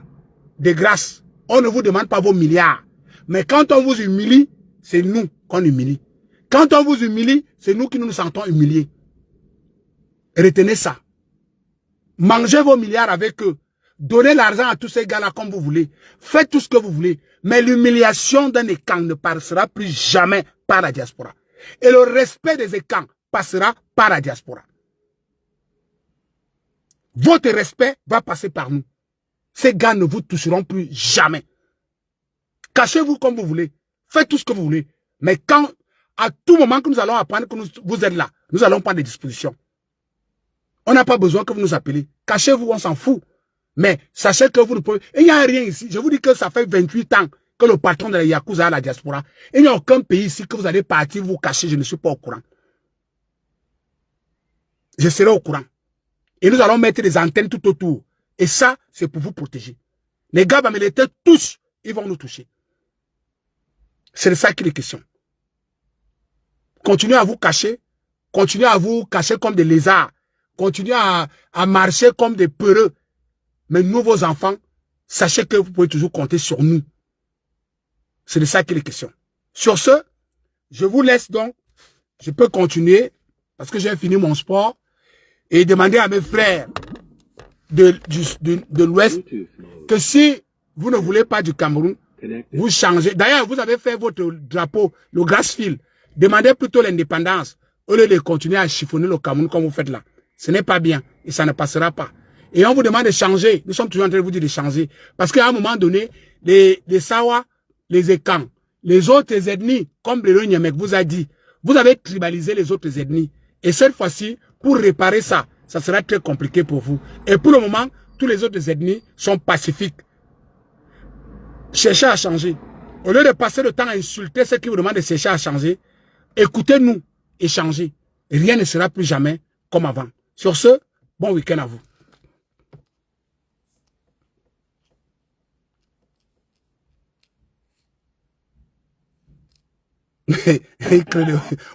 de grâce, on ne vous demande pas vos milliards. Mais quand on vous humilie, c'est nous qu'on humilie. Quand on vous humilie, c'est nous qui nous sentons humiliés. Retenez ça. Mangez vos milliards avec eux. Donnez l'argent à tous ces gars-là comme vous voulez. Faites tout ce que vous voulez. Mais l'humiliation d'un écran ne passera plus jamais par la diaspora. Et le respect des écrans passera par la diaspora. Votre respect va passer par nous. Ces gars ne vous toucheront plus jamais. Cachez-vous comme vous voulez. Faites tout ce que vous voulez. Mais quand, à tout moment que nous allons apprendre que vous êtes là, nous allons prendre des dispositions. On n'a pas besoin que vous nous appeliez. Cachez-vous, on s'en fout. Mais sachez que vous ne pouvez... Et il n'y a rien ici. Je vous dis que ça fait 28 ans que le patron de la Yakuza a la diaspora. Et il n'y a aucun pays ici que vous allez partir, vous cacher. Je ne suis pas au courant. Je serai au courant. Et nous allons mettre des antennes tout autour. Et ça, c'est pour vous protéger. Les gars, mais les têtes, tous, ils vont nous toucher. C'est de ça qu'il est question. Continuez à vous cacher. Continuez à vous cacher comme des lézards. Continuez à marcher comme des peureux. Mais nous, vos enfants, sachez que vous pouvez toujours compter sur nous. C'est de ça qu'il est question. Sur ce, je vous laisse donc. Je peux continuer parce que j'ai fini mon sport et demander à mes frères de l'Ouest que si vous ne voulez pas du Cameroun, vous changez. D'ailleurs, vous avez fait votre drapeau, le Grassfield. Demandez plutôt l'indépendance au lieu de continuer à chiffonner le Cameroun comme vous faites là. Ce n'est pas bien et ça ne passera pas. Et on vous demande de changer. Nous sommes toujours en train de vous dire de changer. Parce qu'à un moment donné, les Sawa, les Ekans, les autres ethnies, comme le Nyemek vous a dit, vous avez tribalisé les autres ethnies. Et cette fois-ci, pour réparer ça, ça sera très compliqué pour vous. Et pour le moment, tous les autres ethnies sont pacifiques. Cherchez à changer. Au lieu de passer le temps à insulter ceux qui vous demandent de sécher à changer, écoutez-nous et changez. Rien ne sera plus jamais comme avant. Sur ce, bon week-end à vous.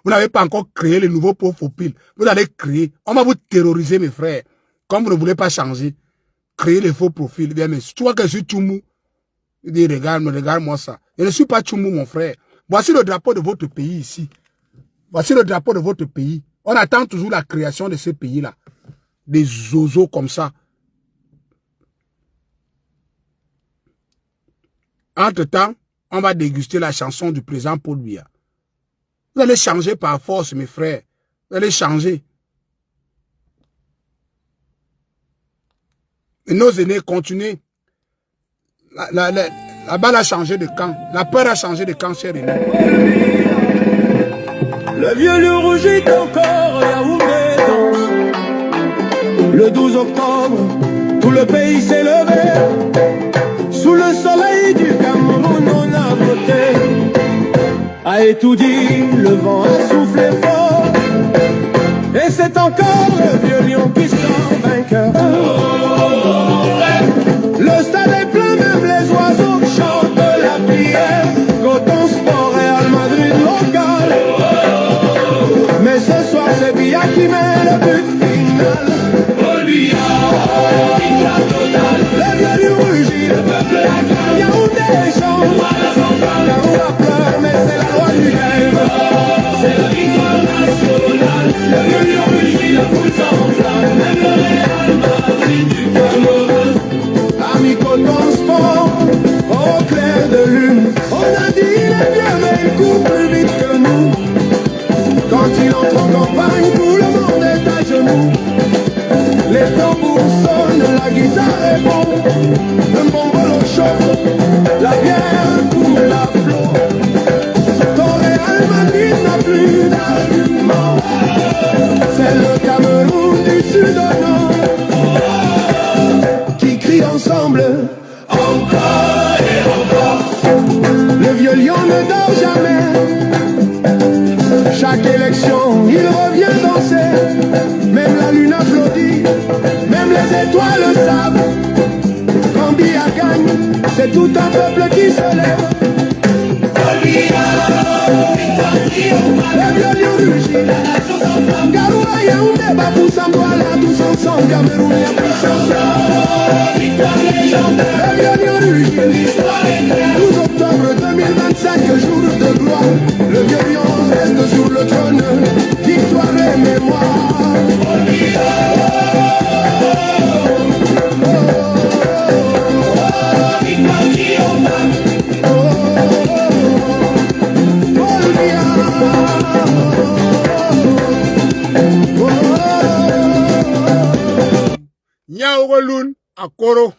Vous n'avez pas encore créé le nouveau profil. Vous allez créer. On va vous terroriser, mes frères. Comme vous ne voulez pas changer, créez les faux profils. Bien, mais tu vois que je suis Tchoumou. Il dit, regarde-moi ça. Je ne suis pas Tchoumou, mon frère. Voici le drapeau de votre pays ici. Voici le drapeau de votre pays. On attend toujours la création de ce pays-là. Des zozos comme ça. Entre-temps, on va déguster la chanson du président Paul Biya. Vous allez changer par force, mes frères. Vous allez changer. Et nos aînés continuent. La balle a changé de camp. La peur a changé de camp, chers aînés. Le vieux lion rougit encore, Yaoundé danse. Le 12 octobre, tout le pays s'est levé. Sous le soleil du Cameroun, on a voté. A étudié, le vent a soufflé fort. Et c'est encore le vieux lion qui sort vainqueur. Le stade est plein, même les oiseaux chantent la prière. Coton Sport, Real Madrid local. Mais ce soir c'est Biya qui met le but final. Paul Biya, victoire totale. Le vieux lion rugit, le peuple l'acclame. Yaoundé chante, Karoula pleure, mais c'est la loi du game. C'est la victoire nationale. Le vieux lion rugit, la foule s'enflamme. Même le Real Madrid du Cameroun. Ami Coton Sport, au clair de lune. On a dit il est bien, mais il court plus vite que nous. Quand il entre en campagne, tout le monde est à genoux. Les tambours sonnent, la guitare est bon. Le bonbolo chauffe, la bière coule à flot. Ton Real Madrid n'a plus d'arguments. C'est le Cameroun du sud au nord qui crie ensemble, encore et encore. Le vieux lion ne dort jamais. Chaque élection, il revient danser. Même la lune applaudit, même les étoiles le savent. Quand Biya gagne, c'est tout un peuple qui se lève. Le vieux lion rugit, la nation s'enflamme. Karoula, Yaoundé, Bafou, Sambouala, tous ensemble, Cameroun, la puissance. Le vieux lion rugit, l'histoire est claire. 12 octobre 2025, jour de gloire. Le vieux lion reste sur le trône, victoire et mémoire. Victoire qui enflamme. Nyaogoloun, Akoro.